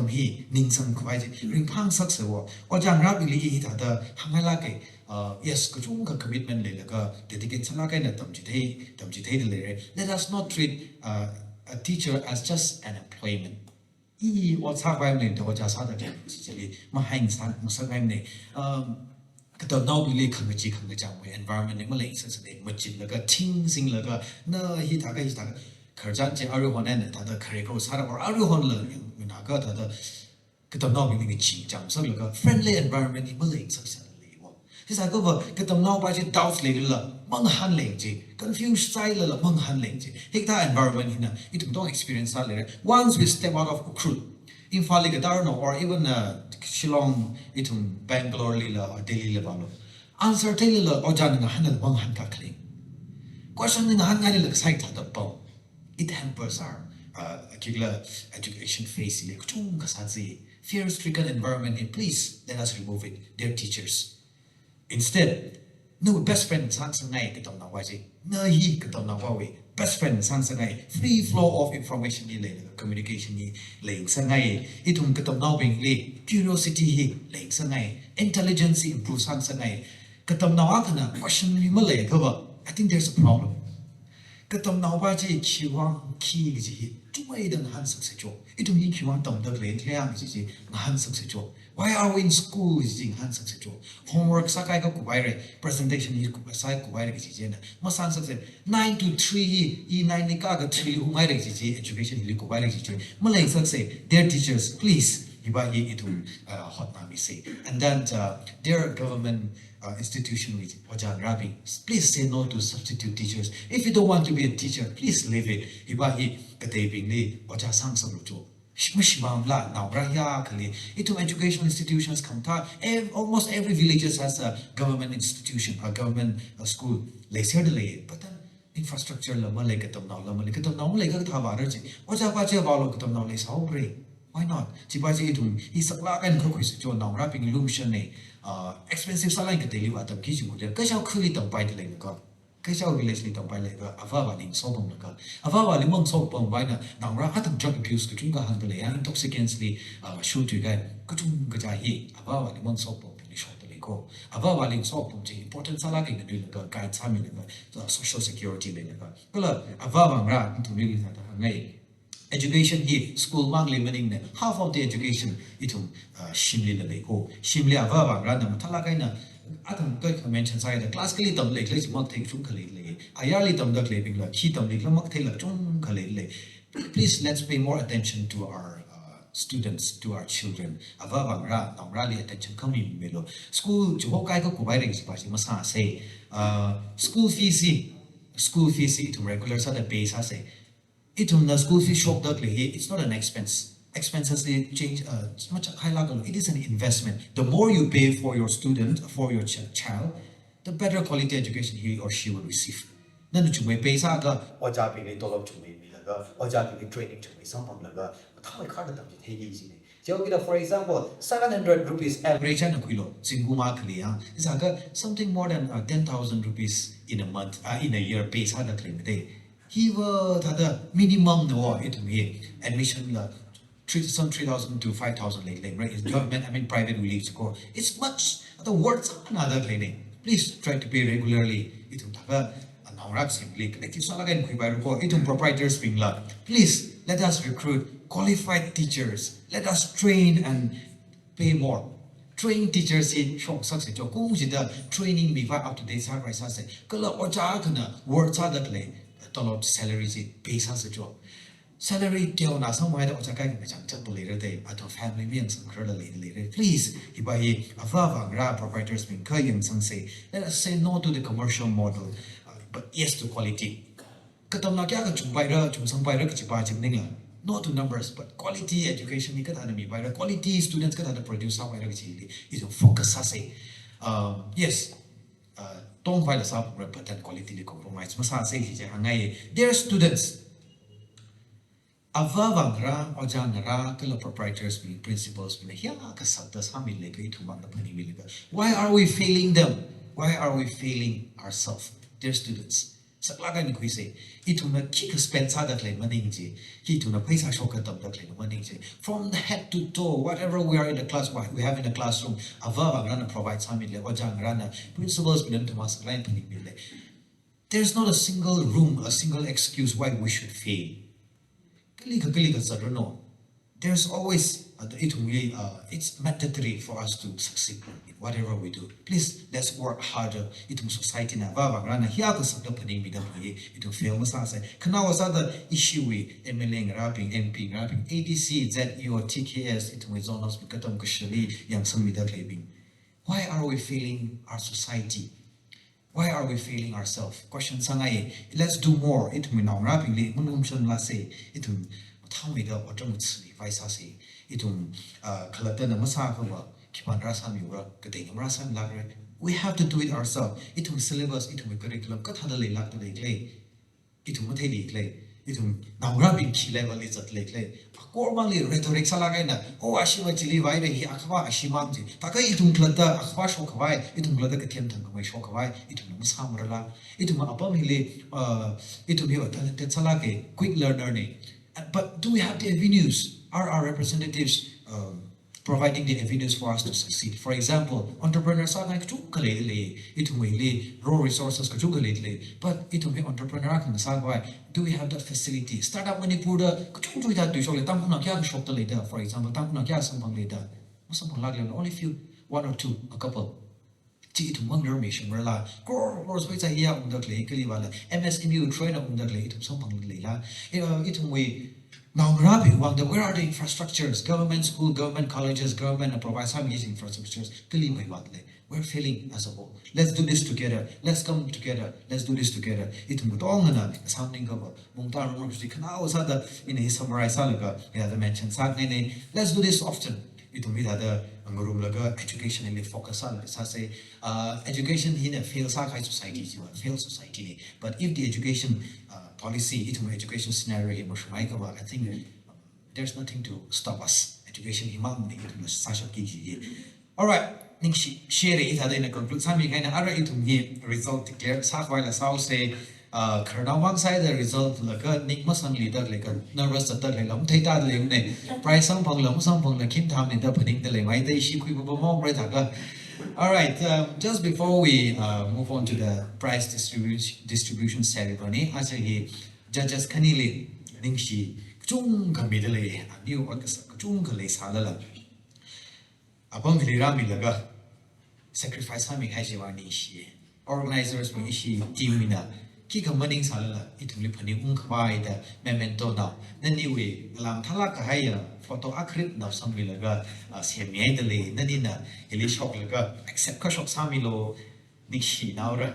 hi ningsam kwai ring phang sak sewo ojang rap li hi ta da hamala ke yes kuchung ka commitment le ka dedicate sana kai na tam ji thei le let us not treat a teacher as just an employment I o cha bai le to ja sa da ke ji li ma haing san ma sa gai ne katam now bi le khang ji khang ja mo environment ne ma le sa sa de ma jin la ka ting sing la ka na hi ta ka Karjanche Arihon the Kariko Sara or Arihon learning when I got the Katamno being a cheap jump, so like a friendly environment in Malay successfully. This I go over Katamno budget doubts later, Mung handling, confused style among handling. Take that environment in it don't experience that later. Once we step out of Ukru, in Faligadarno or even Shillong, itum Bangalore Lila or Delhi Level. Answer Taylor or Jan handle Mung Hankakling. Questioning Hangal looks like the bomb. It hampers our education phase. Fear-stricken environment. Please let us remove it. They're teachers. Instead, no best friend sansangai katam na waji. Na hi katam na wawi. Best friend sansangai. Free flow of information ni le communication ni le sangai. Itum katam na wing le curiosity hi le sangai. Intelligence improve sansangai. Katam na wakana question ni malay kaba. I think there's a problem. Katam na waji kiwang ki ji tuway dan han saksejo. Itum hi kiwang tam da le tliang ji han saksejo. Why are we in school ji han saksejo? Homework sakai ka kubaire presentation hi sai kubaire ji ji na. Masan sakse 9 to 3 hi 9 ni ka 3 humaire ji education hi kubaire ji. Malay sakse their teachers please ibai itum hot na mi say. And then their government institution with Wajan Rabi. Please say no to substitute teachers. If you don't want to be a teacher, please leave it. Ibahi katebing li Waja Sang Salujo. Shmishmam la now Brahya Kali. Itu educational institutions come ta. Almost every village has a government institution, a government school. Later but then infrastructure lama lekatam now leka thavarji. Waja Waja Valo katam now les haubre. Why not? Chibaji itum isakla kan kokwis jo now wrapping illusion ne. Expensive salary ka daily watam ki jimu der kashaw khuli tam pai de ka kashaw village li tam pai le ka awa wali so bang ka awa wali mong so bang bai na nangra atam drug abuse ka chung ka handle ya intoxicants li shoot to guy ka chung ka ja hi awa wali mong so bang ni shot le ko awa wali so bang ji important salary ka de ka ka chami le ka social security le ka kala awa bang ra to ni na ta ngai education here, school mang limiting ne half of the education itum shimli le ko shimli ava bang ra na thala kai na atam kai mention sai the class kali tam le mak thei chung khali le ayali tam dak le bing la khi tam le mak thei la chung khali le. Please let's pay more attention to our students, to our children. Ava bang ra nam ra le attention kami melo school jo kai ko bai reng si masa say school fees itum regular sa the base ha say itum the school fee shock that it's not an expense. Expenses they change much high level. It is an investment. The more you pay for your student, for your child, the better quality education he or she will receive. Then you may pay sa ga oja pay ni dollar to me laga oja pay training to me something laga thai card tam ji thei ji ne. For example, 700 rupees average and kilo singuma klia is something more than 10,000 rupees in a month in a year pay sa da claim day. He was the minimum no it me admission some 3,000 to 5,000 like right is government private release score it's much the words another training. Please try to pay regularly it simply it proprietors being please let us recruit qualified teachers, let us train and pay more. Train teachers in shong success jo kung jida training be up to date sa kala oja kana words are that lay salary pay sa job. salary deal na some way the ojakai me chang chang later day at family me and some curl later please hibai avava ra proprietors being kayim sang say let us say no to the commercial model but yes to quality katam na kya ka chumbai ra chumsang pai ra ka chipa chimning la not to numbers but quality education ni ka thana mi bai ra quality students ka thana produce sa bai ra chi is a focus sa say yes don't find us up but that quality li compromise masa say hi hangai dear students avavangra ojanara kala proprietors being principals being here ka sabda sami legi thumang na phani miliga why are we failing them why are we failing ourselves dear students saklaga ni kuise ituna ki ka spend sa dat le maning ji ki tuna paisa shoka tam dat le maning ji from the head to toe whatever we are in the class what we have in the classroom avavangra na provide sami le ojangra na principals being to mas line phani mile there's not a single room a single excuse why we should fail. There's always it's mandatory for us to succeed in whatever we do. Please let's work harder. Itong society na rana hiya ka sabda paning midam hi itong fail masasa. Kana wasa the issue with MLA rapping, MP rapping, ADC, ZEO, TKS itong zonos bikatam kashali yang samida claiming. Why are we failing our society? Why are we failing ourselves? Question sangai. Let's do more. It may now rapidly. Munumshan la say. It Tamida or Drumutsi, Vice say. It Kalatana Masakawa, Kipan Rasam Yura, Kating Rasam Lagre. We have to do it ourselves. It will syllabus, it will curriculum, Katadale Lactade clay. It will Mateli clay. It will now rubbing key level is at lake clay. Normally rhetoric salagana. Oh, Ashima Chili Vide, he aqua Ashimanti. Taka itum clada, aqua shokawai, itum glada katem my shokawai, itum Musamrala, itum abomili, itum your talented salake, quick learner. But do we have the avenues? Are our representatives providing the avenues for us to succeed? For example, entrepreneurs are like raw resources, but entrepreneur do we have that facility? Startup Manipur, for example, only few, one or two, a couple. Mission Rela, MSMU trainer now where are the infrastructures? Government school, government colleges, government provides some these infrastructures. We're failing as a whole. Let's do this together. Let's come together. Let's do this together. Sounding in his summarize mentioned let's do this often. Education focus on education in a failed society, failed society. But if the education policy, education scenario, I think there's nothing to stop us. Education, all right. Share it in a conclude. Some kind of other result declared. Say. One side the result like a Nick Muslim leader like a nervous at the Lam Tata Lim, price some Pong some Pong like him time in the putting the lame. I think she could more bread. All right, just before we move on to the prize distribution ceremony, I say judges Kanili, I think she Chung middle a new Chung Salala. Upon Rami Laga sacrifice having Hajiwani. Organizers will issue team in a Kika Manning Salala, it will put him the memento now. Then anyway, Lam Talaka higher, photo accurate now some villaga, semi idly, Nadina, Elish Hoklaga, except Kashok Samilo, Nishi Naura.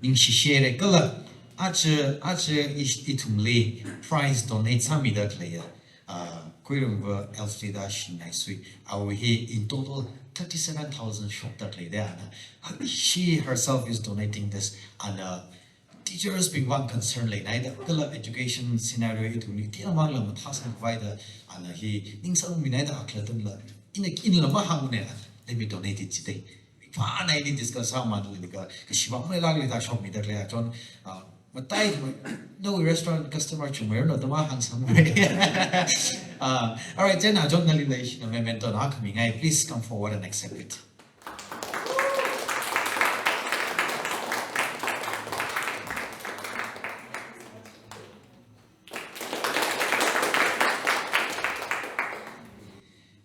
Nishi share color. Ache itumli prize donate sami da player. Quirumba Elfrida Shinaisui. Our here in total 37,000 shop that lay there. She herself is donating this, and teachers being one concern like neither education scenario to me. Among them, task provider, and he Ningsang Mineda Aklatumla in the Mahamune. Let me donate it today. I did discuss how much because she won't allow that shop me that later on. But no restaurant customer chummer, not the Mahan somewhere. All right, then I don't know the memento coming. Please come forward and accept it.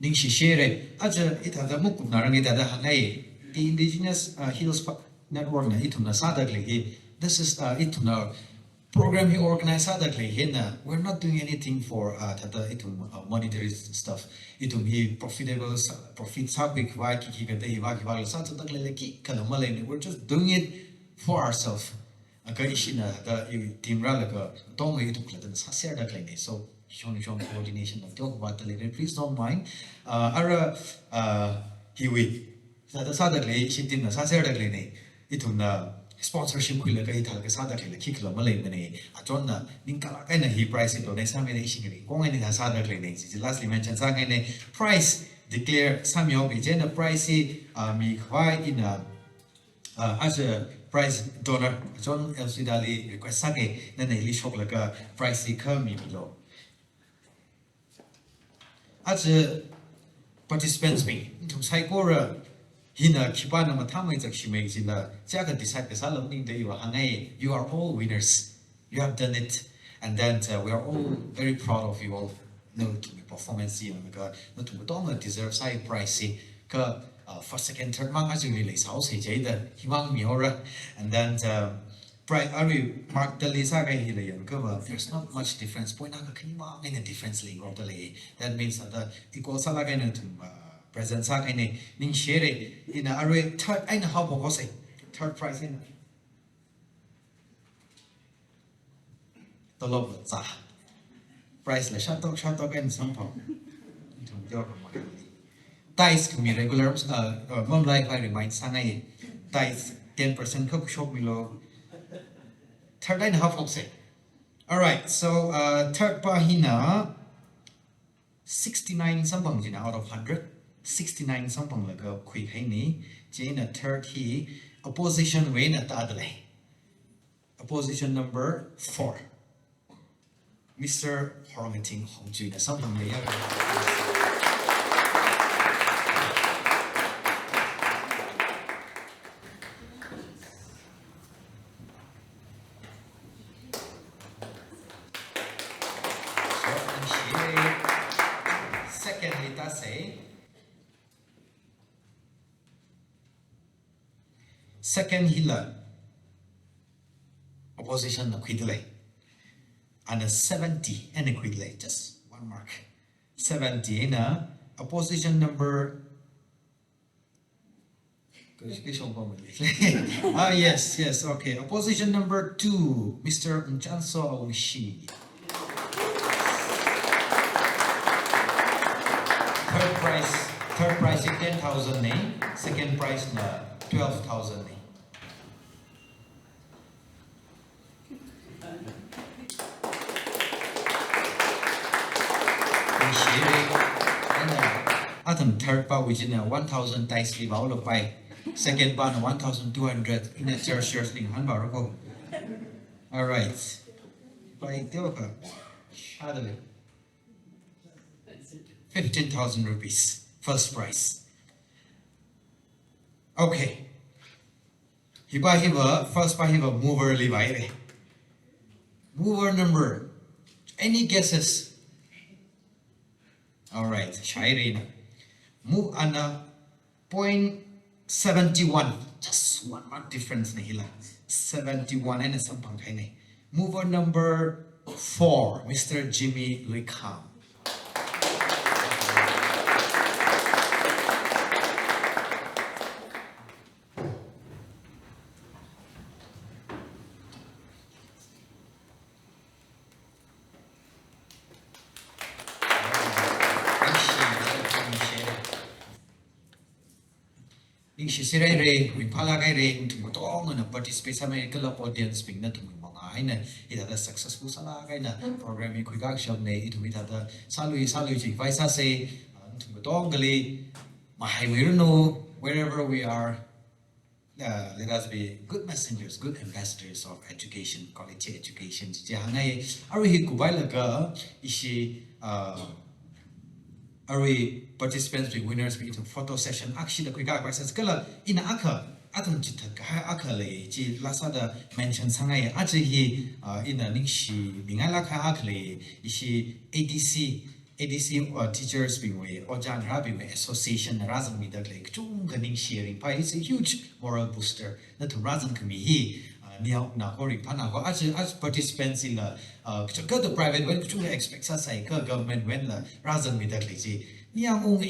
ning shi share aja itada mu kup narang itada hangai the Indigenous Hills Network na ituna sadagli this is ituna program he organized sadagli hena we're not doing anything for tada itum monetary stuff itum he profitable profit sabik wa ki ga dei wa ki wa sa sadagli le ki kalamale we're just doing it for ourselves aka ishina da team ra la ka tong yi tu kladan sa share da klai so showing coordination of talk about the later please don't mind ara hiwi sada sada le shitin na sa share da klai ne itum na sponsorship khula ka ithal ka sada klai ki khla malai ne aton na ning kala kai na hi price to ne sa me ne ishi ni kong ni da sada klai ne ji lastly mention sa kai ne price declare samyo bi je na price mi khwai in as a price donor John Elsidali request sake na ne li shok la ka price ka mi below as a participants me to psychora hina kipa na matamai jak shimei jila jaga decide ka salam ning de you are all winners you have done it and then we are all very proud of you all no to performance you know no to don't deserve high price ka first second third mang actually like sao sei jai da himang miora and then price ari mark the lisa ga hi le ka there's not much difference point na ka ma in a difference link of the lay that means that equal sala ga na to present sa ga ne ning share in a array third and how bo say third price in the love za price la shut up and some pom to your Tais kami regular mom like I remind sangai tais 10% cook shop below third and half of say all right so third pahina 69 sampang jina out of 100 69 sampang laga quick hai ni jina third he opposition way na tadle opposition number 4 Mr. Hormeting Hongju na sampang ya second healer opposition na quidle and a 70 and a quidle just one mark 70 na opposition number yes okay opposition number 2 Mr. Nchanso Shi third prize is 10,000 name second prize na 12,000 name Atom third part which is 1,000 dice leave all of by second part 1,200 in a church thing all right by 15,000 rupees first prize okay hiba first part hiba mover levi mover number any guesses all right shairina move on point 71 just one mark difference na hila 71 and some pang kai ne mover number 4 Mr. Jimmy Lickham She said, "We palagai re to motong and participate some medical audience being not to mga ina it had a successful salagai na program in quick action ne it with the salui vice say to motong gali we don't know wherever we are let us be good messengers good ambassadors of education quality education jahangai ari kubai laga ishi Ari participants be winners be photo session actually the quick access kala in aka atom chita ka aka le ji lasada mention sangai aji hi in a ningshi bingala ka akle ishi ADC ADC teachers being way or Jan Rabi association Razan with the like chung kaning sharing pai it's a huge moral booster that to Razan kami he niao na hori pana ko as participants in the go to private when chung expect sa sai government when the Razan with the like niang ong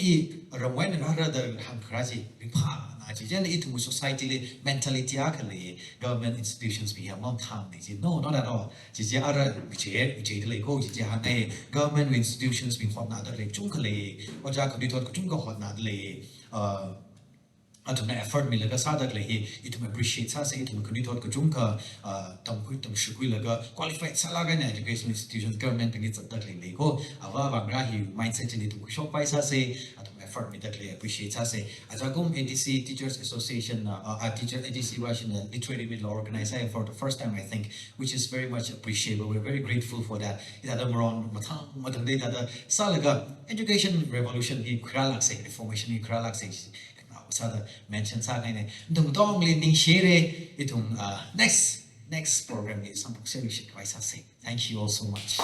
ramwen rather the ham kraji pa na ji jan it to society le mentality akali government institutions be have not time no not at all ji ara ji le go ji han government institutions be hot na the le chung kale or ja ko ditot ko chung ko hot na le to effort mi laga sadak le hi it me appreciate sa se it me kuni thot ko chung ka tam shukui laga qualified salaga na education institutions government ngi chatak le ko awa bangra hi mindset ni to shop pai sa se effort mi tak le appreciate sa se ajagum ADC teachers association teacher ADC was literary middle organizer for the first time I think which is very much appreciable we're very grateful for that it had a moron matang data salaga education revolution hi kralak se reformation hi kralak se sada mention sa ne dum dong li ning share itung next program is some series thank you all so much